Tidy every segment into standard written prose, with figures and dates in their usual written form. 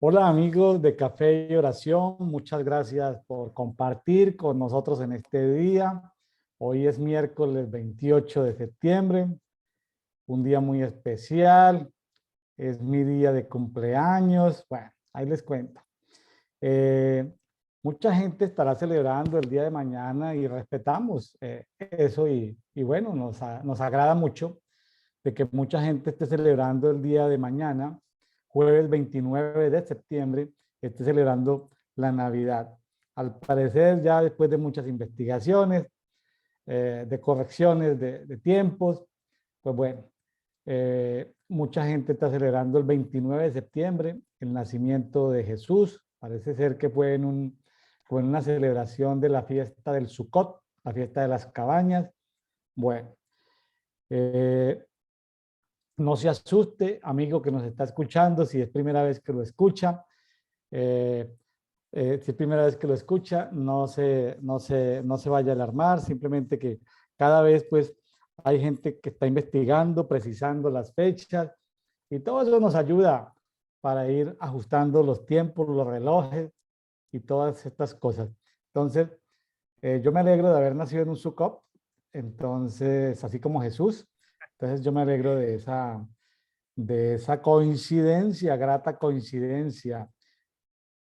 Hola amigos de Café y Oración, muchas gracias por compartir con nosotros en este día. Hoy es miércoles 28 de septiembre, un día muy especial, es mi día de cumpleaños. Bueno, ahí les cuento. Eh, Mucha gente estará celebrando el día de mañana y respetamos eso y bueno, nos agrada mucho de que mucha gente esté celebrando el día de mañana, jueves 29 de septiembre, esté celebrando la Navidad. Al parecer, ya después de muchas investigaciones, de correcciones de tiempos, pues bueno, mucha gente está celebrando el 29 de septiembre el nacimiento de Jesús. Parece ser que fue en una celebración de la fiesta del Sukkot, la fiesta de las cabañas. Bueno, eh, no se asuste, amigo que nos está escuchando, si es primera vez que lo escucha. eh, si es primera vez que lo escucha, no se vaya a alarmar, simplemente que cada vez pues hay gente que está investigando, precisando las fechas y todo eso nos ayuda para ir ajustando los tiempos, los relojes y todas estas cosas. Entonces, yo me alegro de haber nacido en un Sukkot, entonces, así como Jesús. Entonces, yo me alegro de esa coincidencia, grata coincidencia.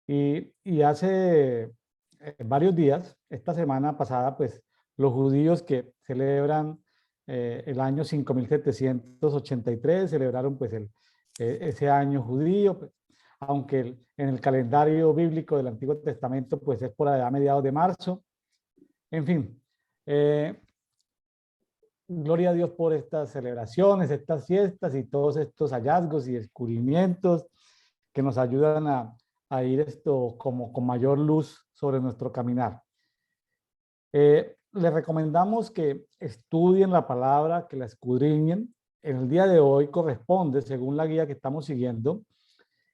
Y hace varios días, esta semana pasada, pues los judíos que celebran el año 5783 celebraron pues ese año judío, pues, aunque en el calendario bíblico del Antiguo Testamento pues es por allá a mediados de marzo. En fin, eh, gloria a Dios por estas celebraciones, estas fiestas y todos estos hallazgos y descubrimientos que nos ayudan a ir esto como con mayor luz sobre nuestro caminar. Les recomendamos que estudien la palabra, que la escudriñen. En el día de hoy corresponde, según la guía que estamos siguiendo,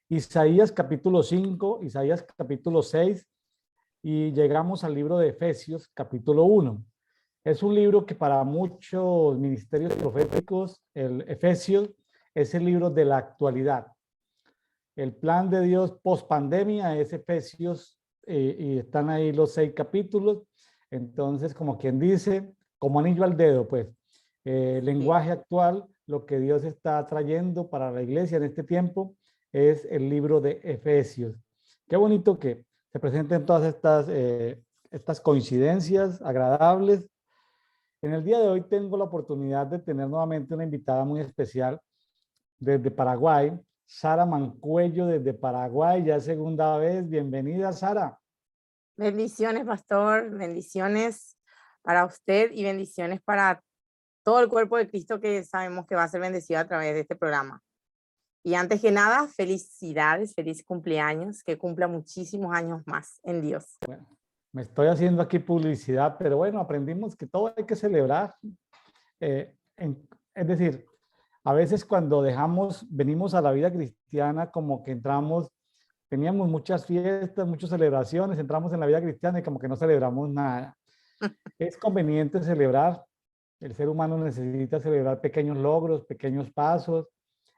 Isaías capítulo 5, Isaías capítulo 6 y llegamos al libro de Efesios capítulo 1. Es un libro que para muchos ministerios proféticos, el Efesios, es el libro de la actualidad. El plan de Dios post pandemia es Efesios y están ahí los 6 capítulos. Entonces, como quien dice, como anillo al dedo, pues, lenguaje actual, lo que Dios está trayendo para la iglesia en este tiempo es el libro de Efesios. Qué bonito que se presenten todas estas coincidencias agradables. En el día de hoy tengo la oportunidad de tener nuevamente una invitada muy especial desde Paraguay, Sara Mancuello desde Paraguay, ya segunda vez. Bienvenida, Sara. Bendiciones, pastor, bendiciones para usted y bendiciones para todo el cuerpo de Cristo que sabemos que va a ser bendecido a través de este programa. Y antes que nada, felicidades, feliz cumpleaños, que cumpla muchísimos años más en Dios. Bueno, me estoy haciendo aquí publicidad, pero bueno, aprendimos que todo hay que celebrar. Es decir, a veces cuando venimos a la vida cristiana, como que teníamos muchas fiestas, muchas celebraciones, entramos en la vida cristiana y como que no celebramos nada. Es conveniente celebrar. El ser humano necesita celebrar pequeños logros, pequeños pasos.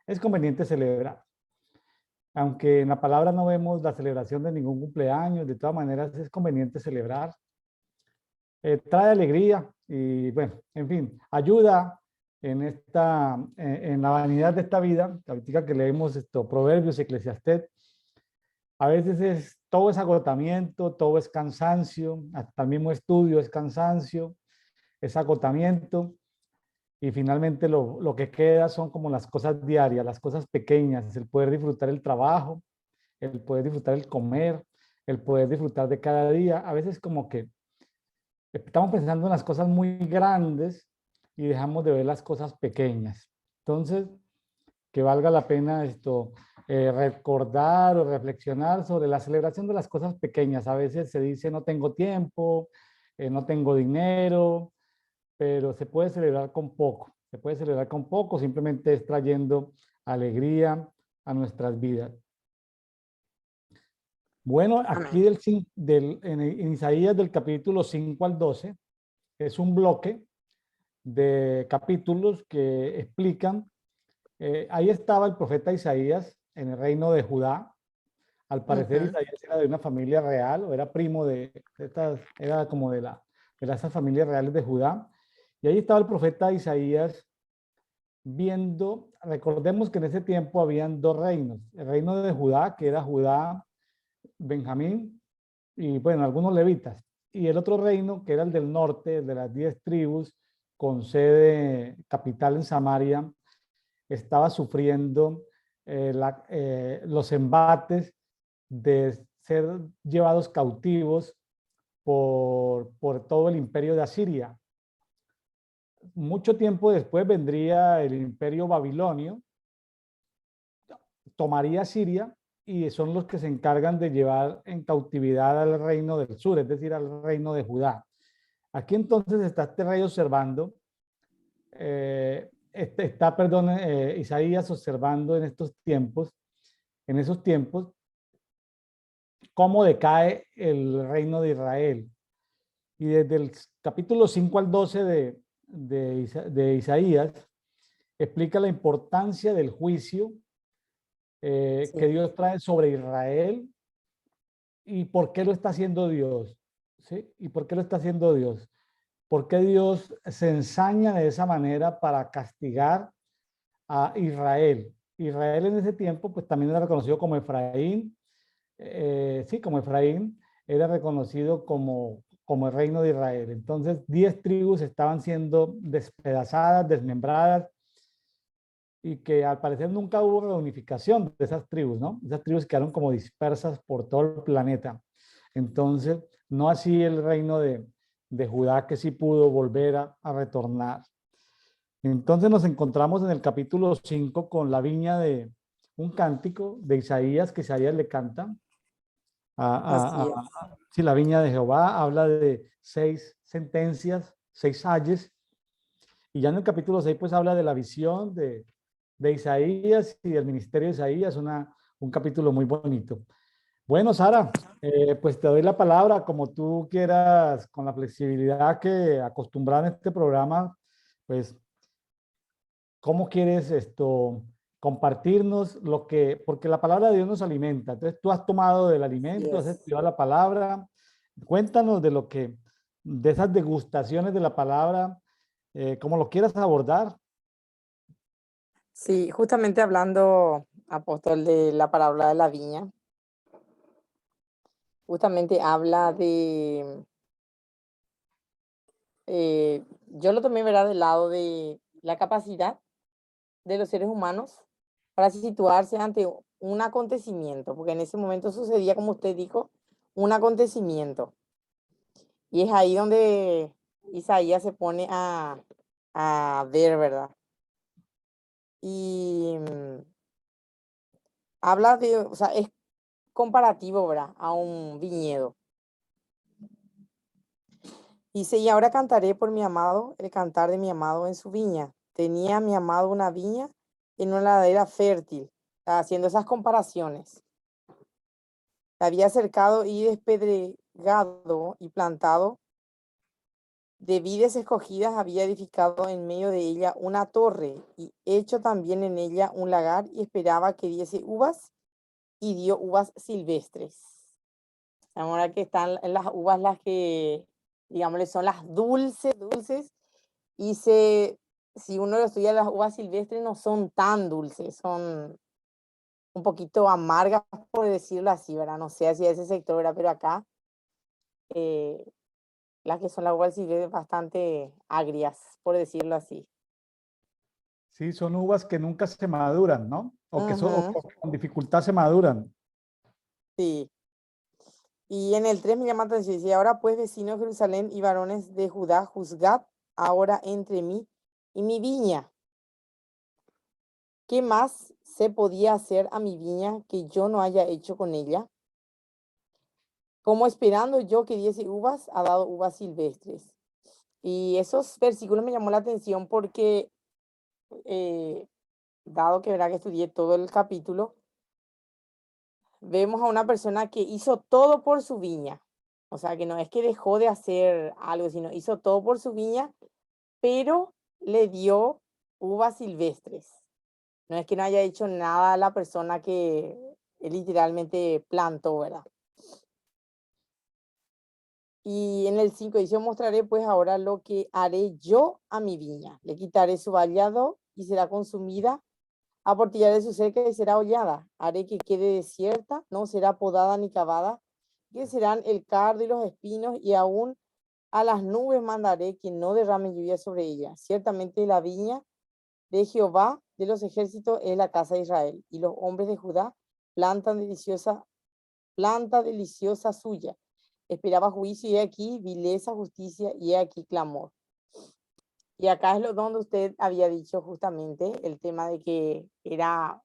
Es conveniente celebrar. Aunque en la palabra no vemos la celebración de ningún cumpleaños, de todas maneras es conveniente celebrar. Trae alegría y bueno, en fin, ayuda en la vanidad de esta vida. Ahorita que leemos esto, Proverbios, Eclesiastés, a veces todo es agotamiento, todo es cansancio, hasta el mismo estudio es cansancio, es agotamiento. Y finalmente lo que queda son como las cosas diarias, las cosas pequeñas, el poder disfrutar el trabajo, el poder disfrutar el comer, el poder disfrutar de cada día. A veces como que estamos pensando en las cosas muy grandes y dejamos de ver las cosas pequeñas. Entonces, que valga la pena recordar o reflexionar sobre la celebración de las cosas pequeñas. A veces se dice no tengo tiempo, no tengo dinero, pero se puede celebrar con poco. Se puede celebrar con poco, simplemente es trayendo alegría a nuestras vidas. Bueno, aquí Amén. en Isaías del capítulo 5 al 12 es un bloque de capítulos que explican, ahí estaba el profeta Isaías en el reino de Judá, Al parecer Isaías era de una familia real o era primo era como de esas familias reales de Judá. Y ahí estaba el profeta Isaías viendo, recordemos que en ese tiempo habían dos reinos, el reino de Judá, que era Judá, Benjamín y bueno, algunos levitas, y el otro reino, que era el del norte, el de las 10 tribus, con sede capital en Samaria, estaba sufriendo los embates de ser llevados cautivos por todo el imperio de Asiria. Mucho tiempo después vendría el imperio babilonio, tomaría Siria y son los que se encargan de llevar en cautividad al reino del sur, es decir, al reino de Judá. Aquí entonces está este rey observando, Isaías observando en esos tiempos, cómo decae el reino de Israel. Y desde el capítulo 5 al 12 de Isaías, explica la importancia del juicio que Dios trae sobre Israel y por qué lo está haciendo Dios. ¿Sí? ¿Y por qué lo está haciendo Dios? ¿Por qué Dios se ensaña de esa manera para castigar a Israel? Israel en ese tiempo pues también era reconocido como Efraín, sí, como Efraín, era reconocido como el reino de Israel. Entonces 10 tribus estaban siendo despedazadas, desmembradas, y que al parecer nunca hubo reunificación de esas tribus, ¿no? Esas tribus quedaron como dispersas por todo el planeta. Entonces, no así el reino de Judá, que sí pudo volver a retornar. Entonces nos encontramos en el capítulo 5 con la viña de un cántico de Isaías, que Isaías le canta. Así es. Sí, la viña de Jehová habla de 6 sentencias, 6 ayes. Y ya en el capítulo 6 pues habla de la visión de Isaías y del ministerio de Isaías, un capítulo muy bonito. Bueno, Sara, pues te doy la palabra como tú quieras, con la flexibilidad que acostumbrada en este programa, pues, ¿cómo quieres compartirnos porque la palabra de Dios nos alimenta? Entonces, tú has tomado del alimento, has Yes. estudiado la palabra, cuéntanos de esas degustaciones de la palabra, como lo quieras abordar. Sí, justamente hablando, apóstol, de la parábola de la viña, justamente habla de, yo lo tomé, ¿verdad?, del lado de la capacidad de los seres humanos para situarse ante un acontecimiento, porque en ese momento sucedía, como usted dijo, un acontecimiento. Y es ahí donde Isaías se pone a ver, ¿verdad? Y habla de, o sea, es comparativo, ¿verdad?, a un viñedo. Dice, y ahora cantaré por mi amado, el cantar de mi amado en su viña. Tenía mi amado una viña en una ladera fértil, haciendo esas comparaciones. La había cercado y despedregado y plantado. De vides escogidas había edificado en medio de ella una torre y hecho también en ella un lagar y esperaba que diese uvas y dio uvas silvestres. Ahora que están las uvas las que, digámosle, son las dulces, dulces, y si uno lo estudia, las uvas silvestres no son tan dulces, son un poquito amargas, por decirlo así, ¿verdad? No sé si ese sector, ¿verdad? Pero acá eh, las que son las uvas silvestres bastante agrias, por decirlo así. Sí, son uvas que nunca se maduran, ¿no? O Ujú, que con dificultad se maduran. sí. Y en el 3 me llama la atención, dice, ahora pues vecinos de Jerusalén y varones de Judá, juzgad ahora entre mí y mi viña. ¿Qué más se podía hacer a mi viña que yo no haya hecho con ella? Como esperando yo que diese uvas, ha dado uvas silvestres. Y esos versículos me llamó la atención porque, eh, dado que verá que estudié todo el capítulo, vemos a una persona que hizo todo por su viña. O sea, que no es que dejó de hacer algo, sino hizo todo por su viña, pero le dio uvas silvestres. No es que no haya hecho nada a la persona que Él literalmente plantó, ¿verdad? Y en el 5 dice, mostraré pues ahora lo que haré yo a mi viña. Le quitaré su vallado y será consumida, aportillaré su cerca y será hollada. Haré que quede desierta, no será podada ni cavada, que serán el cardo y los espinos, y aún a las nubes mandaré que no derramen lluvia sobre ella. Ciertamente la viña de Jehová de los ejércitos es la casa de Israel, y los hombres de Judá plantan deliciosa, planta deliciosa suya. Esperaba juicio y he aquí vileza, justicia y he aquí clamor. Y acá es lo donde usted había dicho justamente el tema de que era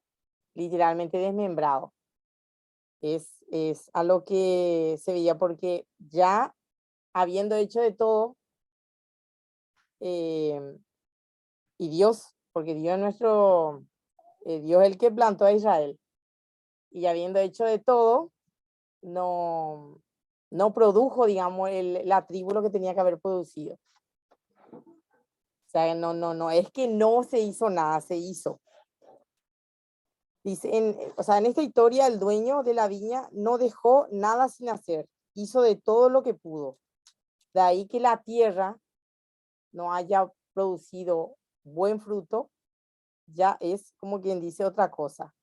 literalmente desmembrado. Es a lo que se veía porque ya habiendo hecho de todo, eh, y Dios, porque Dios es nuestro, Dios es el que plantó a Israel, y habiendo hecho de todo, no, no produjo, digamos, la tribu lo que tenía que haber producido. O sea, no, es que no se hizo nada, se hizo. Dice, o sea, en esta historia el dueño de la viña no dejó nada sin hacer, hizo de todo lo que pudo. De ahí que la tierra no haya producido buen fruto, ya es como quien dice otra cosa.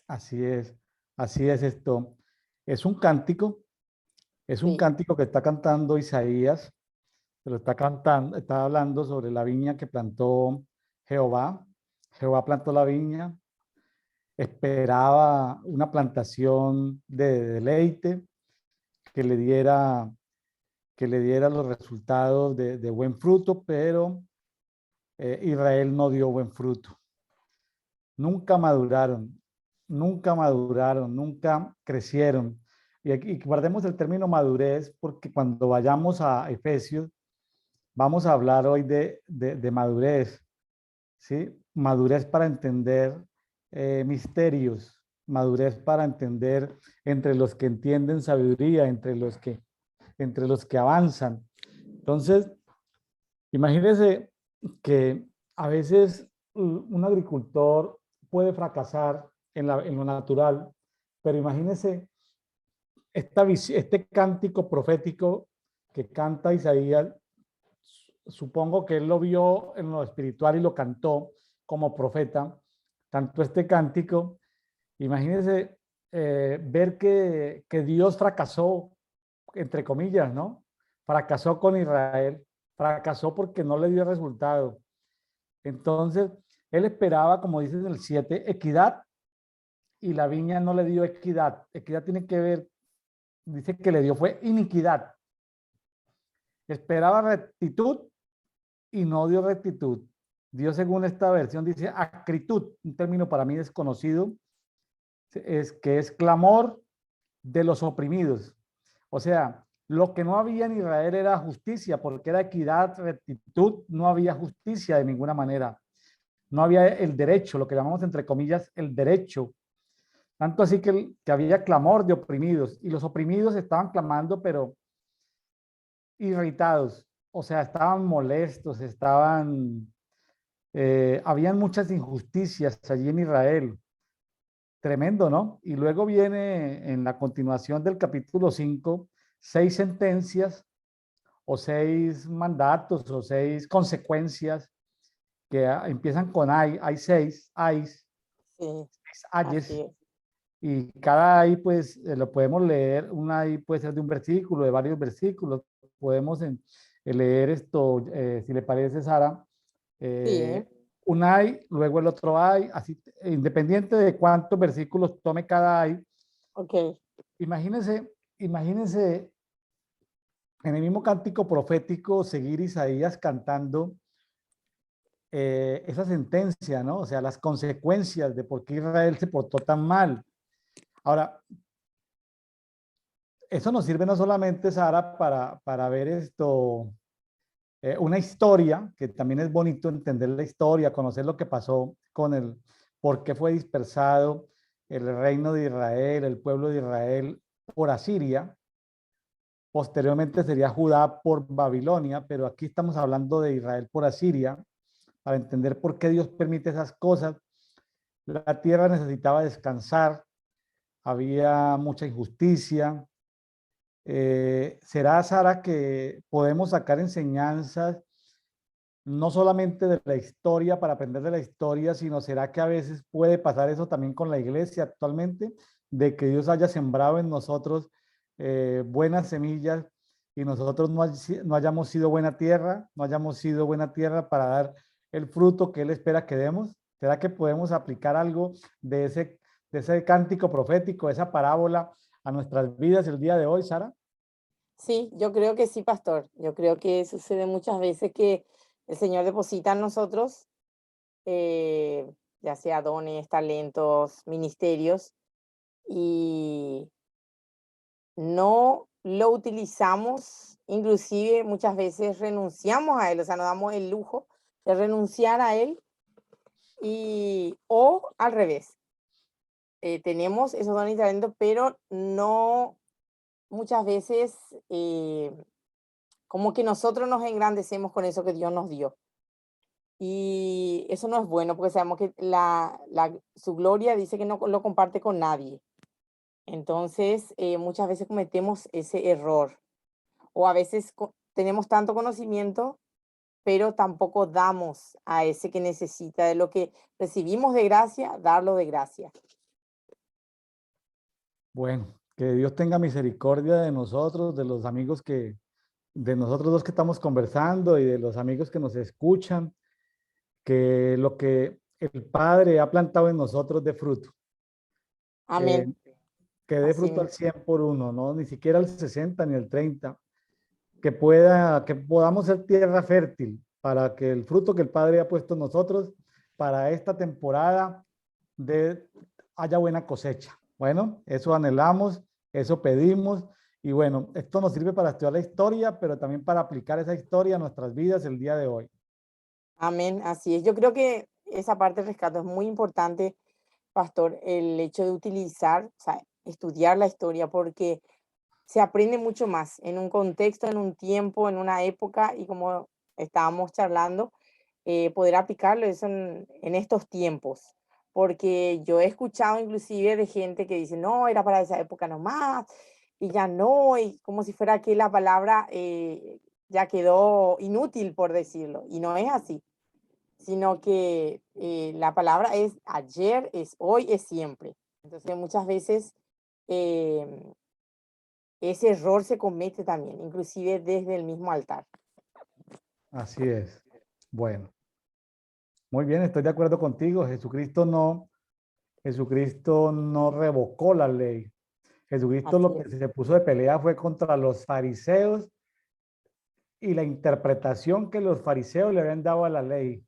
así es esto. Es un cántico, es un Sí, cántico que está cantando Isaías, pero está cantando, está hablando sobre la viña que plantó Jehová. Jehová plantó la viña, esperaba una plantación de deleite que le diera, que le diera los resultados de buen fruto, pero Israel no dio buen fruto. Nunca maduraron, nunca maduraron, nunca crecieron. Y aquí guardemos el término madurez porque cuando vayamos a Efesios, vamos a hablar hoy de madurez, ¿sí? Madurez para entender misterios, madurez para entender entre los que entienden sabiduría, entre los que avanzan. Entonces, imagínense que a veces un agricultor puede fracasar en lo natural, pero imagínense este cántico profético que canta Isaías, supongo que él lo vio en lo espiritual y lo cantó como profeta, cantó este cántico. Imagínense ver que Dios fracasó, entre comillas, ¿no? Fracasó con Israel, fracasó porque no le dio resultado. Entonces, él esperaba, como dice en el 7, equidad, y la viña no le dio equidad. Equidad tiene que ver, dice que le dio fue iniquidad. Esperaba rectitud y no dio rectitud. Dios, según esta versión, dice acritud, un término para mí desconocido, es que es clamor de los oprimidos. O sea, lo que no había en Israel era justicia, porque era equidad, rectitud, no había justicia de ninguna manera. No había el derecho, lo que llamamos entre comillas el derecho. Tanto así que había clamor de oprimidos y los oprimidos estaban clamando, pero irritados, o sea, estaban molestos, habían muchas injusticias allí en Israel. Tremendo, ¿no? Y luego viene en la continuación del capítulo 5, 6 sentencias o 6 mandatos o 6 consecuencias que empiezan con hay 6 ayes, sí, así ayes, es. y cada ay pues lo podemos leer, una ay puede ser de un versículo, de varios versículos, podemos leer esto, si le parece Sara, Sí, un ay, luego el otro ay, así, independiente de cuántos versículos tome cada ay. ok. Imagínense en el mismo cántico profético seguir Isaías cantando esa sentencia, ¿no? O sea, las consecuencias de por qué Israel se portó tan mal. Ahora, eso nos sirve no solamente, Sara, para ver esto, una historia, que también es bonito entender la historia, conocer lo que pasó con el, por qué fue dispersado el reino de Israel, el pueblo de Israel por Asiria. Posteriormente sería Judá por Babilonia, pero aquí estamos hablando de Israel por Asiria, para entender por qué Dios permite esas cosas. la tierra necesitaba descansar, había mucha injusticia. ¿Será, Sara, que podemos sacar enseñanzas no solamente de la historia para aprender de la historia, sino será que a veces puede pasar eso también con la iglesia actualmente, de que Dios haya sembrado en nosotros buenas semillas y nosotros no hayamos sido buena tierra, no hayamos sido buena tierra para dar el fruto que Él espera que demos? ¿Será que podemos aplicar algo de ese cántico profético, esa parábola a nuestras vidas el día de hoy, Sara? Sí, yo creo que sí, pastor. Yo creo que sucede muchas veces que el Señor deposita en nosotros, eh, ya sea dones, talentos, ministerios, y no lo utilizamos, inclusive muchas veces renunciamos a él, o sea, nos damos el lujo de renunciar a él o al revés, tenemos esos dones y talentos, pero no muchas veces como que nosotros nos engrandecemos con eso que Dios nos dio. Y eso no es bueno porque sabemos que su gloria dice que no lo comparte con nadie. Entonces, muchas veces cometemos ese error. O a veces tenemos tanto conocimiento, pero tampoco damos a ese que necesita de lo que recibimos de gracia, darlo de gracia. Bueno, que Dios tenga misericordia de nosotros, de los amigos de nosotros dos que estamos conversando y de los amigos que nos escuchan, que lo que el Padre ha plantado en nosotros dé fruto, eh, Amén. que dé Así fruto al mismo. 100 por uno, no ni siquiera al 60 ni al 30, que podamos ser tierra fértil para que el fruto que el Padre ha puesto en nosotros para esta temporada de, haya buena cosecha. Bueno, eso anhelamos, eso pedimos y bueno, esto nos sirve para estudiar la historia, pero también para aplicar esa historia a nuestras vidas el día de hoy. Amén, así es. Yo creo que esa parte del rescate es muy importante, pastor, el hecho de utilizar, o sea, estudiar la historia, porque se aprende mucho más en un contexto, en un tiempo, en una época, y como estábamos charlando, poder aplicarlo eso en estos tiempos. Porque yo he escuchado inclusive de gente que dice, no, era para esa época nomás, y ya no, y como si fuera que la palabra ya quedó inútil, por decirlo, y no es así, sino que la palabra es ayer, es hoy, es siempre. Entonces muchas veces em, ese error se comete también, inclusive desde el mismo altar. Así es. Bueno, muy bien, estoy de acuerdo contigo. Jesucristo no revocó la ley. Jesucristo lo Así que es, se puso de pelea fue contra los fariseos y la interpretación que los fariseos le habían dado a la ley,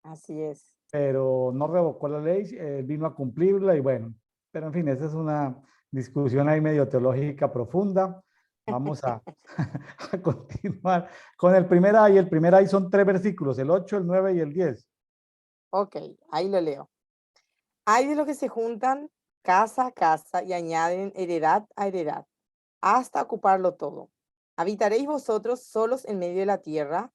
así es. pero no revocó la ley, vino a cumplirla y bueno, pero en fin, esa es una discusión ahí medio teológica profunda. Vamos a, a continuar con el primer ay. El primer ay son 3 versículos, el 8, el 9 y el 10. Ok, ahí lo leo. Hay de los que se juntan casa a casa y añaden heredad a heredad, hasta ocuparlo todo. ¿Habitaréis vosotros solos en medio de la tierra?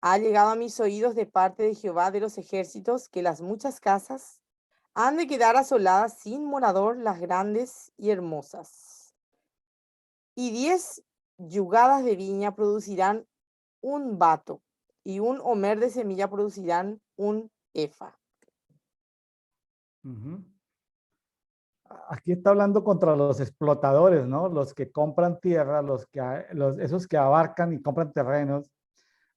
Ha llegado a mis oídos de parte de Jehová de los ejércitos que las muchas casas han de quedar asoladas sin morador, las grandes y hermosas. Y 10 yugadas de viña producirán un bato, y un homer de semilla producirán un efa. Ujú. Aquí está hablando contra los explotadores, ¿no? Los que compran tierra, esos que abarcan y compran terrenos.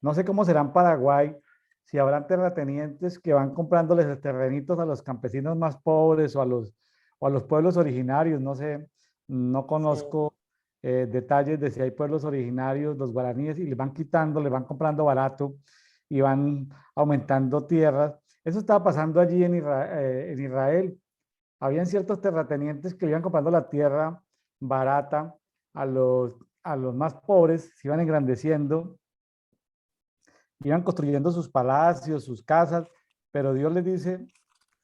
No sé cómo será en Paraguay, si habrán terratenientes que van comprándoles terrenitos a los campesinos más pobres o a los pueblos originarios. No sé, no Sí, conozco detalles de si hay pueblos originarios, los guaraníes, y les van quitando, les van comprando barato y van aumentando tierras. Eso estaba pasando allí en Israel. Habían ciertos terratenientes que iban comprando la tierra barata a los más pobres, se iban engrandeciendo, iban construyendo sus palacios, sus casas, pero Dios les dice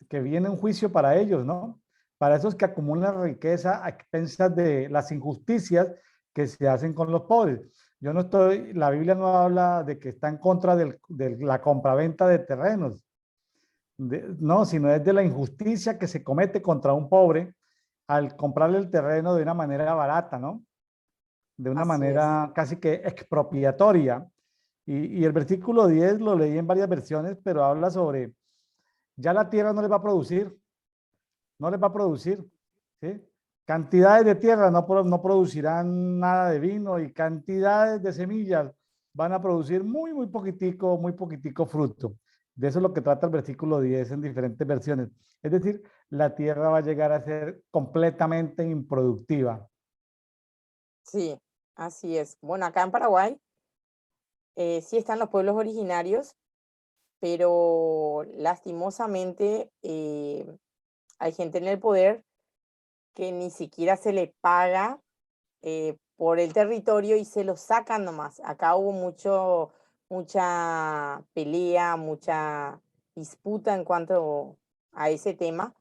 que viene un juicio para ellos, ¿no? Para esos que acumulan riqueza a expensas de las injusticias que se hacen con los pobres. Yo no estoy, la Biblia no habla de que está en contra de la compraventa de terrenos, no, sino es de la injusticia que se comete contra un pobre al comprarle el terreno de una manera barata, ¿no? De una Así es. manera casi que expropiatoria. Y el versículo 10 lo leí en varias versiones, pero habla sobre, ya la tierra no les va a producir, no les va a producir, ¿sí? Cantidades de tierra no producirán nada de vino y cantidades de semillas van a producir muy poquitico fruto. De eso es lo que trata el versículo 10 en diferentes versiones. Es decir, la tierra va a llegar a ser completamente improductiva. Sí, así es. Bueno, acá en Paraguay sí están los pueblos originarios, pero lastimosamente hay gente en el poder que ni siquiera se le paga por el territorio y se lo sacan nomás. Acá hubo mucha pelea, mucha disputa en cuanto a ese tema,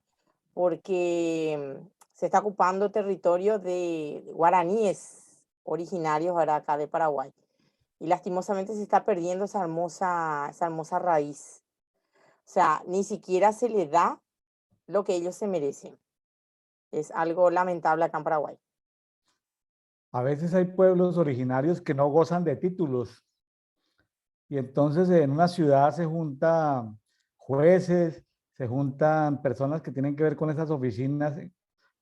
porque se está ocupando territorio de guaraníes originarios ahora acá de Paraguay. Y lastimosamente se está perdiendo esa hermosa raíz. O sea, ni siquiera se le da lo que ellos se merecen. Es algo lamentable acá en Paraguay. A veces hay pueblos originarios que no gozan de títulos y entonces en una ciudad se juntan jueces, se juntan personas que tienen que ver con esas oficinas.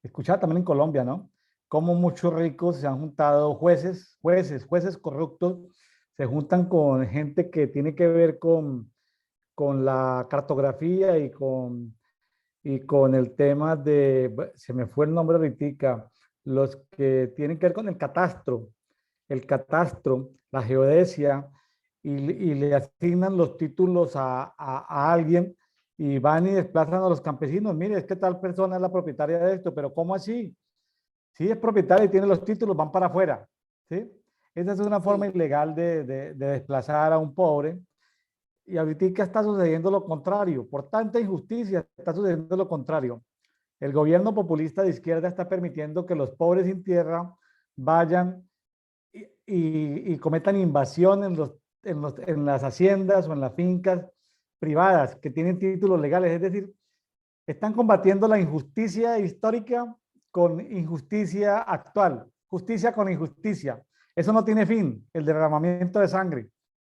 Escuchaba también en Colombia, ¿no? Como muchos ricos se han juntado jueces corruptos, se juntan con gente que tiene que ver con la cartografía y con el tema de, se me fue el nombre ahorita, los que tienen que ver con el catastro, la geodesia, y le asignan los títulos a alguien y van y desplazan a los campesinos. Mire, es que tal persona es la propietaria de esto, pero ¿cómo así? Si es propietaria y tiene los títulos, van para afuera, ¿sí? Esa es una forma Sí, ilegal de desplazar a un pobre. Y ahorita está sucediendo lo contrario. Por tanta injusticia está sucediendo lo contrario. El gobierno populista de izquierda está permitiendo que los pobres sin tierra vayan y cometan invasión en las haciendas o en las fincas privadas que tienen títulos legales. Es decir, están combatiendo la injusticia histórica con injusticia actual, justicia con injusticia. Eso no tiene fin, el derramamiento de sangre,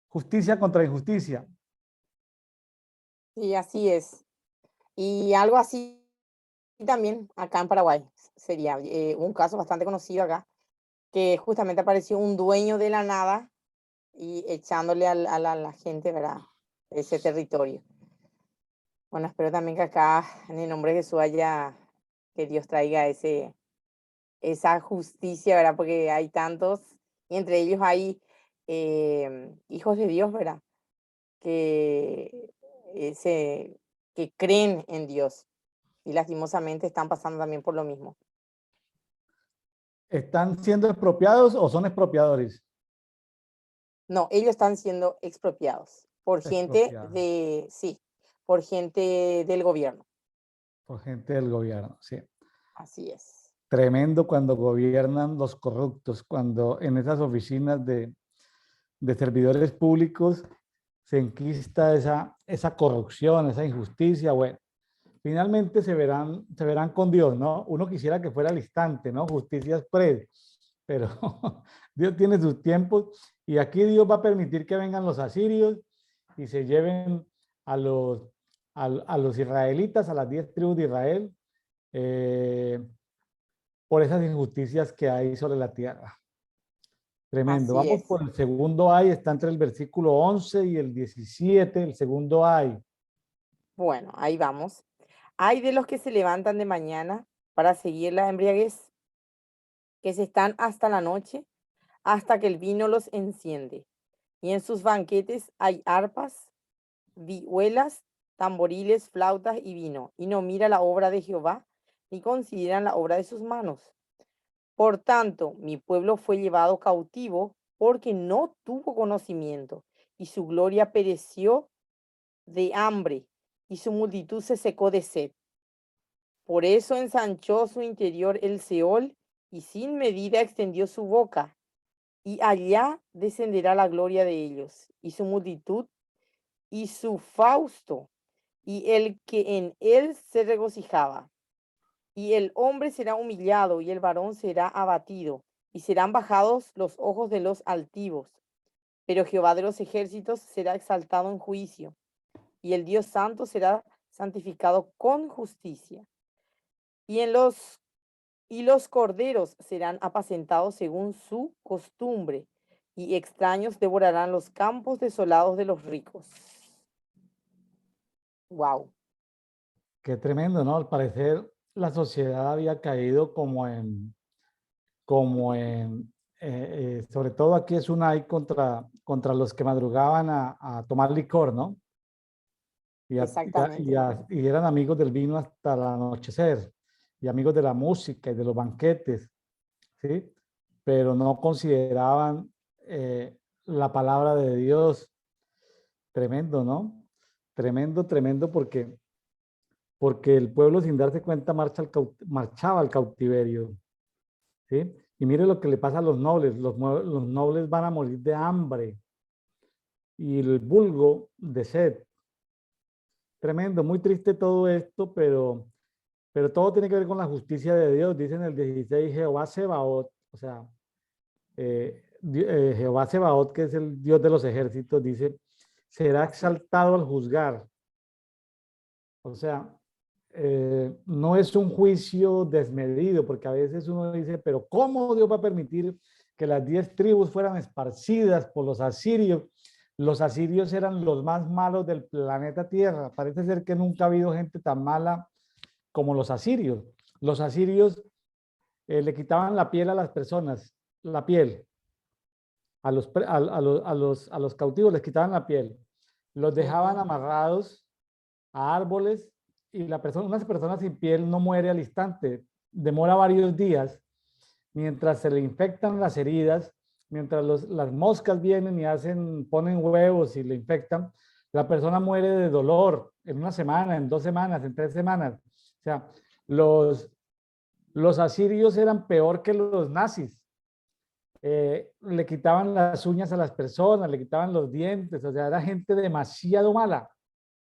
justicia contra injusticia. sí, así es. Y algo así también acá en Paraguay sería un caso bastante conocido acá, que justamente apareció un dueño de la nada y echándole a la gente, ¿verdad? Ese territorio. Bueno, espero también que acá, en el nombre de Jesús, que Dios traiga esa justicia, ¿verdad? Porque hay tantos, y entre ellos hay hijos de Dios, ¿verdad? Que, que creen en Dios y lastimosamente están pasando también por lo mismo. ¿Están siendo expropiados o son expropiadores? No, ellos están siendo expropiados por gente Expropiados de, sí, por gente del gobierno. por gente del gobierno, sí. Así es. Tremendo cuando gobiernan los corruptos, cuando en esas oficinas de servidores públicos se enquista esa corrupción, esa injusticia. Bueno, finalmente se verán con Dios, ¿no? Uno quisiera que fuera al instante, ¿no? Justicia express, pero Dios tiene sus tiempos y aquí Dios va a permitir que vengan los asirios y se lleven a a los israelitas, a las 10 tribus de Israel, eh, por esas injusticias que hay sobre la tierra. Tremendo. Así Vamos es. por el segundo ay, está entre el versículo 11 y el 17, el segundo ay. Bueno, ahí vamos. Hay de los que se levantan de mañana para seguir la embriaguez, que se están hasta la noche, hasta que el vino los enciende. Y en sus banquetes hay arpas, vihuelas, tamboriles, flautas y vino, y no mira la obra de Jehová, ni consideran la obra de sus manos. Por tanto, mi pueblo fue llevado cautivo porque no tuvo conocimiento, y su gloria pereció de hambre, y su multitud se secó de sed. Por eso ensanchó su interior el Seol, y sin medida extendió su boca, y allá descenderá la gloria de ellos, y su multitud, y su fausto, y el que en él se regocijaba. Y el hombre será humillado y el varón será abatido, y serán bajados los ojos de los altivos. Pero Jehová de los ejércitos será exaltado en juicio, y el Dios santo será santificado con justicia. Y en los corderos serán apacentados según su costumbre, y extraños devorarán los campos desolados de los ricos. Wow. Qué tremendo, ¿no? Al parecer la sociedad había caído sobre todo aquí es una hay contra los que madrugaban a tomar licor, ¿no? Exactamente. Y eran amigos del vino hasta el anochecer, y amigos de la música y de los banquetes, ¿sí? Pero no consideraban la palabra de Dios. Tremendo, ¿no? Tremendo, tremendo, porque el pueblo sin darse cuenta marchaba al cautiverio, ¿sí? Y mire lo que le pasa a los nobles. Los nobles van a morir de hambre y el vulgo de sed. Tremendo, muy triste todo esto, pero todo tiene que ver con la justicia de Dios. Dice en el 16, Jehová Sebaot, o sea, Jehová Sebaot, que es el Dios de los ejércitos, dice, será exaltado al juzgar. O sea, no es un juicio desmedido, porque a veces uno dice, pero ¿cómo Dios va a permitir que las 10 tribus fueran esparcidas por los asirios? Los asirios eran los más malos del planeta Tierra. Parece ser que nunca ha habido gente tan mala como los asirios. Los asirios le quitaban la piel a las personas, la piel. A los cautivos les quitaban la piel. Los dejaban amarrados a árboles y una persona sin piel no muere al instante, demora varios días mientras se le infectan las heridas, mientras las moscas vienen y ponen huevos y le infectan, la persona muere de dolor en una semana, en 2 semanas, en 3 semanas. O sea, los asirios eran peor que los nazis. Le quitaban las uñas a las personas, le quitaban los dientes, o sea, era gente demasiado mala,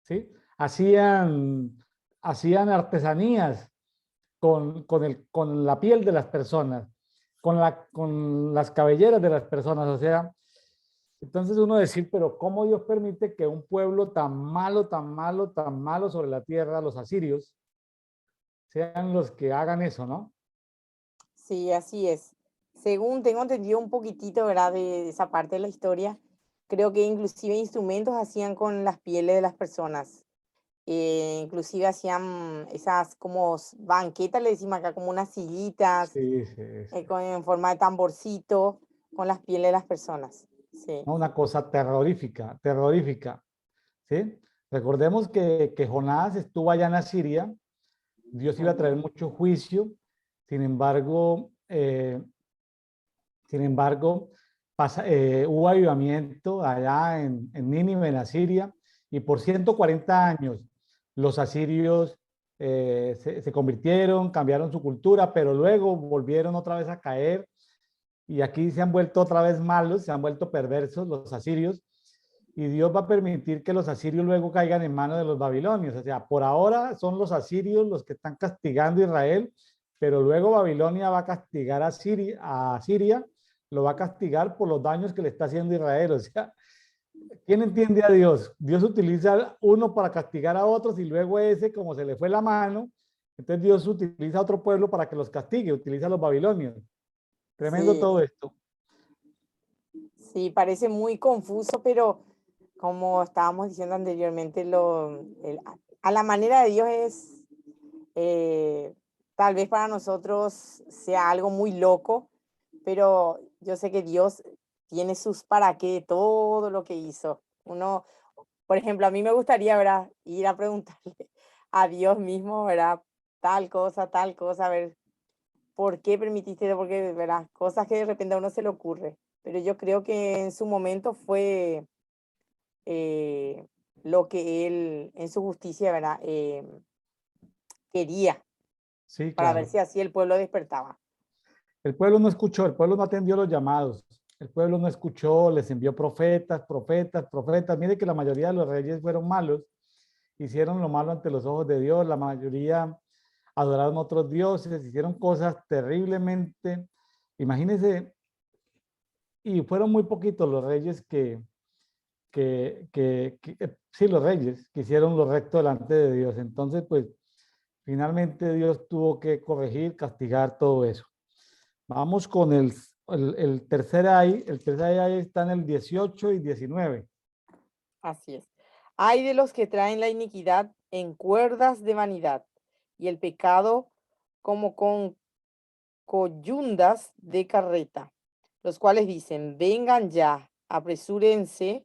¿sí? Hacían artesanías con la piel de las personas, con las cabelleras de las personas, o sea, entonces uno decir, pero ¿cómo Dios permite que un pueblo tan malo, tan malo, tan malo sobre la tierra, los asirios, sean los que hagan eso, ¿no? Sí, así es. Según tengo entendido un poquitito, ¿verdad? De esa parte de la historia, creo que inclusive instrumentos hacían con las pieles de las personas. Inclusive hacían esas como banquetas, le decimos acá, como unas sillitas Sí, sí, sí. en forma de tamborcito con las pieles de las personas. Sí. ¿No? Una cosa terrorífica, terrorífica, ¿sí? Recordemos que Jonás estuvo allá en Asiria, Dios iba a traer Ujú. mucho juicio, sin embargo, hubo avivamiento allá en Nínive, en Asiria, y por 140 años los asirios se convirtieron, cambiaron su cultura, pero luego volvieron otra vez a caer, y aquí se han vuelto otra vez malos, se han vuelto perversos los asirios, y Dios va a permitir que los asirios luego caigan en manos de los babilonios. O sea, por ahora son los asirios los que están castigando a Israel, pero luego Babilonia va a castigar a Siria, lo va a castigar por los daños que le está haciendo Israel. O sea, ¿quién entiende a Dios? Dios utiliza uno para castigar a otros y luego ese, como se le fue la mano, entonces Dios utiliza a otro pueblo para que los castigue, utiliza a los babilonios. Tremendo Sí, todo esto. sí, parece muy confuso, pero como estábamos diciendo anteriormente, a la manera de Dios es, eh, tal vez para nosotros sea algo muy loco, pero yo sé que Dios tiene sus para qué de todo lo que hizo. Uno, por ejemplo, a mí me gustaría, ¿verdad? Ir a preguntarle a Dios mismo, ¿verdad? Tal cosa, a ver, ¿por qué permitiste eso? Porque, ¿verdad? Cosas que de repente a uno se le ocurre. Pero yo creo que en su momento fue eh, lo que él, en su justicia, ¿verdad? Quería, Sí, para ver claro. si así el pueblo despertaba. El pueblo no escuchó, el pueblo no atendió los llamados, el pueblo no escuchó, les envió profetas, profetas, profetas. Mire que la mayoría de los reyes fueron malos hicieron lo malo ante los ojos de Dios, la mayoría adoraron otros dioses, hicieron cosas terriblemente, imagínense, y fueron muy poquitos los reyes sí, los reyes que hicieron lo recto delante de Dios. Entonces, pues, finalmente Dios tuvo que corregir, castigar todo eso. Vamos con el tercer ay. El tercer ay está en el 18 y 19. Así es. Hay de los que traen la iniquidad en cuerdas de vanidad y el pecado como con coyundas de carreta, los cuales dicen, vengan ya, apresúrese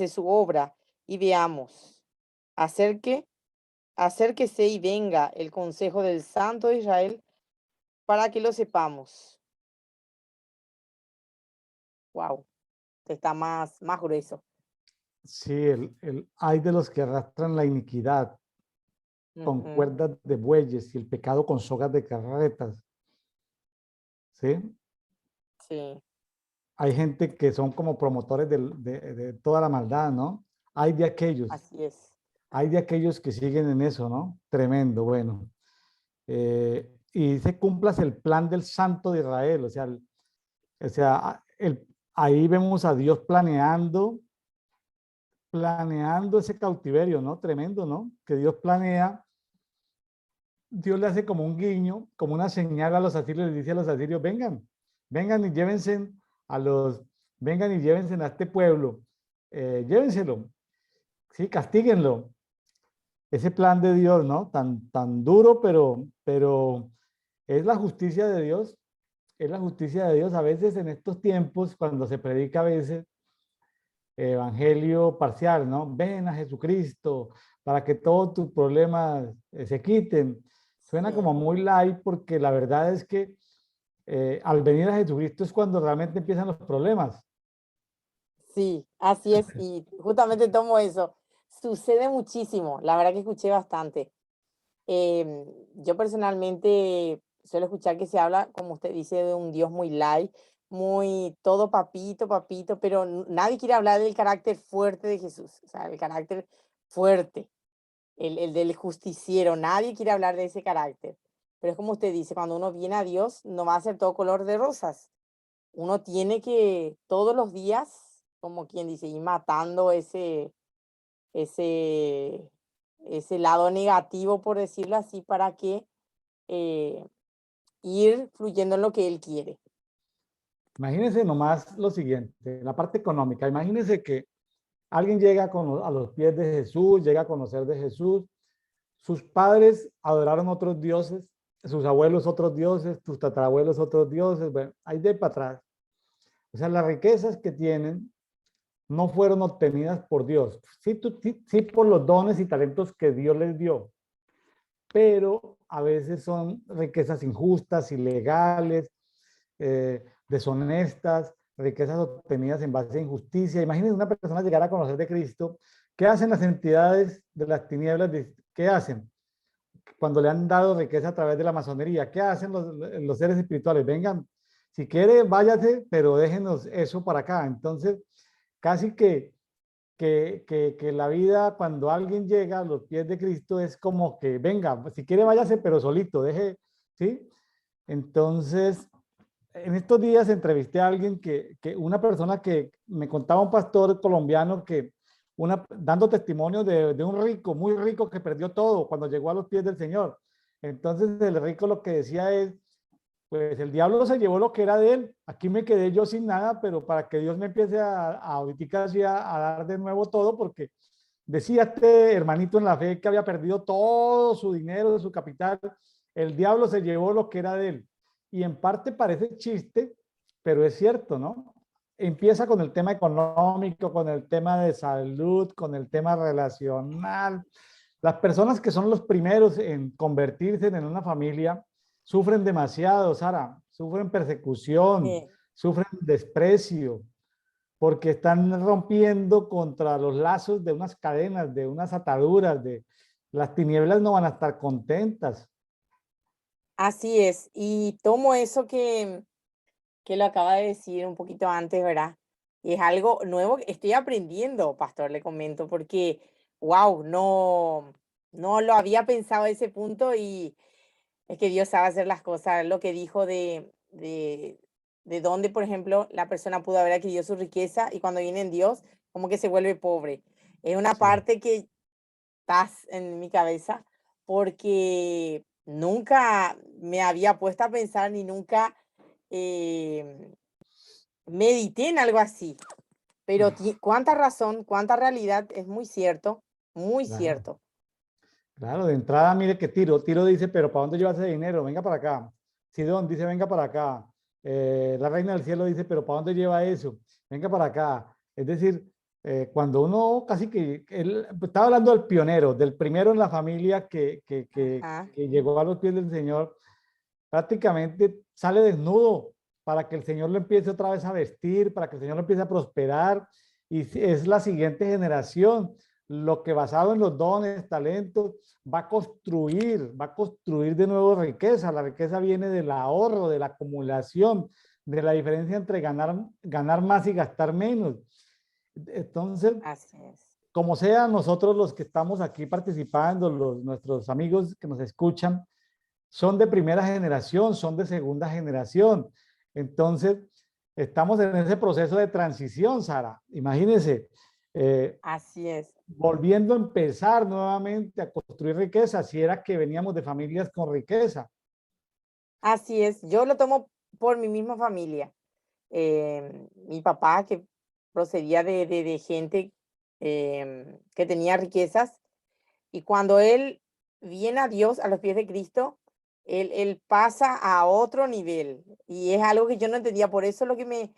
su obra y veamos. Acérquese y venga el consejo del Santo de Israel para que lo sepamos. Wow, está más grueso. Sí, el ay de los que arrastran la iniquidad con Ujú, cuerdas de bueyes y el pecado con sogas de carretas. ¿Sí? sí, Hay gente que son como promotores de toda la maldad, ¿no? así es. Hay de aquellos que siguen en eso, ¿no? Tremendo, bueno. Y dice, cumplas el plan del Santo de Israel, ahí vemos a Dios planeando ese cautiverio, ¿no? Tremendo, ¿no? Que Dios planea, Dios le hace como un guiño, como una señal a los asirios, le dice a los asirios, vengan y llévense a los, vengan y llévense a este pueblo, llévenselo, sí, castíguenlo. Ese plan de Dios, ¿no? Tan duro, pero es la justicia de Dios, es la justicia de Dios. A veces en estos tiempos, cuando se predica a veces evangelio parcial, ¿no? Ven a Jesucristo para que todos tus problemas se quiten. Suena como Sí. muy light porque la verdad es que al venir a Jesucristo es cuando realmente empiezan los problemas. Sí, así es, y justamente tomo eso. Sucede muchísimo, la verdad que escuché bastante. Yo personalmente suelo escuchar que se habla, como usted dice, de un Dios muy light, muy todo papito, papito, pero nadie quiere hablar del carácter fuerte de Jesús, o sea, el carácter fuerte, el del justiciero, nadie quiere hablar de ese carácter. Pero es como usted dice, cuando uno viene a Dios, no va a ser todo color de rosas. Uno tiene que todos los días, como quien dice, ir matando ese, ese lado negativo, por decirlo así, para que eh, ir fluyendo en lo que él quiere. Imagínense nomás lo siguiente, la parte económica. Imagínense que alguien llega a los pies de Jesús, llega a conocer de Jesús. Sus padres adoraron otros dioses, sus abuelos otros dioses, tus tatarabuelos otros dioses. Bueno, ahí de para atrás. O sea, las riquezas que tienen no fueron obtenidas por Dios. Sí por los dones y talentos que Dios les dio, pero a veces son riquezas injustas, ilegales, deshonestas, riquezas obtenidas en base a injusticia. Imagínense una persona llegar a conocer de Cristo. ¿Qué hacen las entidades de las tinieblas? ¿Qué hacen? Cuando le han dado riqueza a través de la masonería, ¿qué hacen los seres espirituales? Vengan, si quiere, váyase, pero déjenos eso para acá. Entonces, casi que la vida, cuando alguien llega a los pies de Cristo, es como que, venga, si quiere, váyase, pero solito, deje, ¿sí? Entonces, en estos días entrevisté a alguien una persona que me contaba un pastor colombiano dando testimonio de un rico, muy rico que perdió todo cuando llegó a los pies del Señor. Entonces el rico lo que decía es, pues el diablo se llevó lo que era de él, aquí me quedé yo sin nada, pero para que Dios me empiece ahorita así a dar de nuevo todo, porque decía este hermanito en la fe que había perdido todo su dinero, su capital, el diablo se llevó lo que era de él. Y en parte parece chiste, pero es cierto, ¿no? Empieza con el tema económico, con el tema de salud, con el tema relacional. Las personas que son los primeros en convertirse en una familia sufren demasiado, Sara, sufren persecución, Sí, sufren desprecio, porque están rompiendo contra los lazos de unas cadenas, de unas ataduras, de las tinieblas no van a estar contentas. así es. Y tomo eso que lo acaba de decir un poquito antes, ¿verdad? Y es algo nuevo que estoy aprendiendo, pastor, le comento, porque wow, no lo había pensado a ese punto y es que Dios sabe hacer las cosas. Lo que dijo de dónde, por ejemplo, la persona pudo haber adquirido su riqueza y cuando viene en Dios, como que se vuelve pobre. Es una Sí. parte que está en mi cabeza porque nunca me había puesto a pensar ni nunca eh, medité en algo así. Pero cuánta razón, cuánta realidad, es muy cierto, muy Claro, cierto. claro, de entrada, mire que Tiro dice, pero ¿para dónde lleva ese dinero? Venga para acá. Sidón dice, venga para acá. La reina del cielo dice, pero ¿para dónde lleva eso? Venga para acá. Es decir, cuando uno casi que, él estaba hablando del pionero, del primero en la familia Ajá. que llegó a los pies del Señor, prácticamente sale desnudo para que el Señor lo empiece otra vez a vestir, para que el Señor lo empiece a prosperar. Y es la siguiente generación, lo que basado en los dones, talentos, va a construir de nuevo riqueza. La riqueza viene del ahorro, de la acumulación, de la diferencia entre ganar más y gastar menos. Entonces, Así es. como sea, nosotros los que estamos aquí participando, nuestros amigos que nos escuchan, son de primera generación, son de segunda generación. Entonces, estamos en ese proceso de transición, Sara. Imagínense, eh, Así es. volviendo a empezar nuevamente a construir riqueza, si era que veníamos de familias con riqueza. Así es. Yo lo tomo por mi misma familia. Mi papá, que procedía de gente que tenía riquezas, y cuando él viene a Dios, a los pies de Cristo, él pasa a otro nivel. Y es algo que yo no entendía. Por eso lo que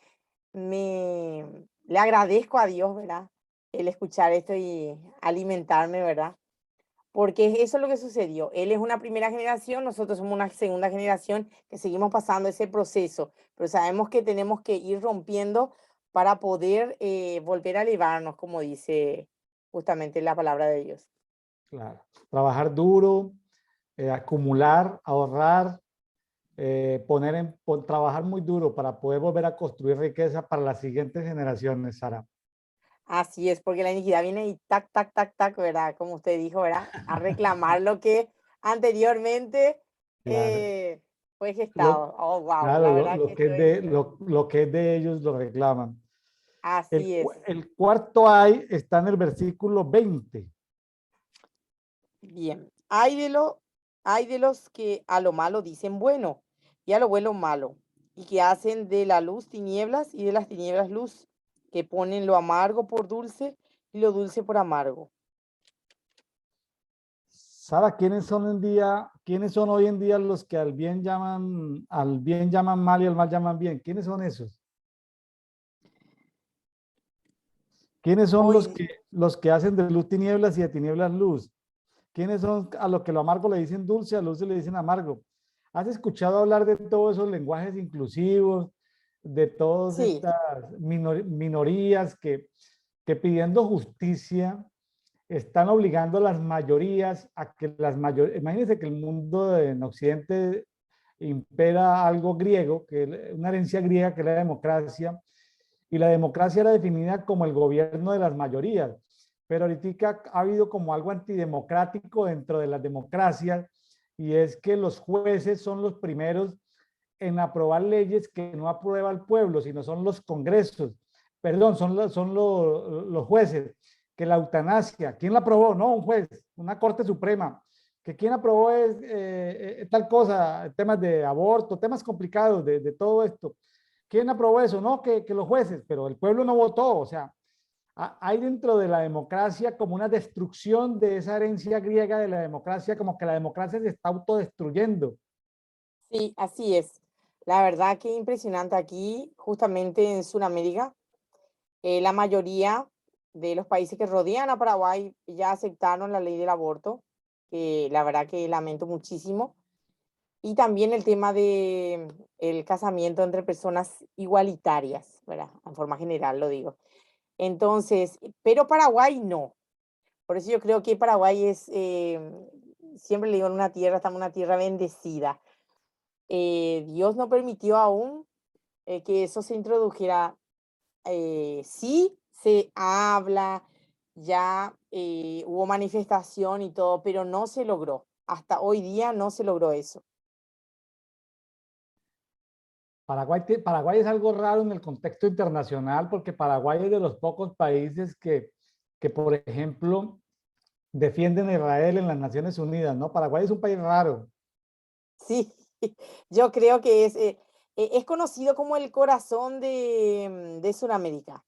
le agradezco a Dios, ¿verdad? El escuchar esto y alimentarme, ¿verdad? Porque eso es lo que sucedió. Él es una primera generación, nosotros somos una segunda generación que seguimos pasando ese proceso, pero sabemos que tenemos que ir rompiendo para poder volver a elevarnos, como dice justamente la palabra de Dios. Claro. Trabajar duro, acumular, ahorrar, trabajar muy duro para poder volver a construir riqueza para las siguientes generaciones, Sara. Así es, porque la iniquidad viene y tac, tac, tac, tac, ¿verdad? Como usted dijo, ¿verdad? A reclamar lo que anteriormente Claro. fue Lo, gestado. Oh, wow, claro, la verdad que esto es, lo que es de ellos lo reclaman. así es. El cuarto ay está en el versículo 20. Bien, hay de los que a lo malo dicen bueno y a lo bueno malo, y que hacen de la luz tinieblas y de las tinieblas luz, que ponen lo amargo por dulce y lo dulce por amargo. Sara, quiénes son hoy en día los que al bien llaman mal y al mal llaman bien? ¿Quiénes son esos? ¿Quiénes son Hoy, los que hacen de luz tinieblas y de tinieblas luz? ¿Quiénes son a lo que lo amargo le dicen dulce, a lo dulce le dicen amargo? ¿Has escuchado hablar de todos esos lenguajes inclusivos, de todas sí, estas minorías que pidiendo justicia están obligando a las mayorías a que las mayorías, imagínense que el mundo en Occidente impera algo griego, una herencia griega que es la democracia, y la democracia era definida como el gobierno de las mayorías, pero ahorita ha habido como algo antidemocrático dentro de las democracias, y es que los jueces son los primeros en aprobar leyes que no aprueba el pueblo, sino son los congresos, perdón, los jueces, que la eutanasia, ¿quién la aprobó? No, un juez, una corte suprema, que quién aprobó es tal cosa, temas de aborto, temas complicados de todo esto. ¿Quién aprobó eso? No, que los jueces, pero el pueblo no votó, o sea, hay dentro de la democracia como una destrucción de esa herencia griega de la democracia, como que la democracia se está autodestruyendo. sí, así es. La verdad que impresionante aquí, justamente en Sudamérica, la mayoría de los países que rodean a Paraguay ya aceptaron la ley del aborto, que la verdad que lamento muchísimo. Y también el tema de el casamiento entre personas igualitarias, ¿verdad? En forma general lo digo. Entonces, pero Paraguay no. Por eso yo creo que Paraguay es, siempre le digo, en una tierra, estamos en una tierra bendecida. Dios no permitió aún que eso se introdujera. Sí se habla ya hubo manifestación y todo, pero no se logró. Hasta hoy día no se logró eso. Paraguay es algo raro en el contexto internacional porque Paraguay es de los pocos países que, por ejemplo, defienden a Israel en las Naciones Unidas, ¿no? Paraguay es un país raro. Sí, yo creo que es conocido como el corazón de Sudamérica.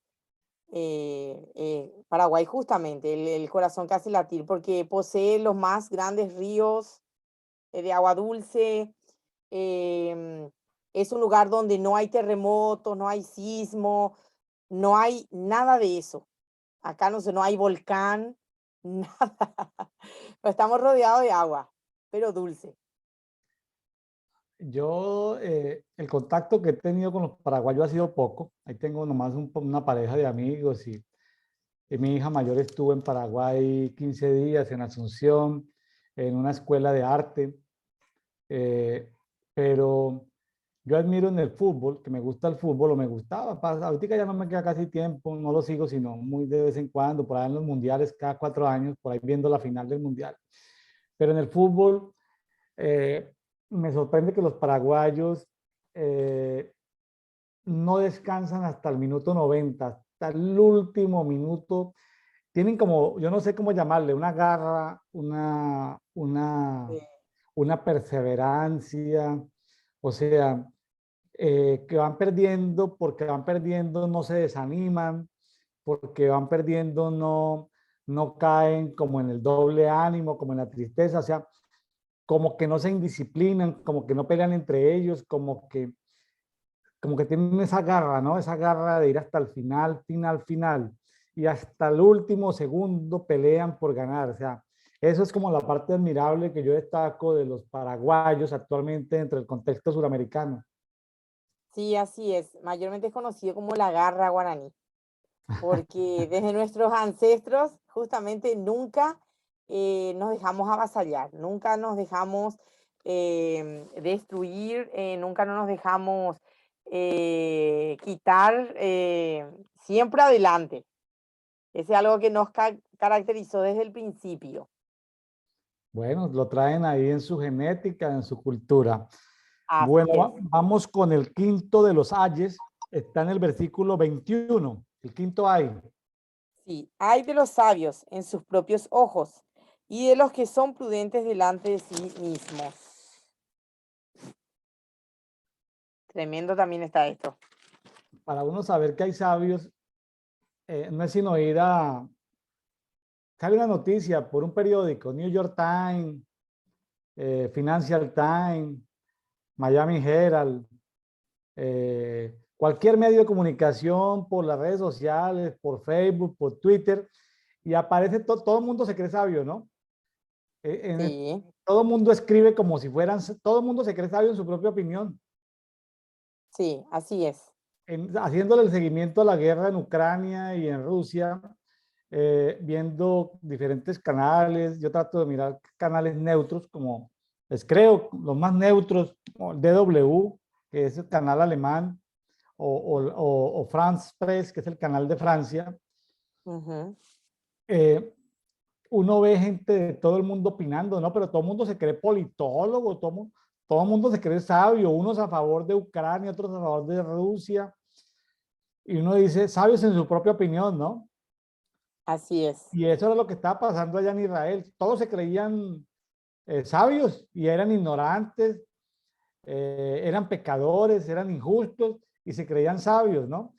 Paraguay justamente, el corazón que hace latir, porque posee los más grandes ríos de agua dulce. em, es un lugar donde no hay terremotos, no hay sismo, no hay nada de eso. Acá no hay volcán, nada. Estamos rodeados de agua, pero dulce. Yo, el contacto que he tenido con los paraguayos ha sido poco. Ahí tengo nomás una pareja de amigos y mi hija mayor estuvo en Paraguay 15 días en Asunción, en una escuela de arte. eh, pero yo admiro en el fútbol, que me gusta el fútbol o me gustaba. Ahorita ya no me queda casi tiempo, no lo sigo, sino muy de vez en cuando, por ahí en los mundiales, cada 4 años, por ahí viendo la final del mundial. Pero en el fútbol eh, me sorprende que los paraguayos eh, no descansan hasta el minuto 90, hasta el último minuto. Tienen como, yo no sé cómo llamarle, una garra, Sí, una perseverancia, o sea, que van perdiendo, porque van perdiendo, no se desaniman, porque van perdiendo, no caen como en el doble ánimo, como en la tristeza, o sea, como que no se indisciplinan, como que no pelean entre ellos, como que tienen esa garra, ¿no? Esa garra de ir hasta el final, final, final. Y hasta el último segundo pelean por ganar. O sea, eso es como la parte admirable que yo destaco de los paraguayos actualmente entre el contexto suramericano. sí, así es. Mayormente es conocido como la garra guaraní, porque desde nuestros ancestros justamente nunca nos dejamos avasallar, nunca nos dejamos destruir, nunca no nos dejamos quitar, siempre adelante. Ese es algo que nos caracterizó desde el principio. Bueno, lo traen ahí en su genética, en su cultura. Bueno, Así es. vamos con el quinto de los ayes. Está en el versículo 21. El quinto ay. Sí, hay de los sabios en sus propios ojos y de los que son prudentes delante de sí mismos. Tremendo también está esto. Para uno saber que hay sabios, no es sino ir a... Sale una noticia por un periódico, New York Times, Financial Times, Miami Herald, cualquier medio de comunicación, por las redes sociales, por Facebook, por Twitter, y aparece todo el mundo se cree sabio, ¿no? Sí, Todo el mundo escribe como si fueran, todo el mundo se cree sabio en su propia opinión, sí, así es. haciéndole el seguimiento a la guerra en Ucrania y en Rusia, viendo diferentes canales. Yo trato de mirar canales neutros, como les creo, los más neutros, como el DW, que es el canal alemán, o France Press, que es el canal de Francia. Ujú. eh, Uno ve gente de todo el mundo opinando, ¿no? Pero todo el mundo se cree politólogo, todo el mundo se cree sabio, unos a favor de Ucrania, otros a favor de Rusia, y uno dice, sabios en su propia opinión, ¿no? Así es. Y eso era lo que estaba pasando allá en Israel. Todos se creían sabios y eran ignorantes, eran pecadores, eran injustos y se creían sabios, ¿no?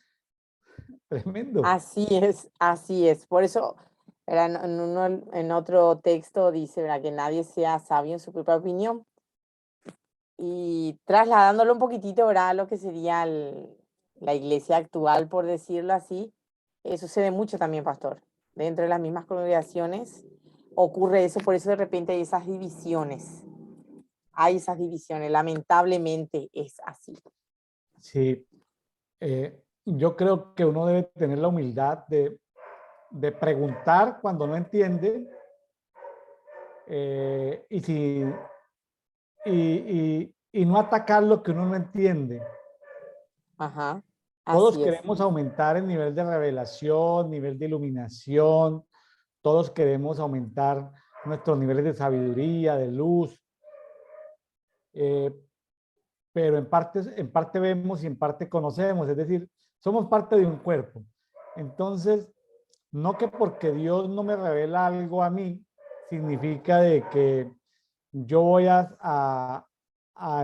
Tremendo. Así es, así es. Por eso, ¿verdad? En otro texto dice, ¿verdad? Que nadie sea sabio en su propia opinión. Y trasladándolo un poquitito, ¿verdad? A lo que sería la iglesia actual, por decirlo así, sucede mucho también, pastor. Dentro de las mismas congregaciones ocurre eso, por eso de repente hay esas divisiones. Hay esas divisiones, lamentablemente es así. Sí, yo creo que uno debe tener la humildad de preguntar cuando no entiende, eh, y, si, y no atacar lo que uno no entiende. Ajá, Todos así es. queremos aumentar el nivel de revelación, nivel de iluminación, todos queremos aumentar nuestros niveles de sabiduría, de luz, pero en parte vemos y en parte conocemos, es decir, somos parte de un cuerpo. Entonces, no que porque Dios no me revela algo a mí, significa de que yo voy a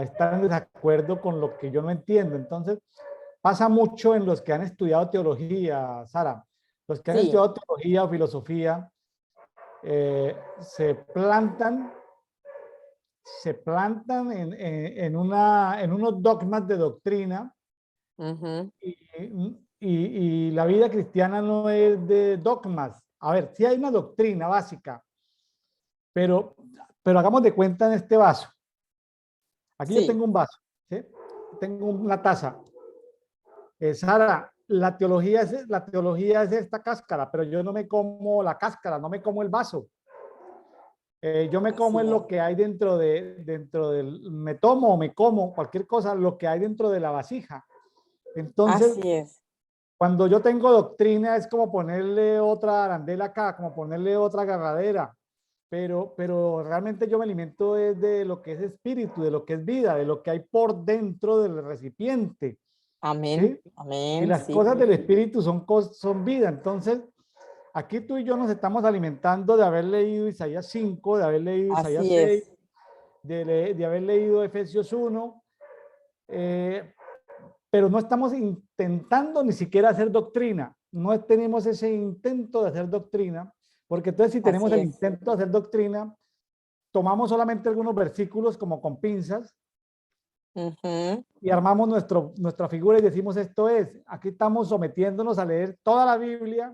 estar en desacuerdo con lo que yo no entiendo. Entonces, pasa mucho en los que han estudiado teología, Sara. Los que han Sí, estudiado teología o filosofía se plantan en unos dogmas de doctrina ujú, y la vida cristiana no es de dogmas. A ver, sí hay una doctrina básica, pero, pero hagamos de cuenta en este vaso. Aquí yo sí, tengo un vaso, ¿sí? Tengo una taza. Sara, la teología es esta cáscara, pero yo no me como la cáscara, no me como el vaso. Yo me como así en es, lo que hay dentro del, me tomo o me como cualquier cosa, lo que hay dentro de la vasija. Entonces, así es, cuando yo tengo doctrina es como ponerle otra arandela acá, como ponerle otra agarradera, pero realmente yo me alimento de lo que es espíritu, de lo que es vida, de lo que hay por dentro del recipiente, amén, ¿sí? Y amén, las sí, cosas del espíritu son vida. Entonces, aquí tú y yo nos estamos alimentando de haber leído Isaías 5, de haber leído Isaías así 6, es, de haber leído Efesios 1, eh, pero no estamos intentando ni siquiera hacer doctrina. No tenemos ese intento de hacer doctrina, porque entonces si tenemos así el es, intento de hacer doctrina, tomamos solamente algunos versículos como con pinzas ujú, y armamos nuestra figura y decimos esto es, aquí estamos sometiéndonos a leer toda la Biblia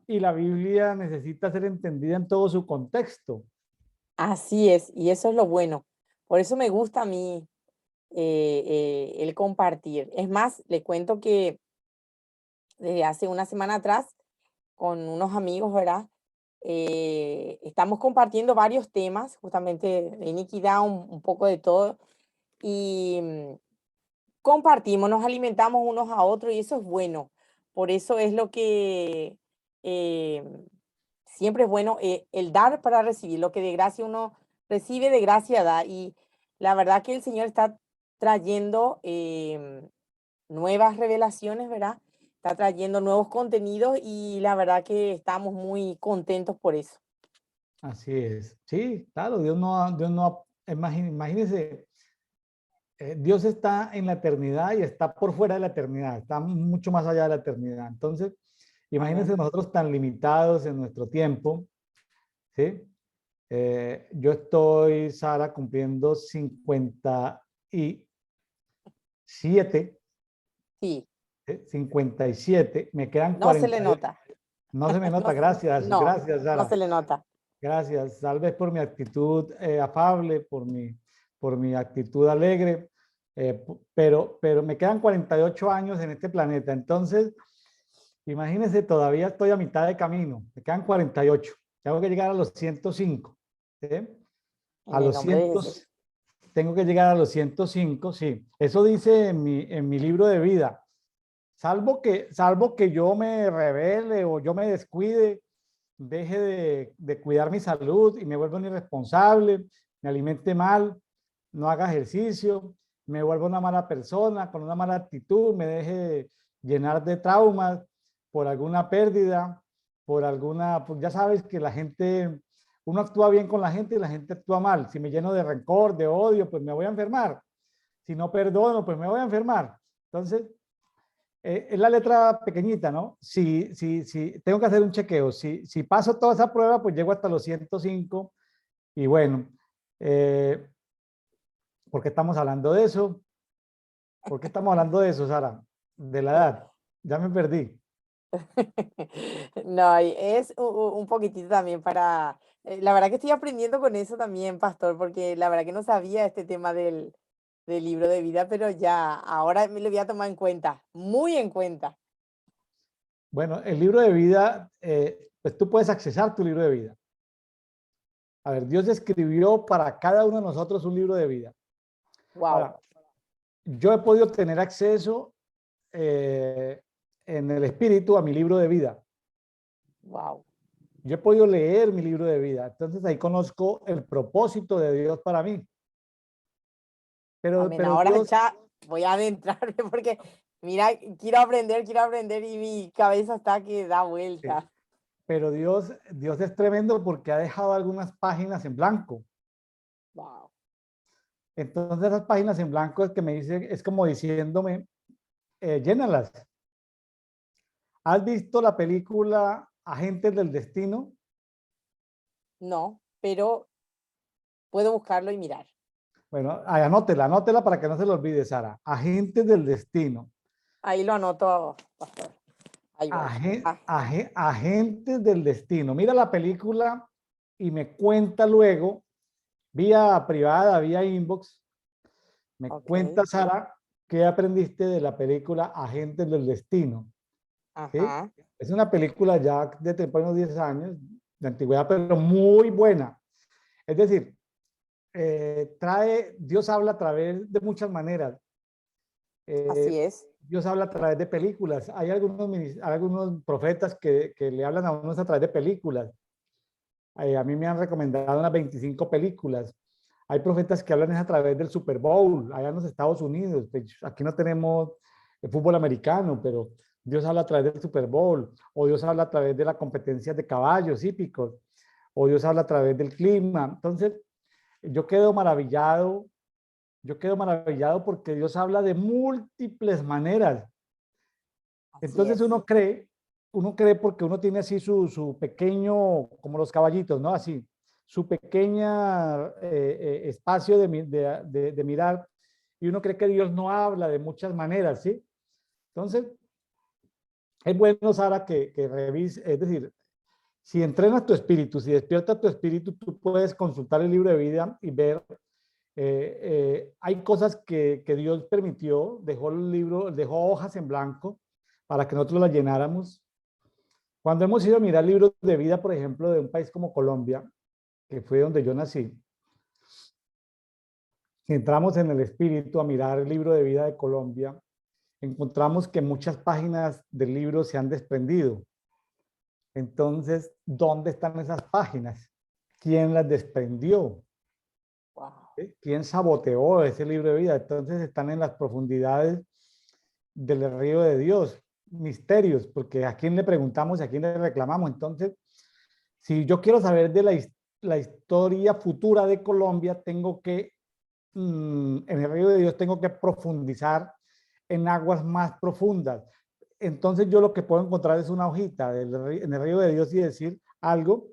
y la Biblia necesita ser entendida en todo su contexto. así es, y eso es lo bueno. Por eso me gusta a mí el compartir. Es más, le cuento que desde hace una semana atrás, con unos amigos, ¿verdad? Estamos compartiendo varios temas, justamente de iniquidad, un poco de todo, y compartimos, nos alimentamos unos a otros y eso es bueno. Por eso es lo que eh, siempre es bueno el dar para recibir. Lo que de gracia uno recibe, de gracia da. Y la verdad que el Señor está trayendo nuevas revelaciones, ¿verdad? Está trayendo nuevos contenidos y la verdad que estamos muy contentos por eso. Así es. Sí, claro, Dios no, imagínese, Dios está en la eternidad y está por fuera de la eternidad, está mucho más allá de la eternidad. Entonces, imagínense Amén. nosotros tan limitados en nuestro tiempo, ¿sí? Yo estoy, Sara, cumpliendo 57, Sí, 57, me quedan no se le 48. nota. No se me No, nota, gracias, no, gracias, no Sara. se le nota. Gracias, tal vez por mi actitud afable, por mi actitud alegre, pero me quedan 48 años en este planeta. Entonces, imagínense, todavía estoy a mitad de camino, me quedan 48. Tengo que llegar a los 105. ¿Sí? A En el los nombre 100, de Jesús. tengo que llegar a los 105, sí. Eso dice en mi libro de vida. Salvo que yo me revele o yo me descuide, deje de cuidar mi salud y me vuelva un irresponsable, me alimente mal, no haga ejercicio, me vuelva una mala persona, con una mala actitud, me deje llenar de traumas por alguna pérdida, por alguna, pues ya sabes que la gente, uno actúa bien con la gente y la gente actúa mal. Si me lleno de rencor, de odio, pues me voy a enfermar. Si no perdono, pues me voy a enfermar. Entonces, es la letra pequeñita, ¿no? Si tengo que hacer un chequeo. Si paso toda esa prueba, pues llego hasta los 105. Y bueno, eh, ¿por qué estamos hablando de eso? ¿Por qué estamos hablando de eso, Sara? De la edad. Ya me perdí. No, y es un poquitito también para, la verdad que estoy aprendiendo con eso también, pastor, porque la verdad que no sabía este tema del libro de vida, pero ya ahora me lo voy a tomar en cuenta, muy en cuenta. Bueno, el libro de vida, pues tú puedes accesar tu libro de vida. A ver, Dios escribió para cada uno de nosotros un libro de vida. Wow, Ahora, yo he podido tener acceso eh, en el espíritu a mi libro de vida. wow. yo he podido leer mi libro de vida. Entonces ahí conozco el propósito de Dios para mí. Amén. Pero Ahora Dios, ya voy a adentrarme porque, mira, quiero aprender y mi cabeza está que da eh, vuelta. pero Dios es tremendo porque ha dejado algunas páginas en blanco. Wow. Entonces esas páginas en blanco es que me dice, es como diciéndome, llénalas. ¿Has visto la película Agentes del Destino? No, pero puedo buscarlo y mirar. Bueno, ahí anótela para que no se lo olvide, Sara. Agentes del Destino. Ahí lo anoto, pastor. Ahí voy. Ah, Agentes del Destino. Mira la película y me cuenta luego, vía privada, vía inbox, me cuenta, ok. Sara, qué aprendiste de la película Agentes del Destino. ¿Sí? Ajá. Es una película ya de unos 10 años de antigüedad, pero muy buena. Es decir, Dios habla a través de muchas maneras. Así Eh, es. Dios habla a través de películas. Hay algunos profetas que le hablan a uno a través de películas. A mí me han recomendado unas 25 películas. Hay profetas que hablan a través del Super Bowl, allá en los Estados Unidos. Pues, aquí no tenemos el fútbol americano, pero Dios habla a través del Super Bowl, o Dios habla a través de las competencias de caballos hípicos, o Dios habla a través del clima. Entonces, yo quedo maravillado, yo quedo maravillado porque Dios habla de múltiples maneras. Así Entonces es. uno cree porque uno tiene así su pequeño, como los caballitos, ¿no? Así, su pequeña espacio de mirar, y uno cree que Dios no habla de muchas maneras, ¿sí? Entonces, es bueno, Sara, que revise, es decir, si entrenas tu espíritu, si despiertas tu espíritu, tú puedes consultar el libro de vida y ver, hay cosas que Dios permitió, dejó el libro, dejó hojas en blanco para que nosotros las llenáramos. Cuando hemos ido a mirar libros de vida, por ejemplo, de un país como Colombia, que fue donde yo nací, si entramos en el espíritu a mirar el libro de vida de Colombia, encontramos que muchas páginas del libro se han desprendido. Entonces, ¿dónde están esas páginas? ¿Quién las desprendió? Wow. ¿Quién saboteó ese libro de vida? Entonces están en las profundidades del río de Dios, misterios, porque a quién le preguntamos y a quién le reclamamos. Entonces, si yo quiero saber de la historia futura de Colombia, tengo que, en el río de Dios, tengo que profundizar en aguas más profundas. Entonces yo lo que puedo encontrar es una hojita en el río de Dios y decir algo,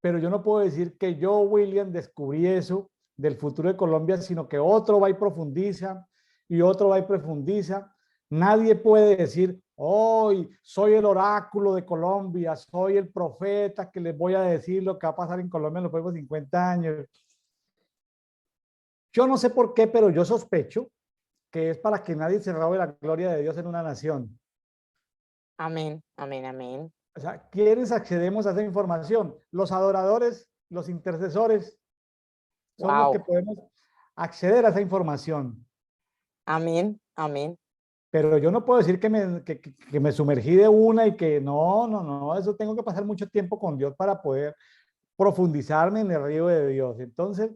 pero yo no puedo decir que yo, William, descubrí eso del futuro de Colombia, sino que otro va y profundiza y otro va y profundiza. Nadie puede decir, hoy soy el oráculo de Colombia, soy el profeta que les voy a decir lo que va a pasar en Colombia en los próximos 50 años. Yo no sé por qué, pero yo sospecho que es para que nadie se robe la gloria de Dios en una nación. Amén, amén, amén. O sea, ¿quiénes accedemos a esa información? Los adoradores, los intercesores, son los que Wow. podemos acceder a esa información. Amén, amén. Pero yo no puedo decir que me sumergí de una y que no, eso tengo que pasar mucho tiempo con Dios para poder profundizarme en el río de Dios. Entonces,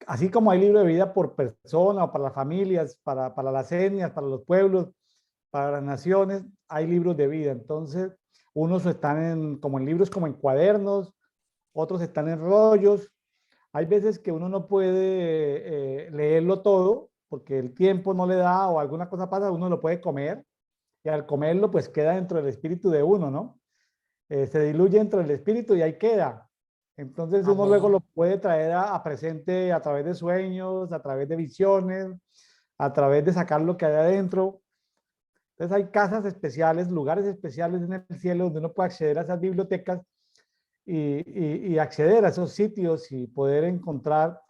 así como hay libro de vida por persona o para las familias, para las etnias, para los pueblos, para las naciones, hay libros de vida. Entonces, unos están como en libros, como en cuadernos, otros están en rollos. Hay veces que uno no puede leerlo todo porque el tiempo no le da o alguna cosa pasa, uno lo puede comer y al comerlo pues queda dentro del espíritu de uno, ¿no? Se diluye dentro del espíritu y ahí queda. Entonces uno luego Amén. lo puede traer a presente a través de sueños, a través de visiones, a través de sacar lo que hay adentro. Entonces hay casas especiales, lugares especiales en el cielo donde uno puede acceder a esas bibliotecas y acceder a esos sitios y poder encontrar.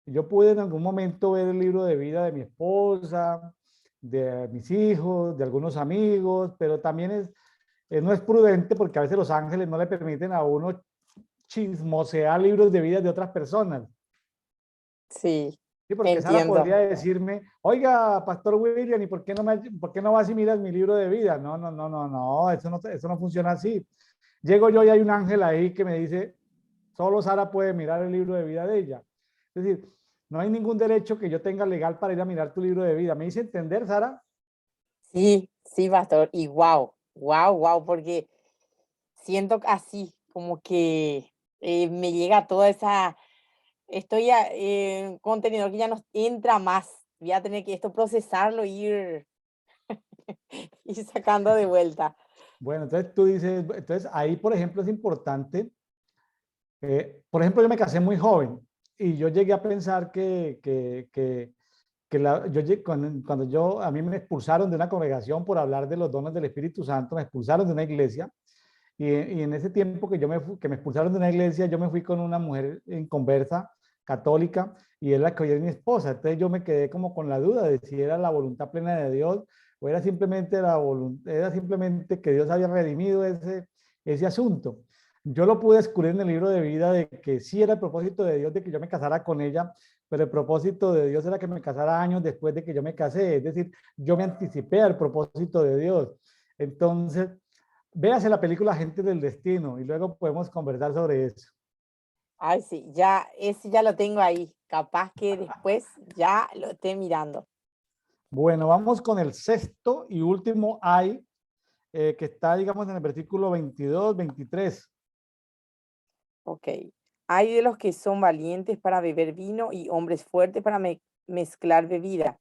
Yo pude en algún momento ver el libro de vida de mi esposa, de mis hijos, de algunos amigos, pero también no es prudente porque a veces los ángeles no le permiten a uno chismosear libros de vida de otras personas. Sí, Sí, porque Sara entiendo. podría decirme, oiga, Pastor William, ¿y por qué no vas y miras mi libro de vida? No, eso no funciona así. Llego yo y hay un ángel ahí que me dice, solo Sara puede mirar el libro de vida de ella. Es decir, no hay ningún derecho que yo tenga legal para ir a mirar tu libro de vida. ¿Me hice entender, Sara? Sí, sí, pastor. Y wow, wow, wow, porque siento así, como que me llega toda esa, estoy ya, contenido que ya nos entra más. Voy a tener que esto procesarlo, ir sacando de vuelta. Bueno, entonces tú dices, entonces ahí, por ejemplo, es importante. Por ejemplo, yo me casé muy joven y yo llegué a pensar cuando a mí me expulsaron de una congregación por hablar de los dones del Espíritu Santo, me expulsaron de una iglesia y en ese tiempo que me expulsaron de una iglesia, yo me fui con una mujer en conversa católica y es la que hoy es mi esposa. Entonces yo me quedé como con la duda de si era la voluntad plena de Dios o era simplemente era simplemente que Dios había redimido ese asunto. Yo lo pude descubrir en el libro de vida de que sí era el propósito de Dios de que yo me casara con ella, pero el propósito de Dios era que me casara años después de que yo me casé. Es decir, yo me anticipé al propósito de Dios. Entonces, véase la película Agentes del Destino y luego podemos conversar sobre eso. Ay, sí, ya, ese ya lo tengo ahí. Capaz que después ya lo esté mirando. Bueno, vamos con el sexto y último ay, que está, digamos, en el versículo 22, 23. Ok. Hay de los que son valientes para beber vino y hombres fuertes para mezclar bebida.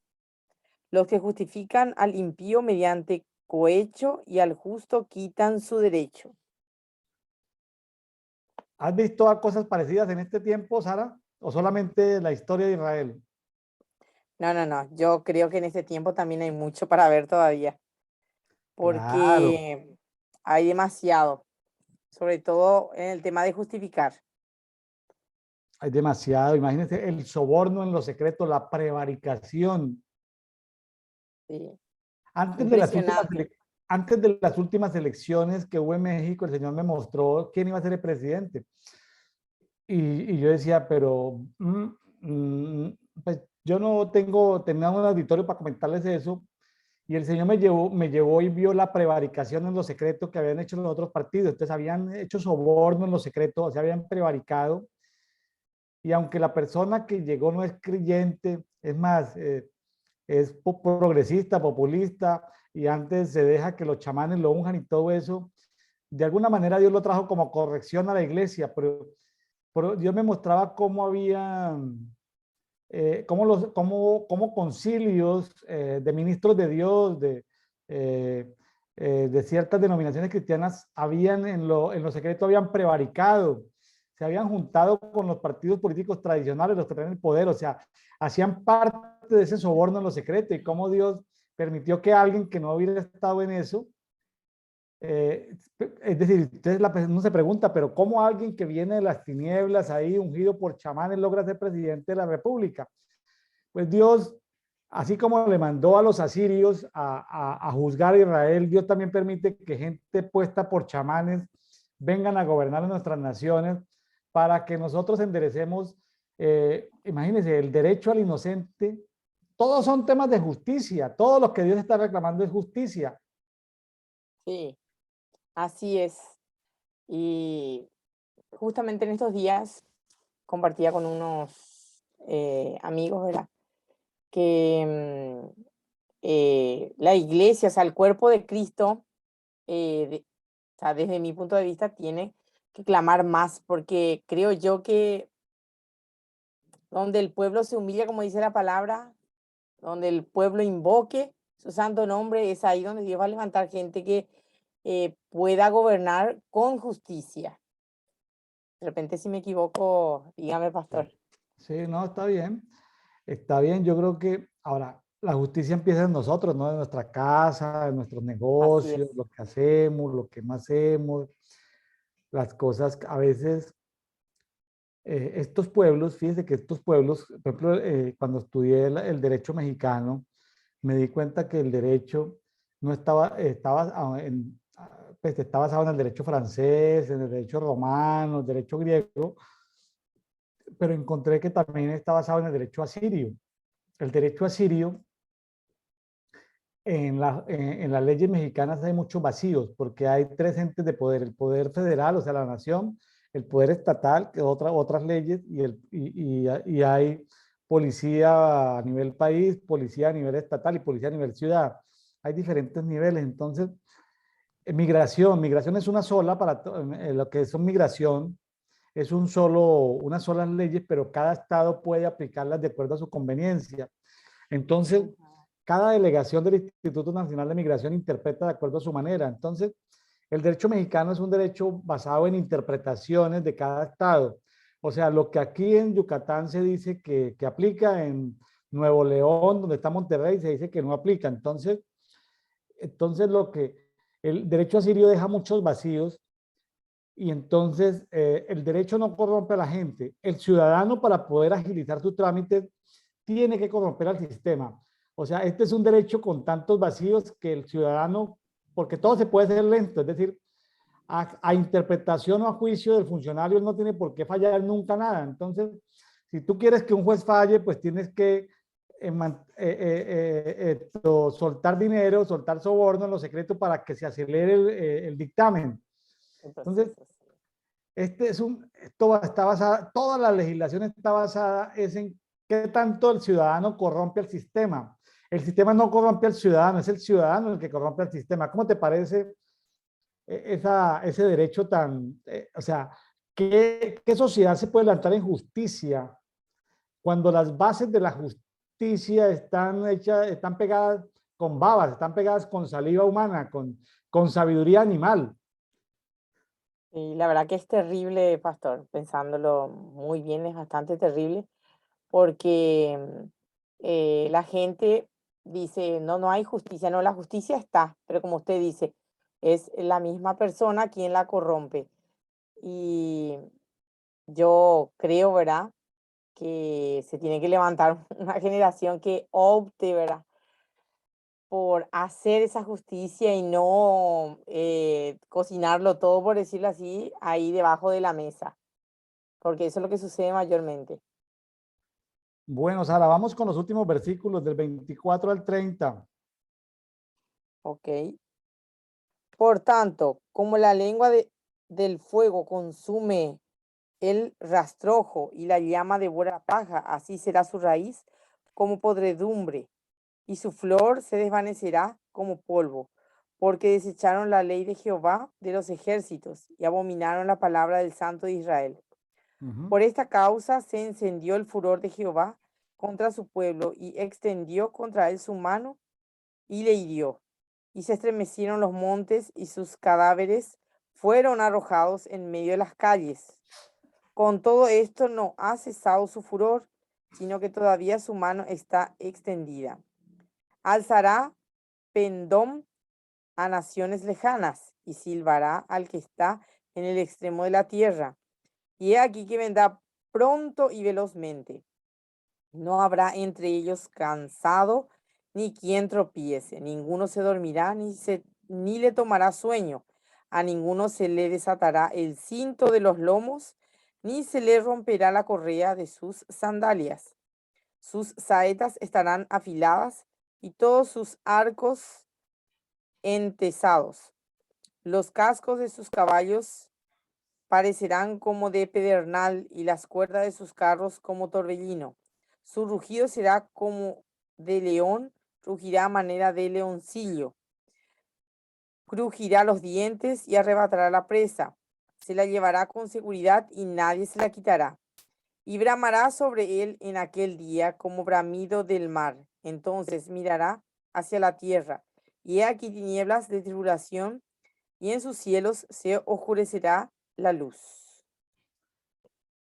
Los que justifican al impío mediante cohecho y al justo quitan su derecho. ¿Has visto cosas parecidas en este tiempo, Sara? ¿O solamente la historia de Israel? No, no, no. Yo creo que en este tiempo también hay mucho para ver todavía, Claro, porque hay demasiado, sobre todo en el tema de justificar. hay demasiado. Imagínense el soborno en lo secreto, la prevaricación. Sí. Antes de las últimas, Impresionante. antes de las últimas elecciones que hubo en México, el Señor me mostró quién iba a ser el presidente. Y yo decía, pero pues yo no tenía un auditorio para comentarles eso. Y el Señor me llevó y vio la prevaricación en lo secreto que habían hecho los otros partidos. Entonces habían hecho soborno en lo secreto, o sea, habían prevaricado. Y aunque la persona que llegó no es creyente, es más, es progresista, populista, y antes se deja que los chamanes lo unjan y todo eso, de alguna manera Dios lo trajo como corrección a la iglesia, pero Dios me mostraba cómo había, cómo concilios de ministros de Dios, de ciertas denominaciones cristianas, habían en lo secreto, habían prevaricado, se habían juntado con los partidos políticos tradicionales, los que tienen el poder, o sea, hacían parte de ese soborno en lo secreto y cómo Dios permitió que alguien que no hubiera estado en eso, es decir, uno se pregunta, pero ¿cómo alguien que viene de las tinieblas ahí, ungido por chamanes, logra ser presidente de la República? Pues Dios, así como le mandó a los asirios a juzgar a Israel, Dios también permite que gente puesta por chamanes vengan a gobernar nuestras naciones para que nosotros enderecemos, imagínense, el derecho al inocente. Todos son temas de justicia, todo lo que Dios está reclamando es justicia. Sí, así es. Y justamente en estos días compartía con unos amigos, ¿verdad? Que la iglesia, o sea, el cuerpo de Cristo, o sea, desde mi punto de vista, tiene que clamar más, porque creo yo que donde el pueblo se humilla, como dice la palabra, donde el pueblo invoque su santo nombre, es ahí donde Dios va a levantar gente que pueda gobernar con justicia. De repente, si me equivoco, dígame, pastor. Sí, no, está bien. Está bien, yo creo que ahora la justicia empieza en nosotros, ¿no? En nuestra casa, en nuestros Así negocios, es. lo que hacemos, lo que no hacemos, las cosas a veces, estos pueblos, fíjense que estos pueblos, por ejemplo, cuando estudié el derecho mexicano, me di cuenta que el derecho no pues, está basado en el derecho francés, en el derecho romano, el derecho griego, pero encontré que también está basado en el derecho asirio. El derecho asirio en las leyes mexicanas hay muchos vacíos porque hay tres entes de poder: el poder federal, o sea, la nación; el poder estatal, que otras leyes; y hay policía a nivel país, policía a nivel estatal y policía a nivel ciudad. Hay diferentes niveles. Entonces, migración es una sola para lo que es migración. Es unas solas leyes, pero cada estado puede aplicarlas de acuerdo a su conveniencia. Entonces, cada delegación del Instituto Nacional de Migración interpreta de acuerdo a su manera. Entonces, el derecho mexicano es un derecho basado en interpretaciones de cada estado. O sea, lo que aquí en Yucatán se dice que aplica, en Nuevo León, donde está Monterrey, se dice que no aplica. Entonces el derecho asirio deja muchos vacíos, y entonces el derecho no corrompe a la gente. El ciudadano, para poder agilizar su trámite, tiene que corromper al sistema. O sea, este es un derecho con tantos vacíos que el ciudadano, porque todo se puede hacer lento, es decir, a interpretación o a juicio del funcionario, él no tiene por qué fallar nunca nada. Entonces, si tú quieres que un juez falle, pues tienes que soltar dinero, soltar soborno en lo secreto para que se acelere el dictamen. El Entonces, proceso, sí. esto está basada, toda la legislación está basada en qué tanto el ciudadano corrompe al sistema. El sistema no corrompe al ciudadano, es el ciudadano el que corrompe al sistema. ¿Cómo te parece ese derecho tan, o sea, qué sociedad se puede levantar en justicia cuando las bases de la justicia están pegadas con babas, están pegadas con saliva humana, con sabiduría animal? Y la verdad que es terrible, pastor, pensándolo muy bien, es bastante terrible, porque la gente dice, no, no hay justicia, no, la justicia está, pero como usted dice, es la misma persona quien la corrompe. Y yo creo, ¿verdad?, que se tiene que levantar una generación que opte, ¿verdad?, por hacer esa justicia y no cocinarlo todo, por decirlo así, ahí debajo de la mesa, porque eso es lo que sucede mayormente. Bueno, Sara, vamos con los últimos versículos del 24 al 30. ¿Ok? Por tanto, como la lengua del fuego consume el rastrojo y la llama devora la paja, así será su raíz como podredumbre y su flor se desvanecerá como polvo, porque desecharon la ley de Jehová de los ejércitos y abominaron la palabra del Santo de Israel. Ujú. Por esta causa se encendió el furor de Jehová contra su pueblo y extendió contra él su mano y le hirió. Y se estremecieron los montes y sus cadáveres fueron arrojados en medio de las calles. Con todo esto no ha cesado su furor, sino que todavía su mano está extendida. Alzará pendón a naciones lejanas y silbará al que está en el extremo de la tierra. Y he aquí que vendrá pronto y velozmente. No habrá entre ellos cansado ni quien tropiece. Ninguno se dormirá ni le tomará sueño. A ninguno se le desatará el cinto de los lomos, ni se le romperá la correa de sus sandalias. Sus saetas estarán afiladas y todos sus arcos entesados. Los cascos de sus caballos parecerán como de pedernal y las cuerdas de sus carros como torbellino. Su rugido será como de león, rugirá a manera de leoncillo. Crujirá los dientes y arrebatará la presa. Se la llevará con seguridad y nadie se la quitará. Y bramará sobre él en aquel día como bramido del mar. Entonces mirará hacia la tierra, y he aquí tinieblas de tribulación, y en sus cielos se oscurecerá la luz.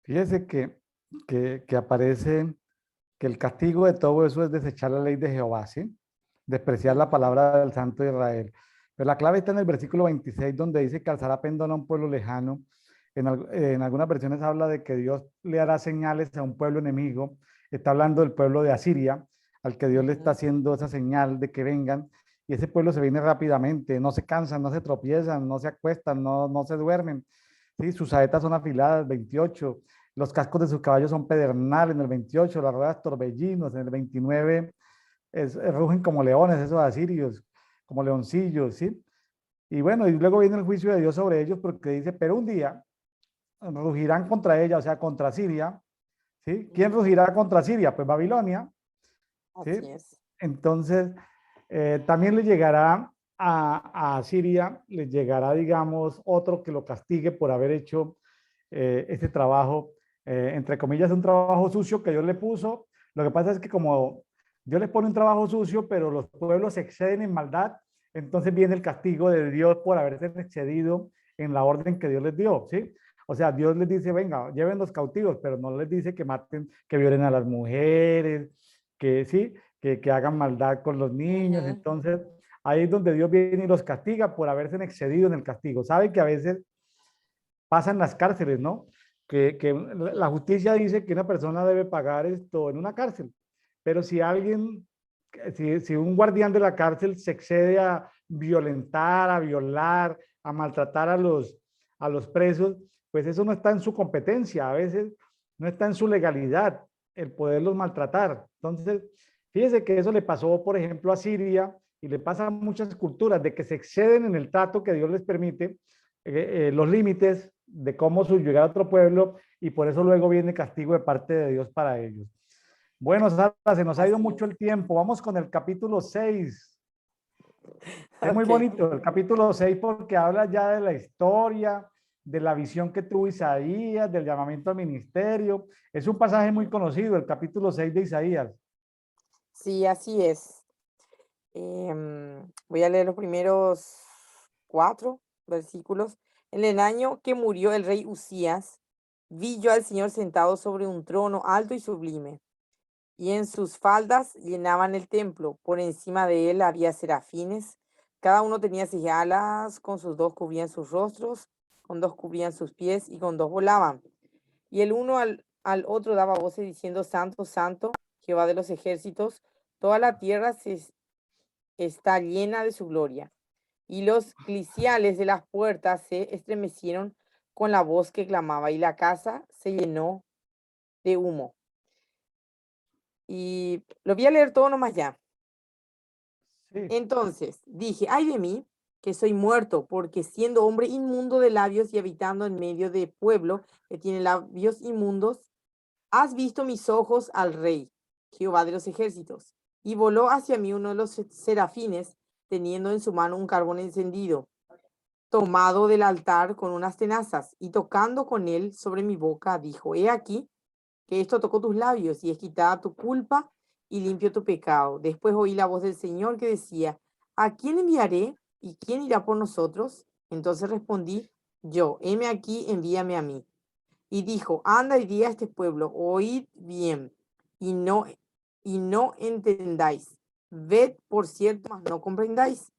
Fíjese que aparece que el castigo de todo eso es desechar la ley de Jehová, ¿sí? Despreciar la Ujú. palabra del Santo de Israel. Pero la clave está en el versículo 26, donde dice que alzará pendón a un pueblo lejano. En algunas versiones habla de que Dios le hará señales a un pueblo enemigo. Está hablando del pueblo de Asiria, al que Dios le está Ujú. haciendo esa señal de que vengan. Y ese pueblo se viene rápidamente, no se cansan, no se tropiezan, no se acuestan, no se duermen. Sí, sus saetas son afiladas, 28. Los cascos de sus caballos son pedernal en el 28, las ruedas torbellinos en el 29. rugen como leones esos asirios, como leoncillos, ¿sí? Y bueno, y luego viene el juicio de Dios sobre ellos porque dice, pero un día rugirán contra ella, o sea, contra Siria, ¿sí? ¿Quién Ujú. rugirá contra Siria? Pues Babilonia, ¿sí? Así es. Entonces, también le llegará a Siria, le llegará, digamos, otro que lo castigue por haber hecho este trabajo, entre comillas, un trabajo sucio que Dios le puso. Lo que pasa es que como Dios les pone un trabajo sucio, pero los pueblos se exceden en maldad, entonces viene el castigo de Dios por haberse excedido en la orden que Dios les dio, ¿sí? O sea, Dios les dice, venga, lleven los cautivos, pero no les dice que maten, que violen a las mujeres, que sí, que hagan maldad con los niños. Ujú. Entonces, ahí es donde Dios viene y los castiga por haberse excedido en el castigo. Sabe que a veces pasa en las cárceles, ¿no? Que la justicia dice que una persona debe pagar esto en una cárcel, pero si alguien, si un guardián de la cárcel se excede a violentar, a violar, a maltratar a los presos, pues eso no está en su competencia, a veces no está en su legalidad el poderlos maltratar. Entonces, fíjese que eso le pasó, por ejemplo, a Siria y le pasa a muchas culturas de que se exceden en el trato que Dios les permite, los límites de cómo subyugar a otro pueblo y por eso luego viene castigo de parte de Dios para ellos. Bueno, Sara, se nos ha ido Así mucho es. el tiempo. Vamos con el capítulo 6. Es muy Ok. bonito el capítulo 6 porque habla ya de la historia, de la visión que tuvo Isaías, del llamamiento al ministerio. Es un pasaje muy Ujú. conocido, el capítulo 6 de Isaías. Sí, así es. Voy a leer los primeros 4 versículos. En el año que murió el rey Usías, vi yo al Señor sentado sobre un trono alto y sublime, y en sus faldas llenaban el templo. Por encima de él había serafines. Cada uno tenía 6 alas, con sus 2 cubrían sus rostros, con 2 cubrían sus pies y con 2 volaban. Y el uno al otro daba voces diciendo, Santo, Santo, Jehová de los ejércitos, toda la tierra está llena de su gloria. Y los cliciales de las puertas se estremecieron con la voz que clamaba, y la casa se llenó de humo. Y lo voy a leer todo nomás ya. Sí, Entonces dije, ay de mí, que soy muerto, porque siendo hombre inmundo de labios y habitando en medio de pueblo que tiene labios inmundos, has visto mis ojos al Rey, Jehová de los ejércitos. Y voló hacia mí uno de los serafines, teniendo en su mano un carbón encendido, tomado del altar con unas tenazas, y tocando con él sobre mi boca, dijo, he aquí que esto tocó tus labios, y es quitada tu culpa y limpio tu pecado. Después oí la voz del Señor que decía, ¿a quién enviaré y quién irá por nosotros? Entonces respondí, yo, heme aquí, envíame a mí. Y dijo, anda y di a este pueblo, oíd bien, y no, y no entendáis. Ved, por cierto, mas no comprendáis.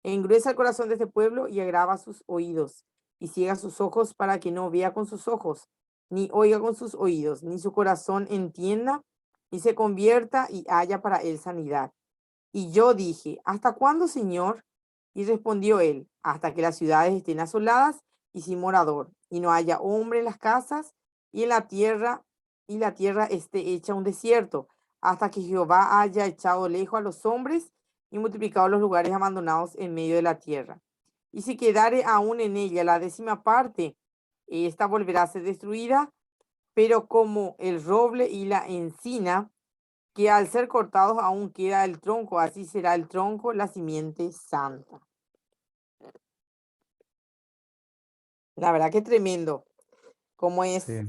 Engruesa el corazón de este pueblo y agrava sus oídos, y ciega sus ojos para que no vea con sus ojos, ni oiga con sus oídos, ni su corazón entienda, y se convierta y haya para él sanidad. Y yo dije, ¿hasta cuándo, Señor? Y respondió él, hasta que las ciudades estén asoladas y sin morador, y no haya hombre en las casas, y en la tierra esté hecha un desierto, hasta que Jehová haya echado lejos a los hombres y multiplicado los lugares abandonados en medio de la tierra. Y si quedare aún en ella la 10ª parte, esta volverá a ser destruida, pero como el roble y la encina, que al ser cortados aún queda el tronco, así será el tronco, la simiente santa. La verdad que tremendo, como es, sí.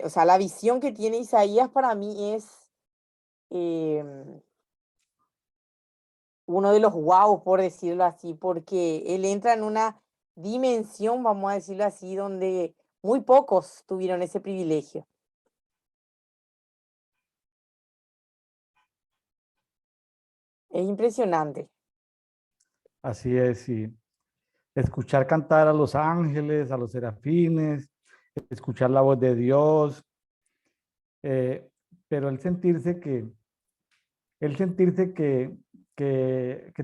o sea, la visión que tiene Isaías para mí es uno de los guau, por decirlo así, porque él entra en una dimensión, vamos a decirlo así, donde muy pocos tuvieron ese privilegio. Es impresionante. Así es, sí. Escuchar cantar a los ángeles, a los serafines, escuchar la voz de Dios, eh, pero él sentirse que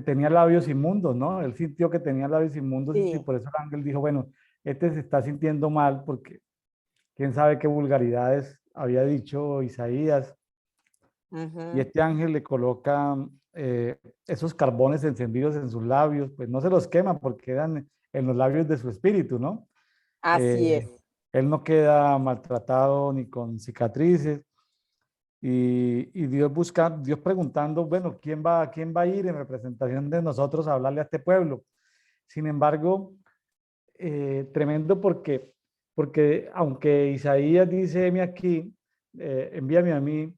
tenía labios inmundos, ¿no? Él sintió que tenía labios inmundos y Sí, por eso el ángel dijo, bueno, este se está sintiendo mal porque quién sabe qué vulgaridades había dicho Isaías. y este ángel le coloca esos carbones encendidos en sus labios, pues no se los quema porque quedan en los labios de su espíritu, ¿no? Así es. Él no queda maltratado ni con cicatrices. Y Dios busca, Dios preguntando, bueno, quién va a ir en representación de nosotros a hablarle a este pueblo? Sin embargo, tremendo porque aunque Isaías dice, heme aquí, envíame a mí,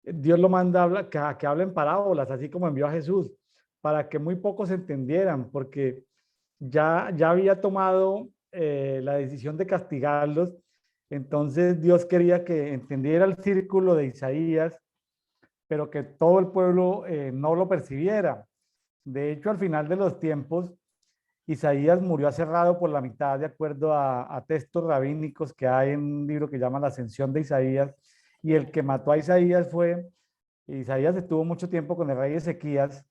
Dios lo manda a que hable en parábolas, así como envió a Jesús, para que muy pocos entendieran, porque ya había tomado la decisión de castigarlos. Entonces Dios quería que entendiera el círculo de Isaías, pero que todo el pueblo no lo percibiera. De hecho, al final de los tiempos, Isaías murió aserrado por la mitad, de acuerdo a textos rabínicos que hay en un libro que llama La Ascensión de Isaías, y el que mató a Isaías fue, Isaías estuvo mucho tiempo con el rey Ezequías.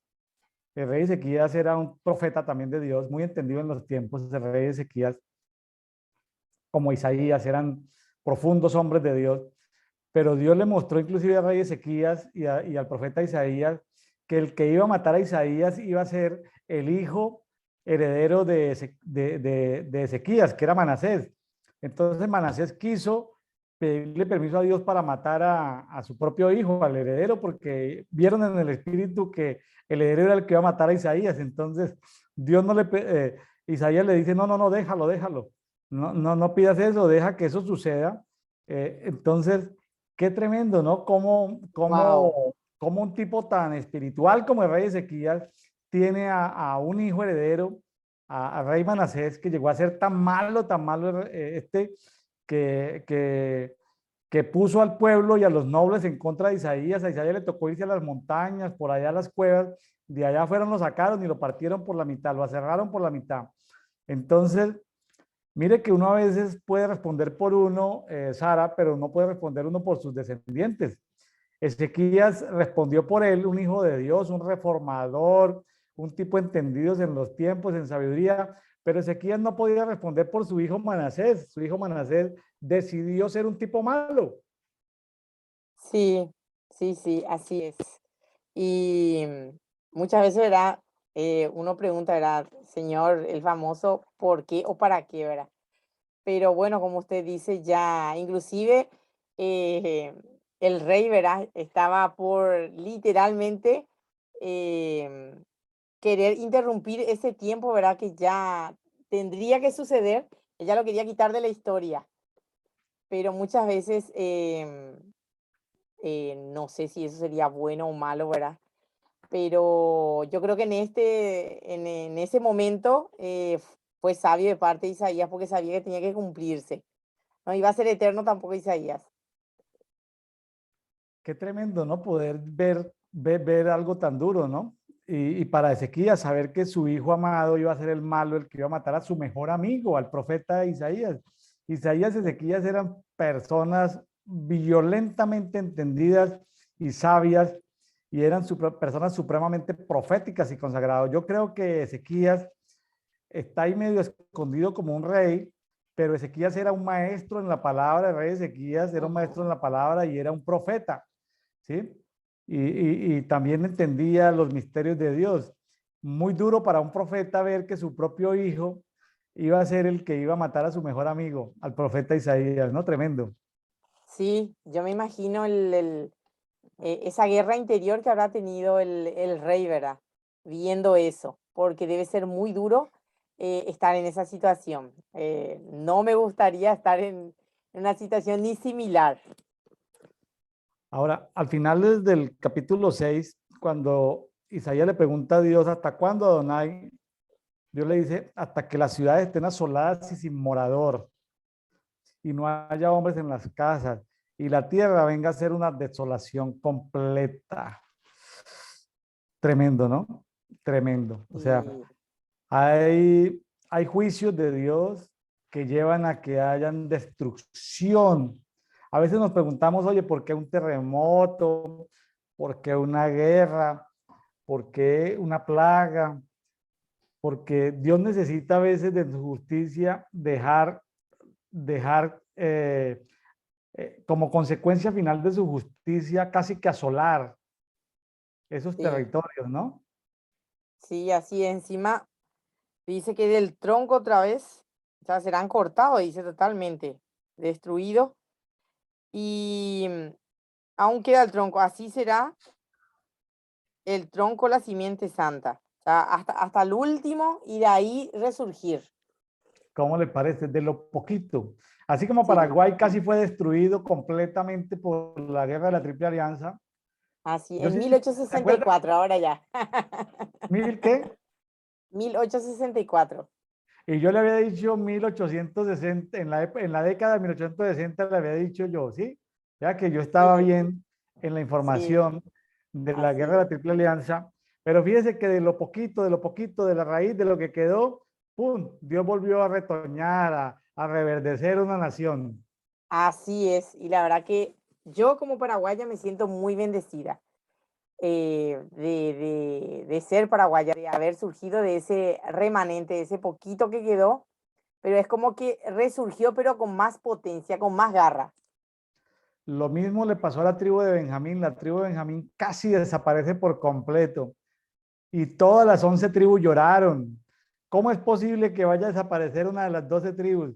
El rey Ezequías era un profeta también de Dios, muy entendido en los tiempos. El rey Ezequías, como Isaías, eran profundos hombres de Dios, pero Dios le mostró inclusive al rey Ezequías y al profeta Isaías que el que iba a matar a Isaías iba a ser el hijo heredero de Ezequías, que era Manasés. Entonces Manasés quiso pedirle permiso a Dios para matar a su propio hijo, al heredero, porque vieron en el espíritu que el heredero era el que iba a matar a Isaías. Entonces Dios no le, Isaías le dice, no, no, no, déjalo, déjalo. No, no, no pidas eso, deja que eso suceda. Entonces, qué tremendo, ¿no? Wow. Cómo un tipo tan espiritual como el rey Ezequías tiene a un hijo heredero, a rey Manasés, que llegó a ser tan malo que, que, que puso al pueblo y a los nobles en contra de Isaías. A Isaías le tocó irse a las montañas, por allá a las cuevas, de allá fueron, lo sacaron y lo partieron por la mitad, lo aserraron por la mitad. Entonces, mire que uno a veces puede responder por uno, Sara, pero no puede responder uno por sus descendientes. Ezequías respondió por él, un hijo de Dios, un reformador, un tipo entendido en los tiempos, en sabiduría, pero Ezequías no podía responder por su hijo Manasés. Su hijo Manasés decidió ser un tipo malo. Sí, sí, sí, así es. Y muchas veces, ¿verdad? Uno pregunta, ¿verdad? Señor, el famoso, ¿por qué o para qué, verdad? Pero bueno, como usted dice, ya inclusive eh, el rey, ¿verdad? Estaba por literalmente em, querer interrumpir ese tiempo, ¿verdad? Que ya tendría que suceder. Ella lo quería quitar de la historia, pero muchas veces no sé si eso sería bueno o malo, ¿verdad? Pero yo creo que en ese momento fue sabio de parte de Isaías porque sabía que tenía que cumplirse. No iba a ser eterno tampoco Isaías. Qué tremendo, ¿no? Poder ver algo tan duro, ¿no? Y para Ezequías, saber que su hijo amado iba a ser el malo, el que iba a matar a su mejor amigo, al profeta Isaías. Isaías y Ezequías eran personas violentamente entendidas y sabias, y eran personas supremamente proféticas y consagradas. Yo creo que Ezequías está ahí medio escondido como un rey, pero Ezequías era un maestro en la palabra. El rey Ezequías era un maestro en Ujú. la palabra y era un profeta, ¿sí? Y también entendía los misterios de Dios. Muy duro para un profeta ver que su propio hijo iba a ser el que iba a matar a su mejor amigo, al profeta Isaías, ¿no? Tremendo. Sí, yo me imagino esa guerra interior que habrá tenido el rey, ¿verdad? Viendo eso, porque debe ser muy duro estar en esa situación. No me gustaría estar en una situación ni similar. Ahora, al final del capítulo 6, cuando Isaías le pregunta a Dios, ¿hasta cuándo, Adonai? Dios le dice, hasta que las ciudades estén asoladas y sin morador, y no haya hombres en las casas, y la tierra venga a ser una desolación completa. Tremendo, ¿no? Tremendo. O sea, Y hay juicios de Dios que llevan a que hayan destrucción. A veces nos preguntamos, oye, ¿por qué un terremoto? ¿Por qué una guerra? ¿Por qué una plaga? Porque Dios necesita a veces de su justicia dejar como consecuencia final de su justicia, casi que asolar esos Sí, territorios, ¿no? sí, así encima dice que del tronco otra vez, o sea, serán cortados, dice totalmente, destruidos. Y aún queda el tronco, así será el tronco, la simiente santa. O sea, hasta el último y de ahí resurgir. ¿Cómo le parece? De lo poquito. Así como Sí, Paraguay casi fue destruido completamente por la guerra de la Triple Alianza. así, Yo en sí, mil ochocientos ¿te sesenta y acuerdas? cuatro ahora ya. ¿Mil qué? 1864. Y yo le había dicho 1860, en la década de 1860 le había dicho yo, ¿sí? Ya que yo estaba Sí, bien en la sí, información de la así guerra de la es. Triple Alianza, pero fíjese que de lo poquito, de la raíz, de lo que quedó, ¡pum! Dios volvió a retoñar, a reverdecer una nación. Así es. Y la verdad que yo como paraguaya me siento muy bendecida de ser paraguaya, de haber surgido de ese remanente, de ese poquito que quedó, pero es como que resurgió, pero con más potencia, con más garra. Lo mismo le pasó a la tribu de Benjamín. La tribu de Benjamín casi desaparece por completo y todas las 11 tribus lloraron. ¿Cómo es posible que vaya a desaparecer una de las 12 tribus?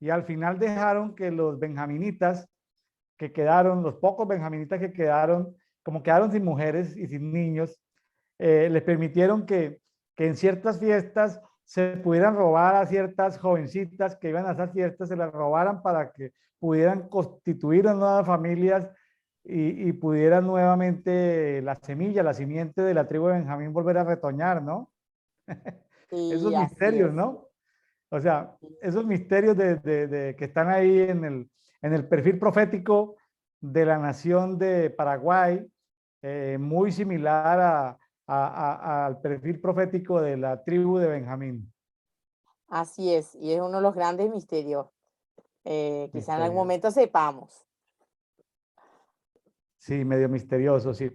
Y al final dejaron que los benjaminitas que quedaron, los pocos benjaminitas que quedaron, como quedaron sin mujeres y sin niños, les permitieron que en ciertas fiestas se pudieran robar a ciertas jovencitas que iban a esas fiestas, se las robaran para que pudieran constituir nuevas familias y pudieran nuevamente la semilla, la simiente de la tribu de Benjamín volver a retoñar, ¿no? Esos Y así misterios, es. ¿no? O sea, esos misterios que están ahí en el perfil profético de la nación de Paraguay, muy similar al perfil profético de la tribu de Benjamín. Así es. Y es uno de los grandes misterios. Quizá en algún Misterio. momento sepamos. Sí, medio misterioso, sí.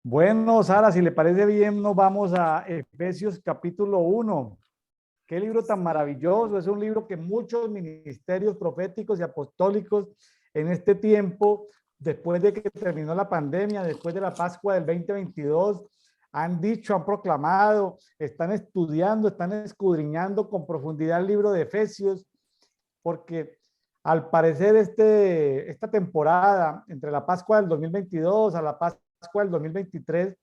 Bueno, Sara, si le parece bien, nos vamos a Efesios capítulo 1. Qué libro tan Sí. maravilloso. Es un libro que muchos ministerios proféticos y apostólicos en este tiempo, después de que terminó la pandemia, después de la Pascua del 2022, han dicho, han proclamado, están estudiando, están escudriñando con profundidad el libro de Efesios, porque al parecer esta temporada, entre la Pascua del 2022 a la Pascua del 2023,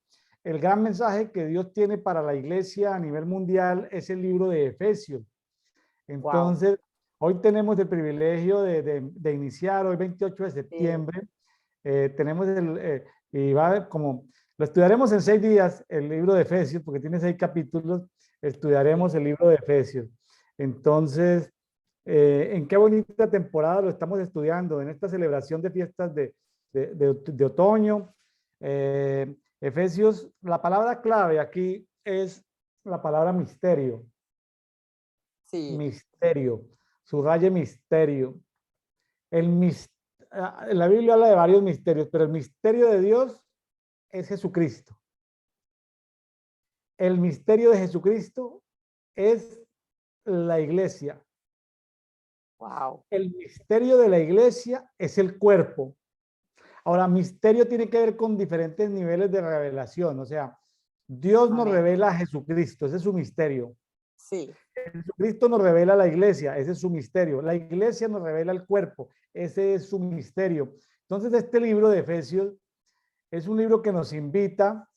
el gran mensaje que Dios tiene para la iglesia a nivel mundial es el libro de Efesios. Wow. Entonces, hoy tenemos el privilegio de iniciar, hoy 28 de Sí. septiembre, tenemos y va como, lo estudiaremos en 6 días, el libro de Efesios, porque tiene 6 capítulos, estudiaremos Sí. el libro de Efesios. Entonces, en qué bonita temporada lo estamos estudiando, en esta celebración de fiestas de otoño. Efesios, la palabra clave aquí es la palabra misterio. Sí. Misterio, subraye misterio. La Biblia habla de varios misterios, pero el misterio de Dios es Jesucristo. El misterio de Jesucristo es la iglesia. Wow. El misterio de la iglesia es el cuerpo. Ahora, misterio tiene que ver con diferentes niveles de revelación. O sea, Dios nos Amén. revela a Jesucristo, ese es su misterio. Sí. Jesucristo nos revela la iglesia, ese es su misterio. La iglesia nos revela el cuerpo, ese es su misterio. Entonces, este libro de Efesios es un libro que nos invita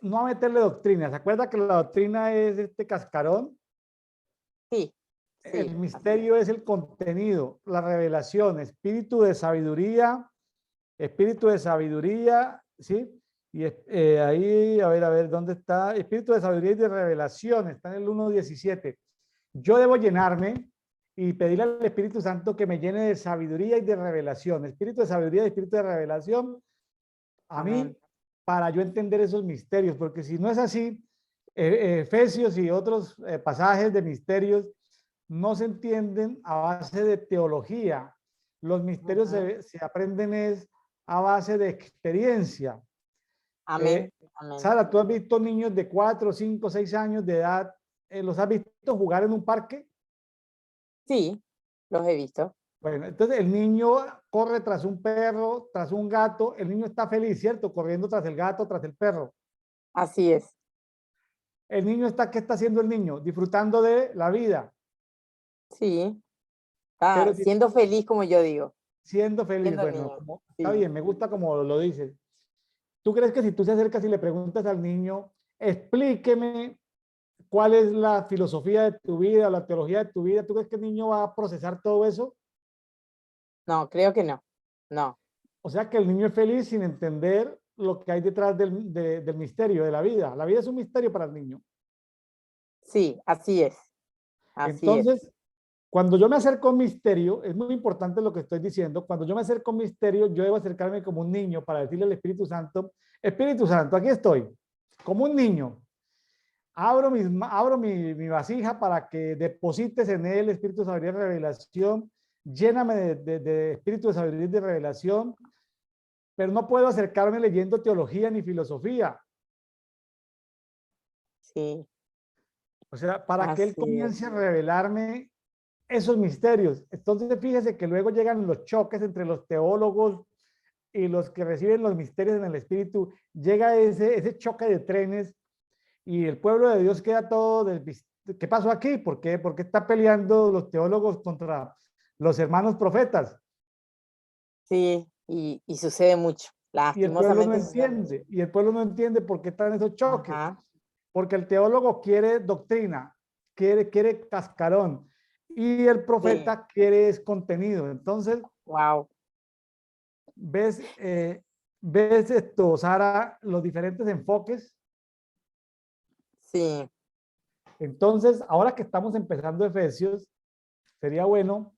no a meterle doctrina. ¿Se acuerda que la doctrina es este cascarón? Sí. El Sí. Así es. misterio es el contenido, la revelación, espíritu de sabiduría, ¿sí? Y ahí, a ver, ¿dónde está? Espíritu de sabiduría y de revelación, está en el 1.17. Yo debo llenarme y pedirle al Espíritu Santo que me llene de sabiduría y de revelación. Espíritu de sabiduría y espíritu de revelación a Amén. mí para yo entender esos misterios, porque si no es así, Efesios y otros pasajes de misterios no se entienden a base de teología. Los misterios Ujú. se aprenden es a base de experiencia. Eh, Amén. Amén. Sara, ¿tú has visto niños de 4, 5, 6 años de edad? ¿Los has visto jugar en un parque? Sí, los he visto. Bueno, entonces el niño corre tras un perro, tras un gato, el niño está feliz, ¿cierto? Corriendo tras el gato, tras el perro. Así es. El niño está, ¿qué está haciendo el niño? Disfrutando de la vida, Sí. pero Está si siendo feliz, como yo digo, siendo feliz, siendo bueno, niño. como, está Sí. bien, me gusta como lo dices. ¿Tú crees que si tú te acercas y le preguntas al niño, explíqueme cuál es la filosofía de tu vida, la teología de tu vida, ¿tú crees que el niño va a procesar todo eso? No, creo que no. No. O sea que el niño es feliz sin entender lo que hay detrás del misterio de la vida. La vida es un misterio para el niño. Sí, así es. Así es. Entonces, cuando yo me acerco a un misterio, es muy importante lo que estoy diciendo, cuando yo me acerco a un misterio, yo debo acercarme como un niño para decirle al Espíritu Santo, aquí estoy, como un niño. Abro mi vasija para que deposites en él espíritu de sabiduría y revelación. Lléname de espíritu de sabiduría y de revelación, pero no puedo acercarme leyendo teología ni filosofía. Sí, O sea, para que él así es. comience a revelarme esos misterios. Entonces, fíjese que luego llegan los choques entre los teólogos y los que reciben los misterios en el espíritu. Llega ese choque de trenes y el pueblo de Dios queda todo ¿qué pasó aquí? ¿Por qué está peleando los teólogos contra los hermanos profetas? Sí, y sucede mucho. Y el pueblo no Lastimosamente sucede mucho. entiende, y el pueblo no entiende por qué están esos choques, Ajá. porque el teólogo quiere doctrina, quiere cascarón, y el Sí. profeta quiere es contenido. Entonces, Wow. ¿ves, ves esto, Sara, los diferentes enfoques? Sí. Entonces, ahora que estamos empezando Efesios, sería bueno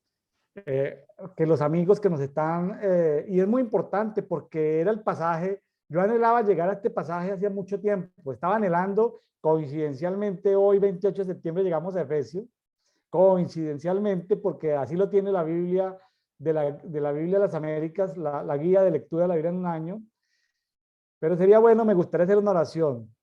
eh, que los amigos que nos están, y es muy importante porque era el pasaje, yo anhelaba llegar a este pasaje hacía mucho tiempo, estaba anhelando, coincidencialmente hoy 28 de septiembre llegamos a Efesios, coincidencialmente porque así lo tiene la Biblia de la Biblia de las Américas, la guía de lectura de la Biblia en un año, pero sería bueno, me gustaría hacer una oración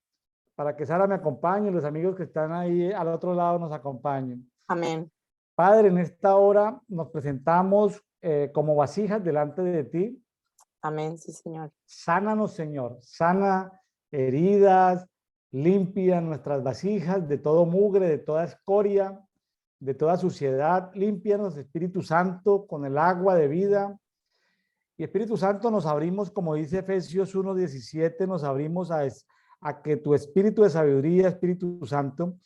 para que Sara me acompañe y los amigos que están ahí al otro lado nos acompañen. Amén. Padre, en esta hora nos presentamos como vasijas delante de ti. Amén, sí, Señor. Sánanos, Señor. Sana heridas, limpia nuestras vasijas de todo mugre, de toda escoria, de toda suciedad. Límpianos, Espíritu Santo, con el agua de vida. Y Espíritu Santo, nos abrimos, como dice Efesios 1:17, nos abrimos a que tu espíritu de sabiduría, Espíritu Santo,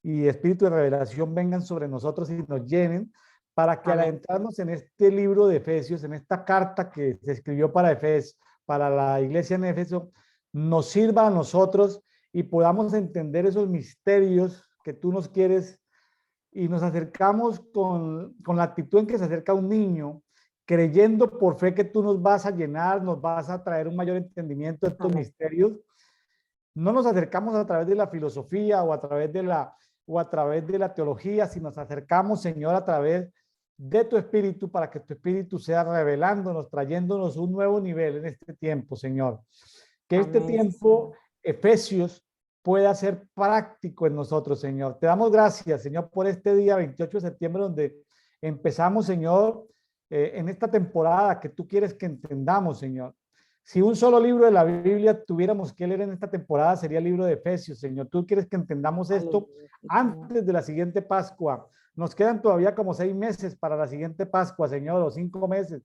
y espíritu de revelación vengan sobre nosotros y nos llenen para que al Amén. adentrarnos en este libro de Efesios, en esta carta que se escribió para para la iglesia en Éfeso, nos sirva a nosotros y podamos entender esos misterios que tú nos quieres y nos acercamos con la actitud en que se acerca un niño, creyendo por fe que tú nos vas a llenar, nos vas a traer un mayor entendimiento de estos Amén. misterios. No nos acercamos a través de la filosofía o a través de la teología, sino nos acercamos, Señor, a través de tu espíritu para que tu espíritu sea revelándonos, trayéndonos un nuevo nivel en este tiempo, Señor. Que este Amén, sí, tiempo, Señor. Efesios, pueda ser práctico en nosotros, Señor. Te damos gracias, Señor, por este día 28 de septiembre, donde empezamos, Señor, en esta temporada que tú quieres que entendamos, Señor. Si un solo libro de la Biblia tuviéramos que leer en esta temporada, sería el libro de Efesios, Señor. Tú quieres que entendamos esto Aleluya, sí, Señor. antes de la siguiente Pascua. Nos quedan todavía como 6 meses para la siguiente Pascua, Señor, o 5 meses.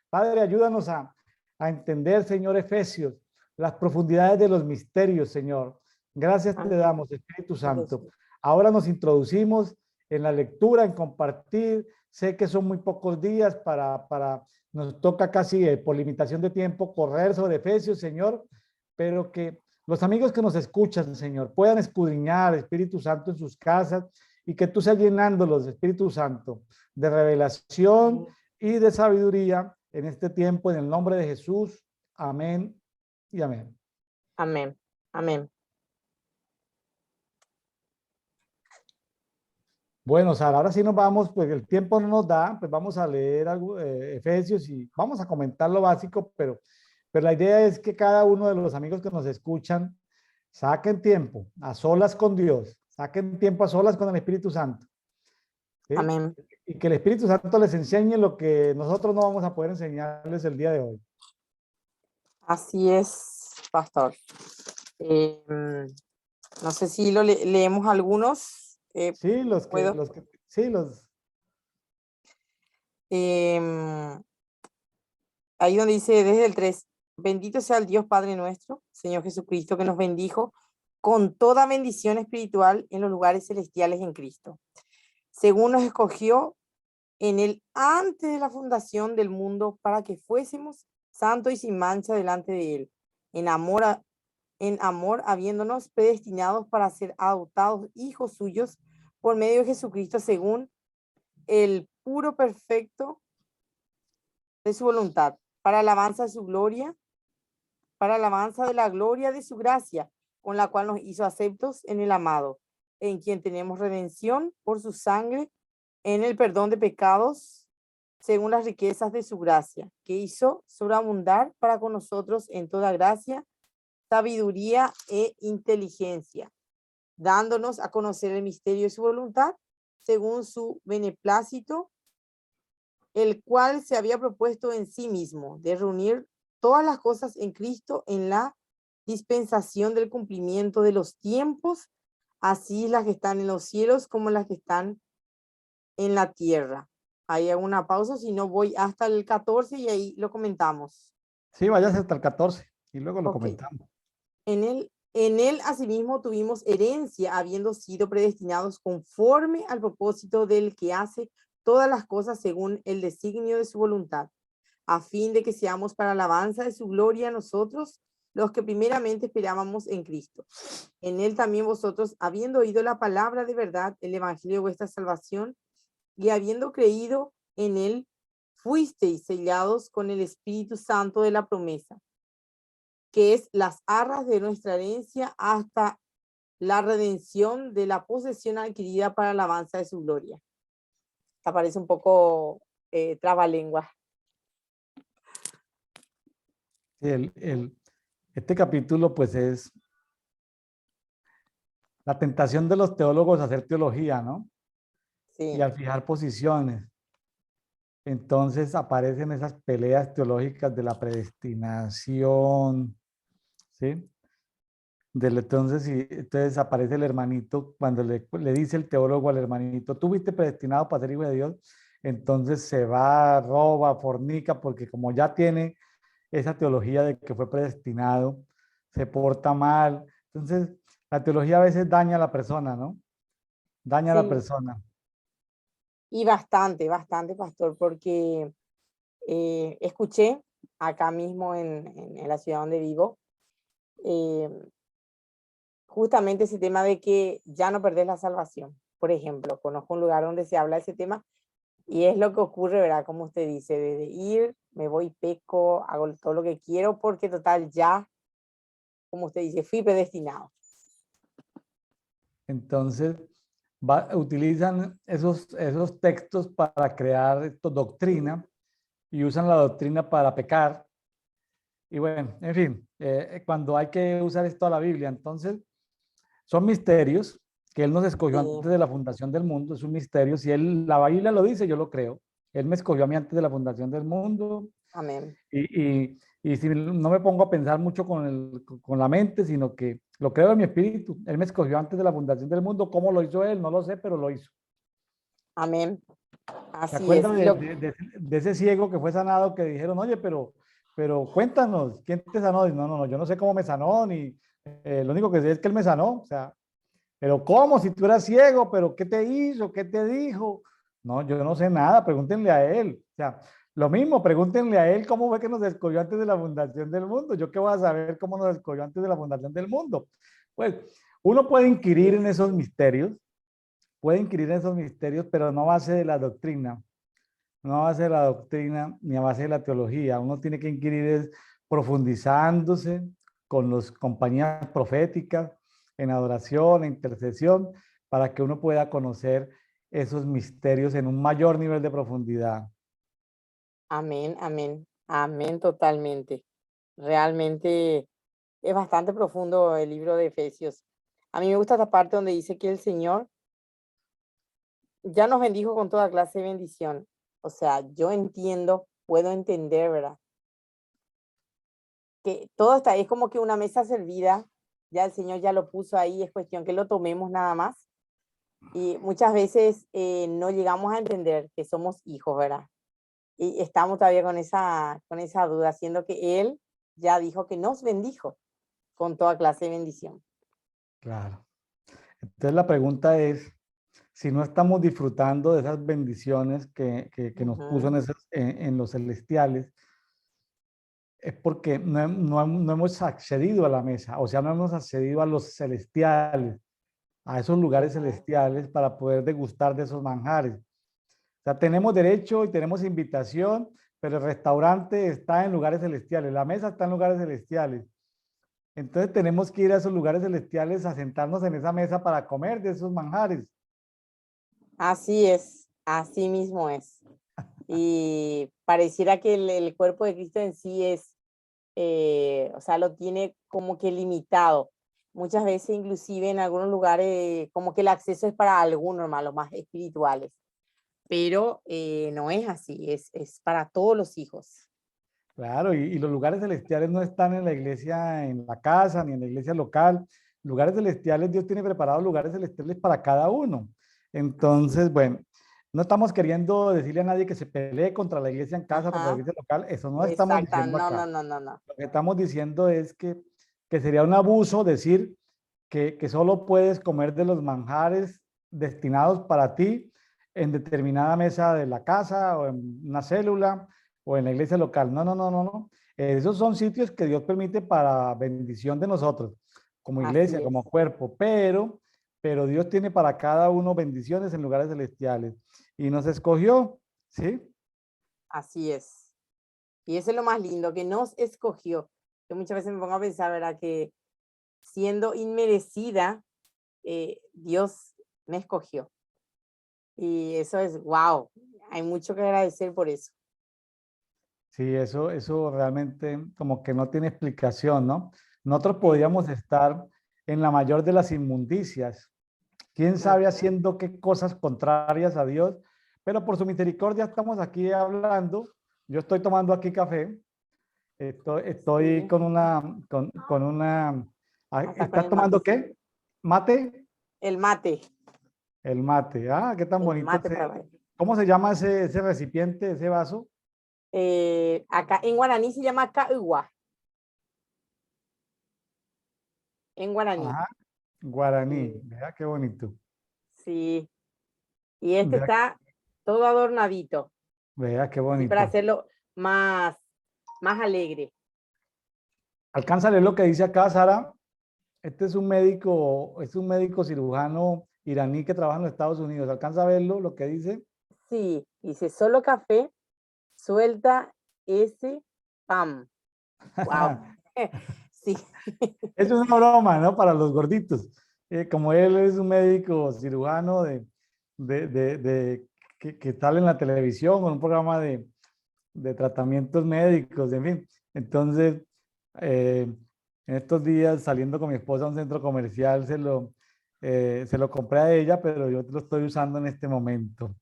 Padre, ayúdanos a entender, Señor, Efesios, las profundidades de los misterios, Señor. Gracias te Amén. damos, Espíritu Sí, Santo. Jesús. Ahora nos introducimos en la lectura, en compartir. Sé que son muy pocos días nos toca casi por limitación de tiempo correr sobre Efesios, Señor, pero que los amigos que nos escuchan, Señor, puedan escudriñar Espíritu Santo en sus casas y que tú seas llenándolos, Espíritu Santo, de revelación Amén. y de sabiduría en este tiempo, en el nombre de Jesús. Amén y amén. Amén. Amén. Bueno, Sara, ahora sí nos vamos, pues el tiempo no nos da, pues vamos a leer algo, Efesios y vamos a comentar lo básico, pero la idea es que cada uno de los amigos que nos escuchan saquen tiempo a solas con Dios, saquen tiempo a solas con el Espíritu Santo, ¿sí? Amén. y que el Espíritu Santo les enseñe lo que nosotros no vamos a poder enseñarles el día de hoy. Así es, pastor. No sé si leemos algunos. Sí, Puedo. sí, los, Ahí donde dice desde el 3, bendito sea el Dios Padre nuestro, Señor Jesucristo, que nos bendijo con toda bendición espiritual en los lugares celestiales en Cristo, según nos escogió en él antes de la fundación del mundo para que fuésemos santos y sin mancha delante de él, en amor habiéndonos predestinados para ser adoptados hijos suyos por medio de Jesucristo según el puro perfecto de su voluntad, para alabanza de su gloria, para alabanza de la gloria de su gracia, con la cual nos hizo aceptos en el amado, en quien tenemos redención por su sangre, en el perdón de pecados, según las riquezas de su gracia, que hizo sobreabundar para con nosotros en toda gracia, sabiduría e inteligencia, dándonos a conocer el misterio de su voluntad, según su beneplácito, el cual se había propuesto en sí mismo, de reunir todas las cosas en Cristo en la dispensación del cumplimiento de los tiempos, así las que están en los cielos como las que están en la tierra. Hay una pausa, si no voy hasta el 14 y ahí lo comentamos. sí, vayas hasta el 14 y luego lo Ok. comentamos. En él asimismo tuvimos herencia, habiendo sido predestinados conforme al propósito del que hace todas las cosas según el designio de su voluntad, a fin de que seamos para alabanza de su gloria nosotros, los que primeramente esperábamos en Cristo. En él también vosotros, habiendo oído la palabra de verdad, el evangelio de vuestra salvación, y habiendo creído en él, fuisteis sellados con el Espíritu Santo de la promesa, que es las arras de nuestra herencia hasta la redención de la posesión adquirida para la alabanza de su gloria. Te parece un poco trabalengua. Este capítulo pues es la tentación de los teólogos a hacer teología, ¿no? Y Sí, al fijar posiciones. Entonces aparecen esas peleas teológicas de la predestinación, ¿sí? Entonces aparece el hermanito, cuando le dice el teólogo al hermanito, tú fuiste predestinado para ser hijo de Dios, entonces se va, roba, fornica, porque como ya tiene esa teología de que fue predestinado, se porta mal. Entonces, la teología a veces daña a la persona, ¿no? Daña a la sí. persona. Y bastante, bastante, pastor, porque escuché acá mismo en la ciudad donde vivo, eh, justamente ese tema de que ya no perdés la salvación. Por ejemplo, conozco un lugar donde se habla de ese tema y es lo que ocurre, ¿verdad? Como usted dice, de ir, me voy, peco, hago todo lo que quiero porque total ya, como usted dice, fui predestinado. Entonces, utilizan esos textos para crear doctrina y usan la doctrina para pecar. Y bueno, en fin, cuando hay que usar esto a la Biblia, entonces son misterios que Él nos escogió Sí, antes de la fundación del mundo, es un misterio. Si la Biblia lo dice, yo lo creo. Él me escogió a mí antes de la fundación del mundo amén. y si no me pongo a pensar mucho con la mente, sino que lo creo en mi espíritu. Él me escogió antes de la fundación del mundo. ¿Cómo lo hizo Él? No lo sé, pero lo hizo. Amén. ¿Se Así es. acuerdan de ese ciego que fue sanado que dijeron, oye, pero cuéntanos, ¿quién te sanó? Y no, yo no sé cómo me sanó, ni lo único que sé es que Él me sanó. O sea, pero ¿cómo? Si tú eras ciego, pero ¿qué te hizo? ¿Qué te dijo? No, yo no sé nada, pregúntenle a Él. O sea, lo mismo, pregúntenle a Él cómo fue que nos escogió antes de la fundación del mundo. Yo qué voy a saber cómo nos escogió antes de la fundación del mundo. Pues uno puede inquirir en esos misterios, pero no a base de la doctrina, no a base de la doctrina ni a base de la teología. Uno tiene que inquirir es profundizándose con las compañías proféticas, en adoración, en intercesión, para que uno pueda conocer esos misterios en un mayor nivel de profundidad. Amén, amén, amén totalmente. Realmente es bastante profundo el libro de Efesios. A mí me gusta esta parte donde dice que el Señor ya nos bendijo con toda clase de bendición. O sea, yo entiendo, puedo entender, ¿verdad? Que todo está, es como que una mesa servida, ya el Señor ya lo puso ahí, es cuestión que lo tomemos nada más. Y muchas veces no llegamos a entender que somos hijos, ¿verdad? Y estamos todavía con esa duda, siendo que Él ya dijo que nos bendijo con toda clase de bendición. Claro. Entonces la pregunta es, si no estamos disfrutando de esas bendiciones que nos puso Ujú. en los celestiales, es porque no hemos accedido a la mesa, o sea, no hemos accedido a los celestiales, a esos lugares Ujú. celestiales para poder degustar de esos manjares. O sea, tenemos derecho y tenemos invitación, pero el restaurante está en lugares celestiales, la mesa está en lugares celestiales. Entonces tenemos que ir a esos lugares celestiales a sentarnos en esa mesa para comer de esos manjares. Así es, así mismo es. Y pareciera que el cuerpo de Cristo en sí es, o sea, lo tiene como que limitado. Muchas veces, inclusive en algunos lugares, como que el acceso es para algunos, hermanos, los más espirituales. Pero no es así, es para todos los hijos. Claro, y los lugares celestiales no están en la iglesia, en la casa, ni en la iglesia local. Lugares celestiales, Dios tiene preparados lugares celestiales para cada uno. Así. Entonces, bueno, no estamos queriendo decirle a nadie que se pelee contra la iglesia en casa, contra la Ajá, iglesia local. Eso no estamos exacto. diciendo No, acá. no, no, no, no. Lo que estamos diciendo es que sería un abuso decir que solo puedes comer de los manjares destinados para ti en determinada mesa de la casa o en una célula o en la iglesia local. No, no, no, no, no. Esos son sitios que Dios permite para bendición de nosotros, como iglesia, Así como es, cuerpo, pero Dios tiene para cada uno bendiciones en lugares celestiales y nos escogió, ¿sí? así es. Y eso es lo más lindo, que nos escogió. Yo muchas veces me pongo a pensar, ¿verdad? Que siendo inmerecida, Dios me escogió. Y eso es, wow, hay mucho que agradecer por eso. Sí, eso realmente como que no tiene explicación, ¿no? Nosotros Sí. podríamos estar en la mayor de las inmundicias, quién sabe Ujú. haciendo qué cosas contrarias a Dios, pero por su misericordia estamos aquí hablando. Yo estoy tomando aquí café, estoy Sí, con una, hasta con ¿estás el tomando qué? matecito. ¿Mate? El mate, El mate. Ah, qué tan el bonito mate para bailar. ¿cómo se llama ese recipiente, ese vaso? Acá en guaraní se llama caigua, en guaraní. Ajá, guaraní. Sí, Vea qué bonito. sí. Y este Vea, está todo adornadito, vea qué así para bonito. hacerlo más, más alegre. Alcanza a leer lo que dice acá, Sara. Este es un médico cirujano iraní que trabaja en los Estados Unidos. ¿Alcanza a verlo, lo que dice? Sí, dice solo café, suelta ese pam. Wow. Sí, Es una broma, ¿no? Para los gorditos. Como él es un médico cirujano que sale en la televisión con un programa de tratamientos médicos, en fin. Entonces, en estos días saliendo con mi esposa a un centro comercial, se lo compré a ella, pero yo lo estoy usando en este momento,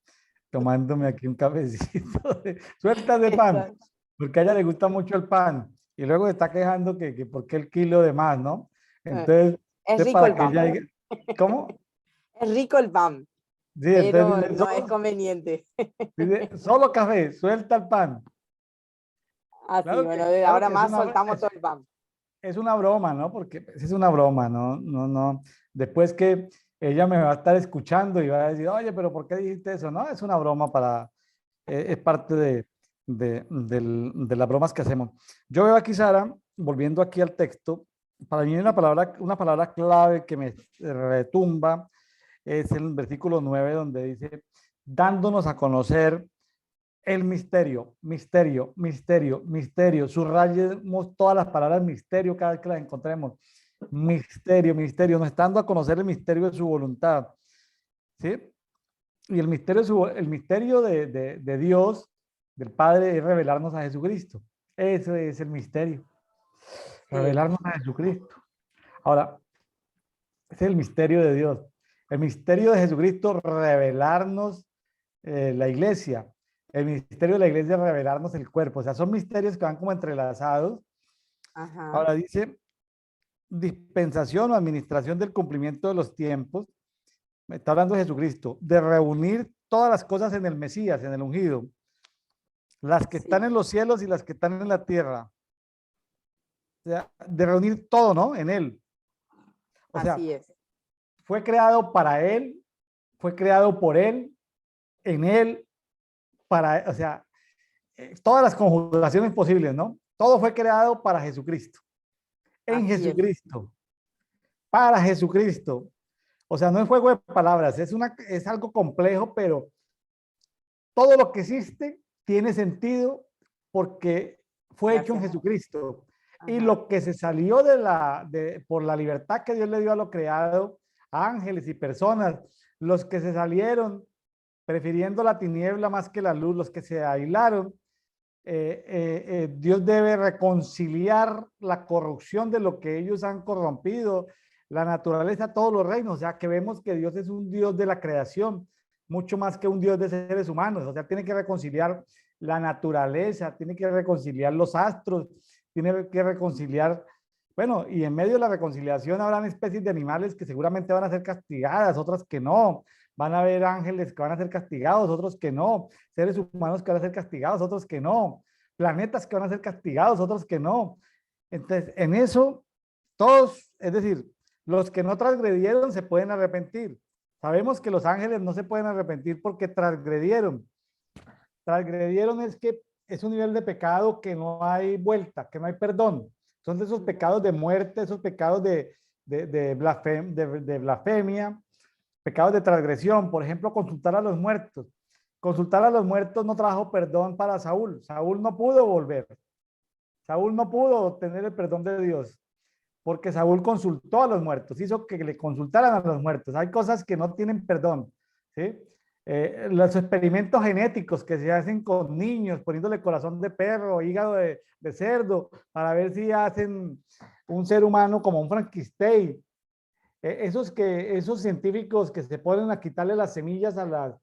tomándome aquí un cafecito. Suelta de pan, está, porque a ella le gusta mucho el pan. Y luego se está quejando que por qué el kilo de más, ¿no? eh, Entonces, es rico para el que pan. ella... ¿Cómo? Es rico el pan, Sí, entonces pero dile, no es conveniente. solo café, suelta el pan. Así, bueno, de Claro ahora que más soltamos todo el pan. es una broma, ¿no? Porque es una broma, ¿no? No, no. Después que ella me va a estar escuchando y va a decir, oye, pero ¿por qué dijiste eso? No, es una broma para, es parte de las bromas que hacemos. Yo veo aquí, Sara, volviendo aquí al texto, para mí una palabra clave que me retumba es el versículo 9 donde dice, dándonos a conocer el misterio, misterio, misterio, misterio. Subrayemos todas las palabras misterio cada vez que las encontremos. Misterio, misterio. Nos está dando a conocer el misterio de su voluntad. ¿Sí? Y el misterio de Dios, del Padre, es revelarnos a Jesucristo. Eso es el misterio. Sí, Revelarnos a Jesucristo. Ahora, ese es el misterio de Dios. El misterio de Jesucristo, revelarnos la iglesia. El misterio de la iglesia, revelarnos el cuerpo. O sea, son misterios que van como entrelazados. Ajá. Ahora dice, dispensación o administración del cumplimiento de los tiempos. Me está hablando de Jesucristo, de reunir todas las cosas en el Mesías, en el ungido. Las que están Sí, en los cielos y las que están en la tierra. O sea, de reunir todo, ¿no? En él. O así sea, es. fue creado para él, fue creado por él, en él, para, o sea, todas las conjugaciones posibles, ¿no? Todo fue creado para Jesucristo, en Así es. Jesucristo, para Jesucristo. O sea, no es juego de palabras, es algo complejo, pero todo lo que existe tiene sentido porque fue hecho en Gracias. Jesucristo. Y Ajá. lo que se salió por la libertad que Dios le dio a lo creado, ángeles y personas, los que se salieron prefiriendo la tiniebla más que la luz, los que se aislaron, Dios debe reconciliar la corrupción de lo que ellos han corrompido, la naturaleza, todos los reinos. O sea, que vemos que Dios es un Dios de la creación, mucho más que un Dios de seres humanos. O sea, tiene que reconciliar la naturaleza, tiene que reconciliar los astros, tiene que reconciliar, bueno, y en medio de la reconciliación habrán especies de animales que seguramente van a ser castigadas, otras que no. Van a haber ángeles que van a ser castigados, otros que no. Seres humanos que van a ser castigados, otros que no. Planetas que van a ser castigados, otros que no. Entonces, en eso, todos, es decir, los que no transgredieron se pueden arrepentir. Sabemos que los ángeles no se pueden arrepentir porque transgredieron. Transgredieron es que es un nivel de pecado que no hay vuelta, que no hay perdón. Son de esos pecados de muerte, esos pecados de blasfemia, pecados de transgresión. Por ejemplo, consultar a los muertos. Consultar a los muertos no trajo perdón para Saúl. Saúl no pudo volver. Saúl no pudo obtener el perdón de Dios porque Saúl consultó a los muertos, hizo que le consultaran a los muertos. Hay cosas que no tienen perdón, ¿sí? Los experimentos genéticos que se hacen con niños, poniéndole corazón de perro, hígado de cerdo, para ver si hacen un ser humano como un Frankenstein. Esos científicos que se ponen a quitarle las semillas a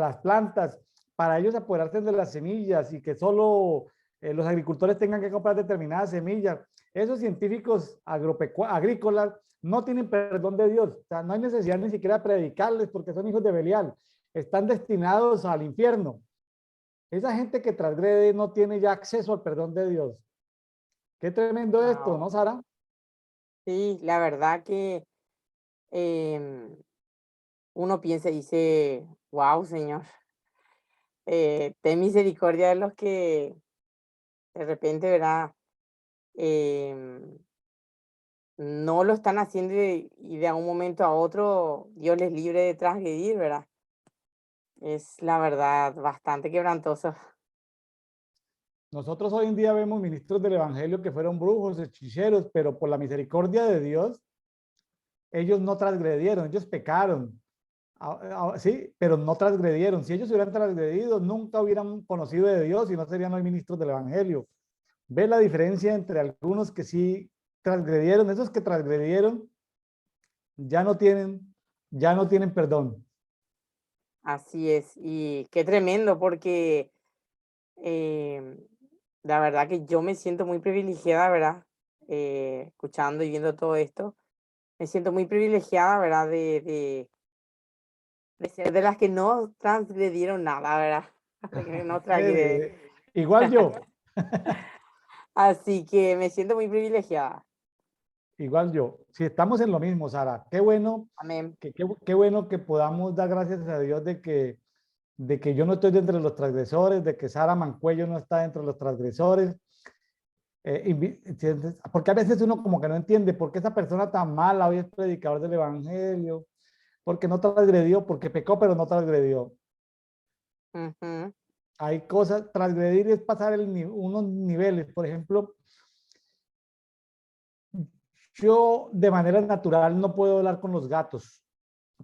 las plantas para ellos apoderarse de las semillas y que solo los agricultores tengan que comprar determinadas semillas. Esos científicos agrícolas no tienen perdón de Dios. O sea, no hay necesidad ni siquiera de predicarles porque son hijos de Belial. Están destinados al infierno. Esa gente que transgrede no tiene ya acceso al perdón de Dios. Qué tremendo esto, Wow. ¿no, Sara? Sí, la verdad que em, uno piensa y dice, wow, Señor, ten misericordia de los que de repente, ¿verdad? Em, no lo están haciendo y de un momento a otro Dios les libre de transgredir, ¿verdad? Es la verdad bastante quebrantoso. Nosotros hoy en día vemos ministros del evangelio que fueron brujos, hechiceros, pero por la misericordia de Dios, ellos no transgredieron, ellos pecaron, sí, pero no transgredieron. Si ellos hubieran transgredido, nunca hubieran conocido de Dios y no serían hoy ministros del evangelio. ¿Ve la diferencia entre algunos que sí transgredieron? Esos que transgredieron ya no tienen, ya no tienen perdón. Así es, y qué tremendo porque em, la verdad que yo me siento muy privilegiada, ¿verdad? Escuchando y viendo todo esto, me siento muy privilegiada, ¿verdad? De ser de las que no transgredieron nada, ¿verdad? De que no transgrede. Igual yo. Así que me siento muy privilegiada. Igual yo. Si estamos en lo mismo, Sara, qué bueno, Amén. qué bueno que podamos dar gracias a Dios de que yo no estoy dentro de los transgresores, de que Sara Mancuello no está dentro de los transgresores. Porque a veces uno como que no entiende por qué esa persona tan mala hoy es predicador del evangelio, porque no transgredió, porque pecó, pero no transgredió. Ujú. Hay cosas, transgredir es pasar unos niveles. Por ejemplo, yo de manera natural no puedo hablar con los gatos,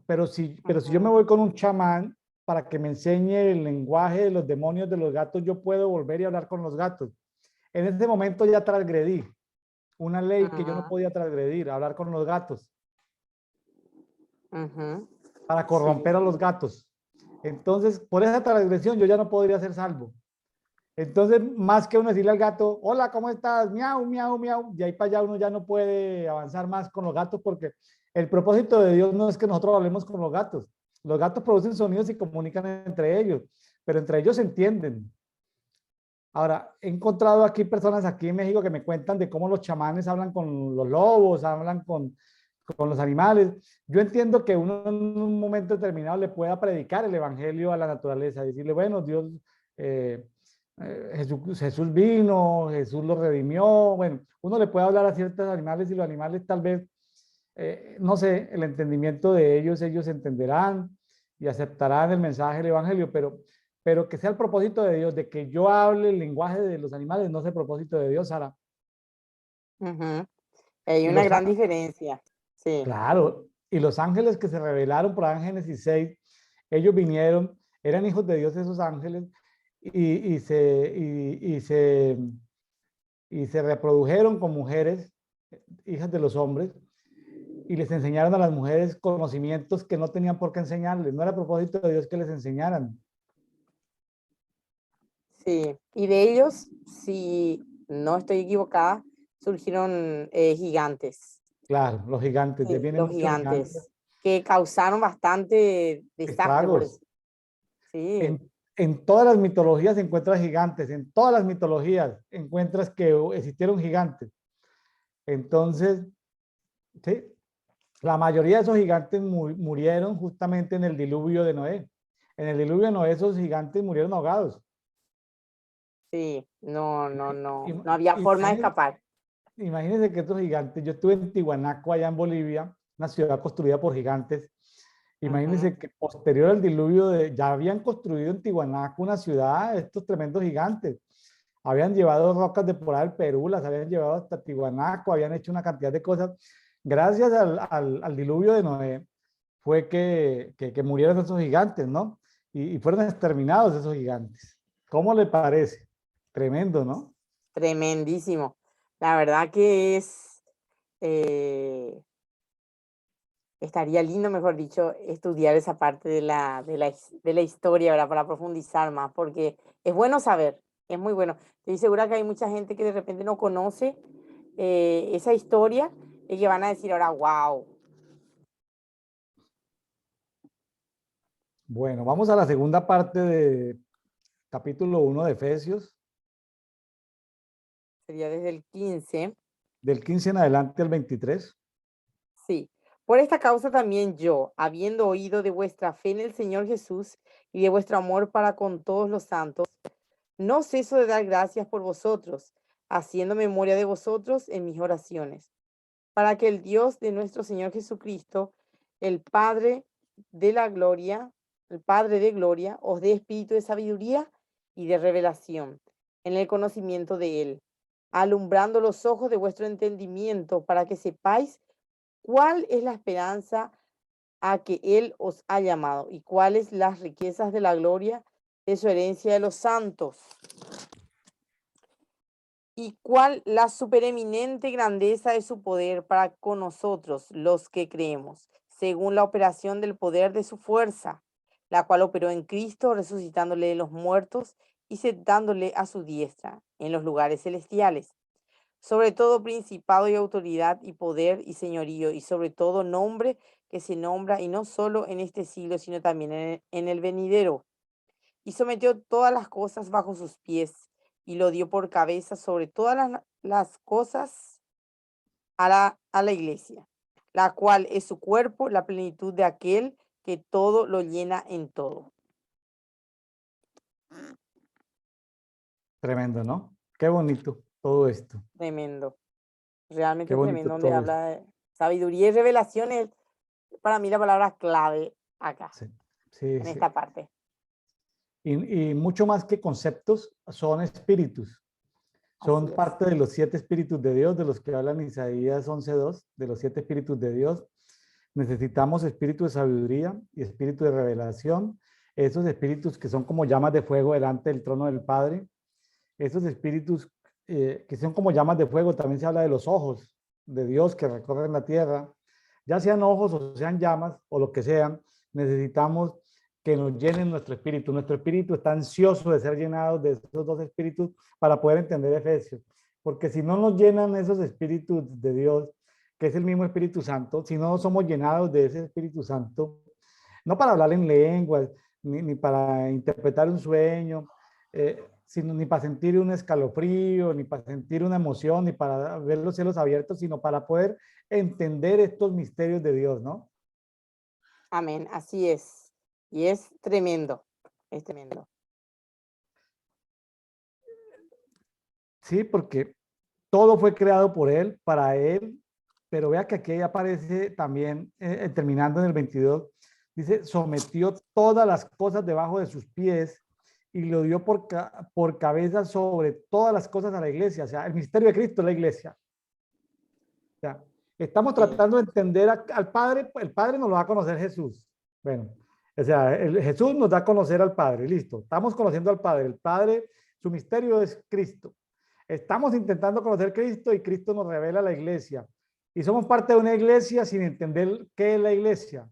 pero si yo me Ujú. voy con un chamán para que me enseñe el lenguaje de los demonios de los gatos, yo puedo volver y hablar con los gatos. En ese momento ya transgredí una ley que yo no Ujú. podía transgredir, hablar con los gatos. Ujú. para Sí. corromper a los gatos. Entonces, por esa transgresión yo ya no podría ser salvo. Entonces, más que uno decirle al gato, hola, ¿cómo estás? Miau, miau, miau. De ahí para allá uno ya no puede avanzar más con los gatos porque el propósito de Dios no es que nosotros hablemos con los gatos. Los gatos producen sonidos y comunican entre ellos, pero entre ellos se entienden. Ahora, he encontrado aquí personas aquí en México que me cuentan de cómo los chamanes hablan con los lobos, hablan con los animales. Yo entiendo que uno en un momento determinado le pueda predicar el evangelio a la naturaleza, decirle, bueno, Dios, eh, Jesús vino, Jesús lo redimió. Bueno, uno le puede hablar a ciertos animales y los animales tal vez, no sé, el entendimiento de ellos entenderán y aceptarán el mensaje del evangelio, pero que sea el propósito de Dios, de que yo hable el lenguaje de los animales, no es el propósito de Dios, Sara. Ujú. Hay Y una los, gran diferencia. Sí, claro, y los ángeles que se revelaron por ahí en Génesis 6, ellos vinieron, eran hijos de Dios esos ángeles, y, y se, y, y se, y se reprodujeron con mujeres, hijas de los hombres, y les enseñaron a las mujeres conocimientos que no tenían por qué enseñarles. No era propósito de Dios que les enseñaran. sí. Y de ellos, si no estoy equivocada, surgieron gigantes. Claro, los gigantes, de ahí Sí, vienen los muchos gigantes, gigantes, que causaron bastante desastre, por estragos. eso. Sí, En todas las mitologías encuentras gigantes, en todas las mitologías encuentras que existieron gigantes. Entonces, sí, la mayoría de esos gigantes murieron justamente en el diluvio de Noé. En el diluvio de Noé esos gigantes murieron ahogados. sí. No, no, no. Im- No había forma de Imagínense, escapar. imagínense que estos gigantes, yo estuve en Tiwanaku, allá en Bolivia, una ciudad construida por gigantes. Ujú. Imagínense que posterior al diluvio ya habían construido en Tiwanaku una ciudad, estos tremendos gigantes. Habían llevado rocas de por ahí del Perú, las habían llevado hasta Tiwanaku, habían hecho una cantidad de cosas. Gracias al diluvio de Noé fue que murieron esos gigantes, ¿no? Y fueron exterminados esos gigantes. ¿Cómo le parece? Tremendo, ¿no? Tremendísimo. La verdad que es, eh, estaría lindo, mejor dicho, estudiar esa parte de la historia, ¿verdad? Para profundizar más, porque es bueno saber, es muy bueno. Estoy segura que hay mucha gente que de repente no conoce esa historia y que van a decir ahora, wow, Bueno, vamos a la segunda parte de capítulo 1 de Efesios, sería desde el 15. del 15 en adelante al 23. Sí, por esta causa también yo, habiendo oído de vuestra fe en el Señor Jesús y de vuestro amor para con todos los santos, no ceso de dar gracias por vosotros, haciendo memoria de vosotros en mis oraciones, para que el Dios de nuestro Señor Jesucristo, el Padre de la gloria, el Padre de gloria, os dé espíritu de sabiduría y de revelación en el conocimiento de Él, alumbrando los ojos de vuestro entendimiento para que sepáis cuál es la esperanza a que Él os ha llamado y cuáles las riquezas de la gloria de su herencia de los santos y cuál la supereminente grandeza de su poder para con nosotros, los que creemos, según la operación del poder de su fuerza, la cual operó en Cristo, resucitándole de los muertos y sentándole a su diestra en los lugares celestiales, sobre todo principado y autoridad y poder y señorío, y sobre todo nombre que se nombra, y no solo en este siglo, sino también en el venidero, y sometió todas las cosas bajo sus pies, y lo dio por cabeza sobre todas las cosas a la iglesia, la cual es su cuerpo, la plenitud de aquel que todo lo llena en todo. Tremendo, ¿no? Qué bonito todo esto. Tremendo, Qué realmente bonito tremendo, donde todo esto. habla de sabiduría y revelaciones, para mí la palabra clave acá, Sí, sí, en sí. esta parte. Y mucho más que conceptos, son espíritus. Así Son es. parte de los 7 espíritus de Dios, de los que hablan Isaías 11:2, de los 7 espíritus de Dios. Necesitamos espíritu de sabiduría y espíritu de revelación. Esos espíritus que son como llamas de fuego delante del trono del Padre. Esos espíritus que son como llamas de fuego, también se habla de los ojos de Dios que recorren la tierra. ya sean ojos o sean llamas o lo que sean, necesitamos que nos llenen nuestro espíritu. Nuestro espíritu está ansioso de ser llenado de esos dos espíritus para poder entender Efesios. Porque si no nos llenan esos espíritus de Dios, que es el mismo Espíritu Santo, si no somos llenados de ese Espíritu Santo, no para hablar en lenguas, ni para interpretar un sueño, sino ni para sentir un escalofrío, ni para sentir una emoción, ni para ver los cielos abiertos, sino para poder entender estos misterios de Dios, ¿no? Amén, así es. Y es tremendo, es tremendo. Sí, porque todo fue creado por Él, para Él, pero vea que aquí aparece también, terminando en el 22, dice, sometió todas las cosas debajo de sus pies y lo dio por cabeza sobre todas las cosas a la iglesia. O sea, el misterio de Cristo es la iglesia. O sea, estamos Sí, tratando de entender al Padre, el Padre nos lo va a conocer Jesús. Bueno, o sea, Jesús nos da a conocer al Padre, listo. Estamos conociendo al Padre. El Padre, su misterio es Cristo. Estamos intentando conocer a Cristo y Cristo nos revela la iglesia. Y somos parte de una iglesia sin entender qué es la iglesia.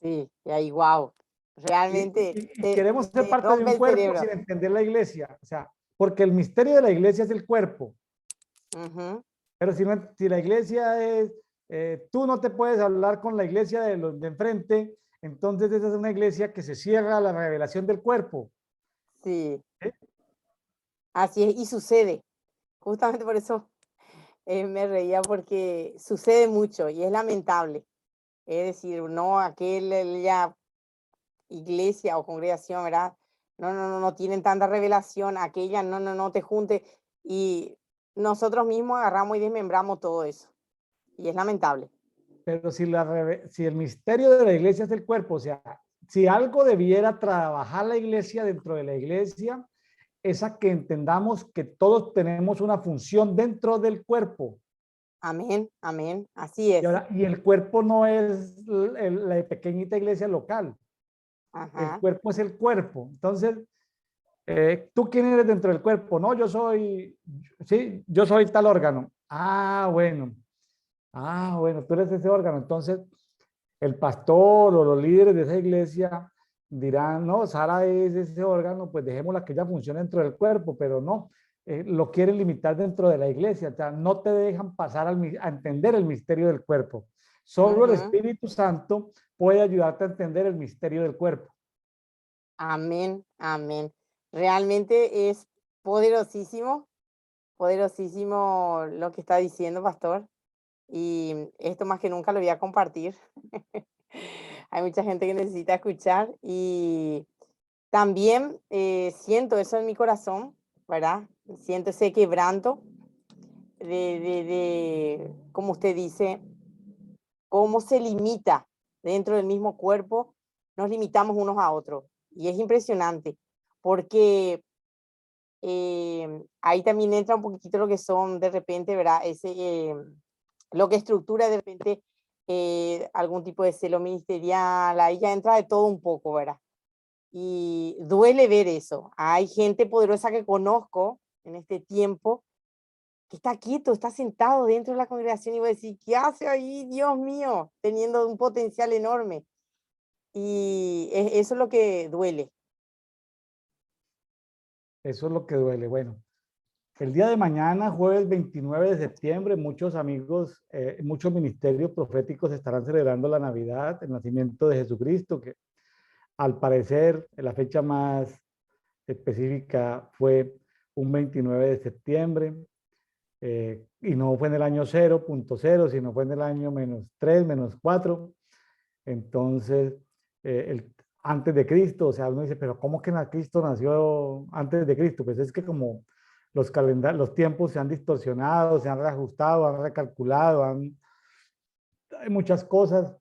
sí, y ahí, wow. Realmente Y queremos ser te parte de rompe un el cuerpo cerebro. sin entender la iglesia. O sea, porque el misterio de la iglesia es el cuerpo. Ujú. Pero si la iglesia es, tú no te puedes hablar con la iglesia de los de enfrente, entonces esa es una iglesia que se cierra a la revelación del cuerpo. Sí, ¿Eh? así es, y sucede. Justamente por eso me reía, porque sucede mucho y es lamentable. Es decir, no, aquella iglesia o congregación, ¿verdad? No, no, no, no tienen tanta revelación, aquella, no, no, no te junte. Y nosotros mismos agarramos y desmembramos todo eso. Y es lamentable. Pero si el misterio de la iglesia es el cuerpo, o sea, si algo debiera trabajar la iglesia dentro de la iglesia, es a que entendamos que todos tenemos una función dentro del cuerpo. Amén, amén. Así Y, es. ahora, y el cuerpo no es la pequeñita iglesia local, el Ajá. cuerpo es el cuerpo. Entonces, ¿tú quién eres dentro del cuerpo? No, sí, yo soy tal órgano. Bueno, tú eres ese órgano. Entonces, el pastor o los líderes de esa iglesia dirán, no, Sara es ese órgano, pues dejémosla que ella funcione dentro del cuerpo, pero no, lo quieren limitar dentro de la iglesia, o sea, no te dejan pasar a entender el misterio del cuerpo. Solo el Ujú. Espíritu Santo puede ayudarte a entender el misterio del cuerpo. Amén, amén. Realmente es poderosísimo, poderosísimo lo que está diciendo, pastor. Y esto más que nunca lo voy a compartir. Hay mucha gente que necesita escuchar y también siento eso en mi corazón, ¿verdad? Siento ese quebranto como usted dice, cómo se limita dentro del mismo cuerpo, nos limitamos unos a otros. Y es impresionante, porque ahí también entra un poquitito lo que son de repente, ¿verdad? Lo que estructura de repente algún tipo de celo ministerial, ahí ya entra de todo un poco, ¿verdad? Y duele ver eso. Hay gente poderosa que conozco en este tiempo que está quieto, está sentado dentro de la congregación y voy a decir, ¿qué hace ahí, Dios mío? Teniendo un potencial enorme. Y eso es lo que duele. Eso es lo que duele. Bueno, el día de mañana, jueves 29 de septiembre, muchos amigos, muchos ministerios proféticos estarán celebrando la Navidad, el nacimiento de Jesucristo, que al parecer la fecha más específica fue un 29 de septiembre, y no fue en el año 0.0, sino fue en el año -3, -4. Entonces, antes de Cristo, o sea, uno dice, pero ¿cómo que Cristo nació antes de Cristo? Pues es que como los tiempos se han distorsionado, se han reajustado, han recalculado, hay muchas cosas.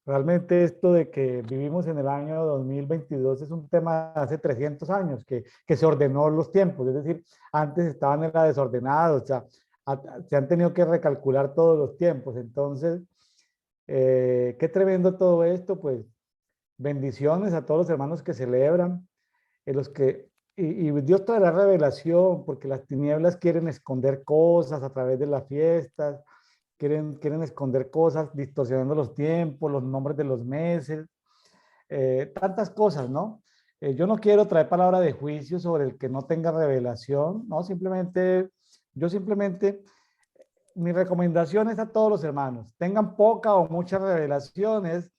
Realmente esto de que vivimos en el año 2022 es un tema de hace 300 años, que se ordenó los tiempos, es decir, antes estaban en la desordenada, o sea, se han tenido que recalcular todos los tiempos. Entonces, qué tremendo todo esto, pues bendiciones a todos los hermanos que celebran, en los que, y Dios traerá revelación, porque las tinieblas quieren esconder cosas a través de las fiestas, quieren esconder cosas, distorsionando los tiempos, los nombres de los meses, tantas cosas, ¿no? Yo no quiero traer palabra de juicio sobre el que no tenga revelación, ¿no? Yo simplemente, mi recomendación es a todos los hermanos, tengan poca o muchas revelaciones.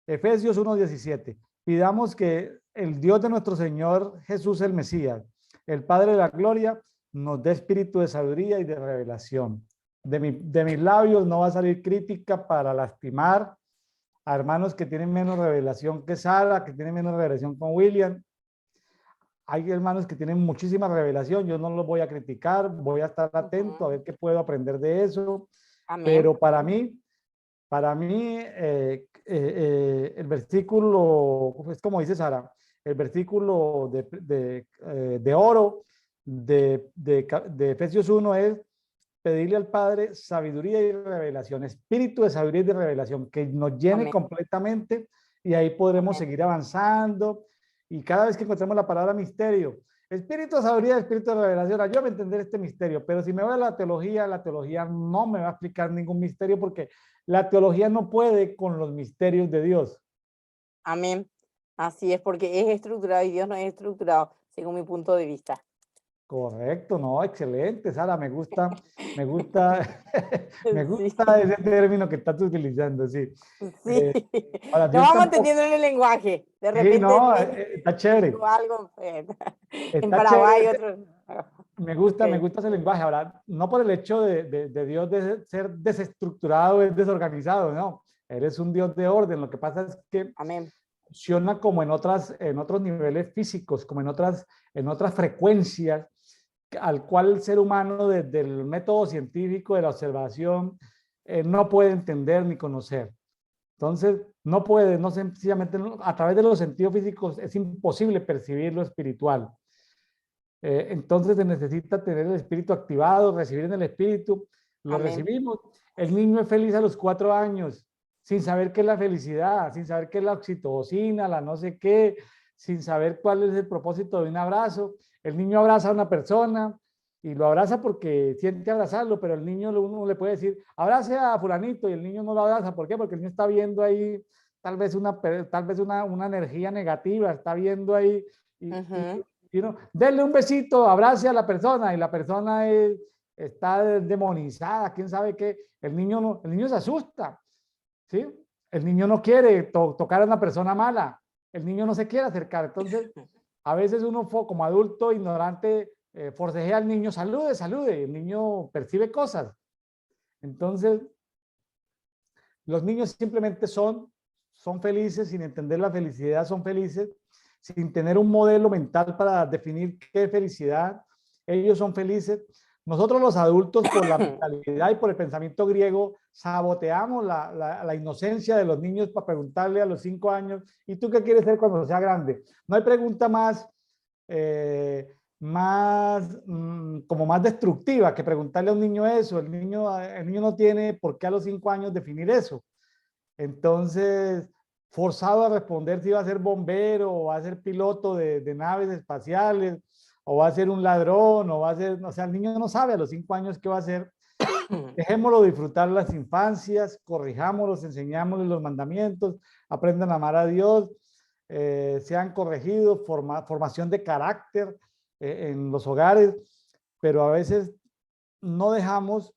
Efesios 1:17. Pidamos que el Dios de nuestro Señor Jesús el Mesías, el Padre de la Gloria, nos dé espíritu de sabiduría y de revelación. De mis labios no va a salir crítica para lastimar a hermanos que tienen menos revelación que Sara, que tienen menos revelación con William. Hay hermanos que tienen muchísima revelación, yo no los voy a criticar, voy a estar atento a ver qué puedo aprender de eso. Amén. Pero para mí el versículo, es como dice Sara, el versículo de oro de Efesios 1 es pedirle al Padre sabiduría y revelación, espíritu de sabiduría y de revelación, que nos llene Amén. completamente y ahí podremos Amén. seguir avanzando. Y cada vez que encontremos la palabra misterio, espíritu de sabiduría, espíritu de revelación, ayúdame a entender este misterio. Pero si me voy a la teología no me va a explicar ningún misterio porque la teología no puede con los misterios de Dios. Amén. Así es, porque es estructurado y Dios no es estructurado, según mi punto de vista. Correcto, no, excelente, Sara, me gusta, me Sí, gusta ese término que estás utilizando, sí. sí. Ahora, Nos Dios vamos tampoco, entendiendo en el lenguaje. De sí, repente en no, México está chévere, digo algo, en está Paraguay chévere, otro. me Ok. gusta ese lenguaje. Ahora, no por el hecho de Dios de ser desestructurado, es desorganizado, no. Eres un Dios de orden. Lo que pasa es que Amén. funciona como en otros niveles físicos, como en otras frecuencias, al cual el ser humano desde el método científico de la observación no puede entender ni conocer. Entonces, no puede, no sencillamente, a través de los sentidos físicos es imposible percibir lo espiritual. Entonces se necesita tener el espíritu activado, recibir en el espíritu, lo Amén. recibimos. El niño es feliz a los 4 años, sin saber qué es la felicidad, sin saber qué es la oxitocina, la no sé qué, sin saber cuál es el propósito de un abrazo. El niño abraza a una persona y lo abraza porque siente abrazarlo, pero el niño uno le puede decir, abrace a fulanito y el niño no lo abraza. ¿Por qué? Porque el niño está viendo ahí tal vez una energía negativa, está viendo ahí Ujú. denle un besito, abrace a la persona y la persona está demonizada, quién sabe qué. El niño se asusta, ¿sí? El niño no quiere tocar a una persona mala, el niño no se quiere acercar. Entonces, a veces uno como adulto ignorante forcejea al niño, salude, salude, y el niño percibe cosas. Entonces, los niños simplemente son felices, sin entender la felicidad, son felices, sin tener un modelo mental para definir qué es felicidad. Ellos son felices. Nosotros los adultos, por la mentalidad y por el pensamiento griego, saboteamos la inocencia de los niños para preguntarle a los 5 años, ¿y tú qué quieres ser cuando sea grande? No hay pregunta como más destructiva que preguntarle a un niño eso. El niño no tiene por qué a los 5 años definir eso. Entonces, forzado a responder si va a ser bombero o va a ser piloto de naves espaciales o va a ser un ladrón o va a ser, o sea, el niño no sabe a los 5 años qué va a hacer. Dejémoslo disfrutar las infancias, corrijámoslos, enseñámosles los mandamientos, aprendan a amar a Dios, sean corregidos, formación de carácter en los hogares, pero a veces no dejamos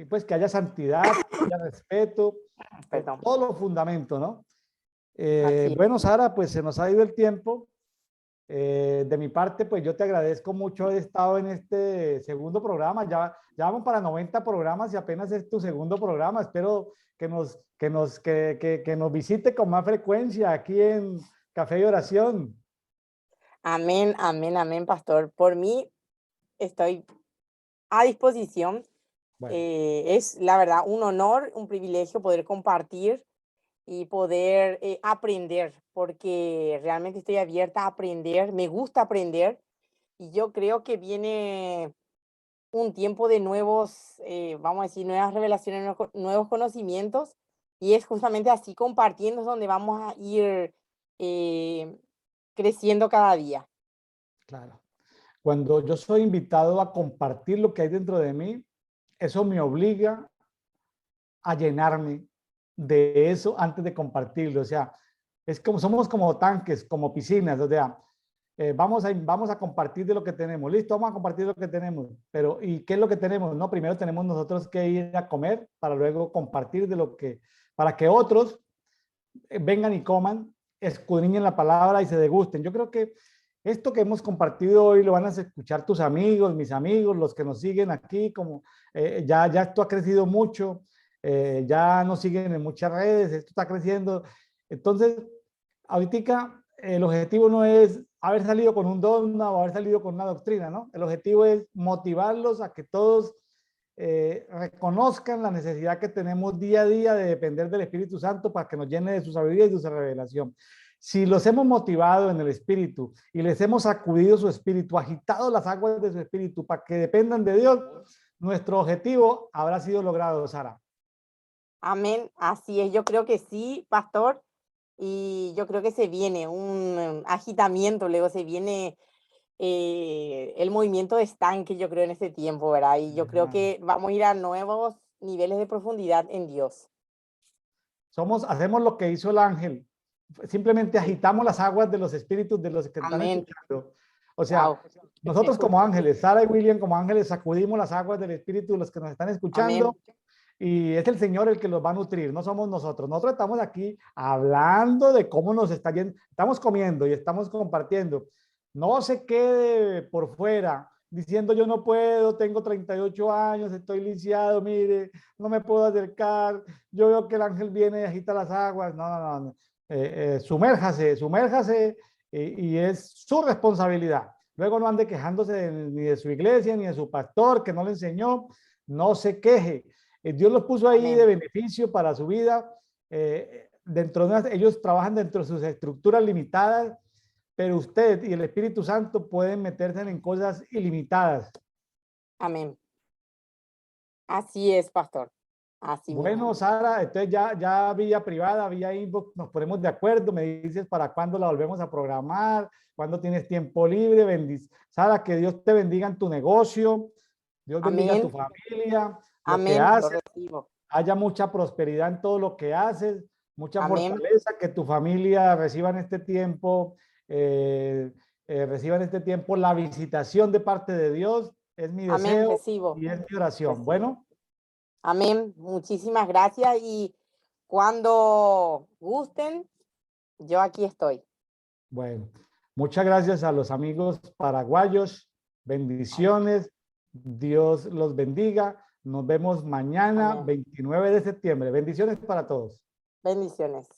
pues que haya santidad, que haya respeto, Perdón. todos los fundamentos, ¿no? Así. Bueno, Sara, pues se nos ha ido el tiempo. De mi parte, pues yo te agradezco mucho haber estado en este segundo programa. Ya vamos para 90 programas y apenas es tu segundo programa. Espero que nos visite con más frecuencia aquí en Café y Oración. Amén, amén, amén, pastor. Por mí estoy a disposición. Bueno, Es la verdad un honor, un privilegio poder compartir y poder aprender, porque realmente estoy abierta a aprender, me gusta aprender y yo creo que viene un tiempo de nuevos, vamos a decir, nuevas revelaciones, nuevos conocimientos y es justamente así compartiendo es donde vamos a ir eh, creciendo cada día. claro. Cuando yo soy invitado a compartir lo que hay dentro de mí, eso me obliga a llenarme de eso antes de compartirlo. O sea, es como, somos como tanques, como piscinas, o sea, vamos a compartir de lo que tenemos. Listo, vamos a compartir lo que tenemos. Pero, ¿y qué es lo que tenemos? No, primero tenemos nosotros que ir a comer para luego compartir de lo que, para que otros vengan y coman, escudriñen la palabra y se degusten. Yo creo que esto que hemos compartido hoy lo van a escuchar tus amigos, mis amigos, los que nos siguen aquí, como ya esto ha crecido mucho, ya nos siguen en muchas redes, esto está creciendo. Entonces, ahorita el objetivo no es haber salido con un dogma o haber salido con una doctrina, ¿no? El objetivo es motivarlos a que todos reconozcan la necesidad que tenemos día a día de depender del Espíritu Santo para que nos llene de su sabiduría y de su revelación. Si los hemos motivado en el Espíritu y les hemos sacudido su Espíritu, agitado las aguas de su Espíritu para que dependan de Dios, nuestro objetivo habrá sido logrado, Sara. Amén, así es. Yo creo que sí, pastor, y yo creo que se viene un agitamiento, luego se viene el movimiento de estanque, yo creo, en este tiempo, ¿verdad? Y yo creo que vamos a ir a nuevos niveles de profundidad en Dios. Hacemos lo que hizo el ángel. Simplemente agitamos las aguas de los espíritus de los que están Amén. escuchando. O sea, Wow. nosotros como ángeles, Sara y William como ángeles, sacudimos las aguas del espíritu de los que nos están escuchando. Amén. Y es el Señor el que los va a nutrir, no somos nosotros. Nosotros estamos aquí hablando de cómo nos está yendo. Estamos comiendo y estamos compartiendo. No se quede por fuera diciendo yo no puedo, tengo 38 años, estoy lisiado, mire, no me puedo acercar, yo veo que el ángel viene y agita las aguas. No, no, no. Sumérjase, sumérjase y es su responsabilidad. Luego no ande quejándose ni de su iglesia ni de su pastor que no le enseñó. No se queje. Dios los puso ahí de beneficio para su vida. Ellos trabajan dentro de sus estructuras limitadas, pero usted y el Espíritu Santo pueden meterse en cosas ilimitadas. Amén. Así es, pastor. Así bueno, mismo. Sara, entonces ya vía privada, vía inbox, nos ponemos de acuerdo, me dices para cuándo la volvemos a programar, cuándo tienes tiempo libre. Sara, que Dios te bendiga en tu negocio, Dios bendiga a tu familia, lo Amén, que haces, lo recibo. haya mucha prosperidad en todo lo que haces, mucha Amén. fortaleza, que tu familia reciba en este tiempo la visitación de parte de Dios. Es mi Amén, deseo recibo. y es mi oración. Recibo. Bueno. Amén, muchísimas gracias y cuando gusten, yo aquí estoy. Bueno, muchas gracias a los amigos paraguayos. Bendiciones. Dios los bendiga. Nos vemos mañana, 29 de septiembre. Bendiciones para todos. Bendiciones.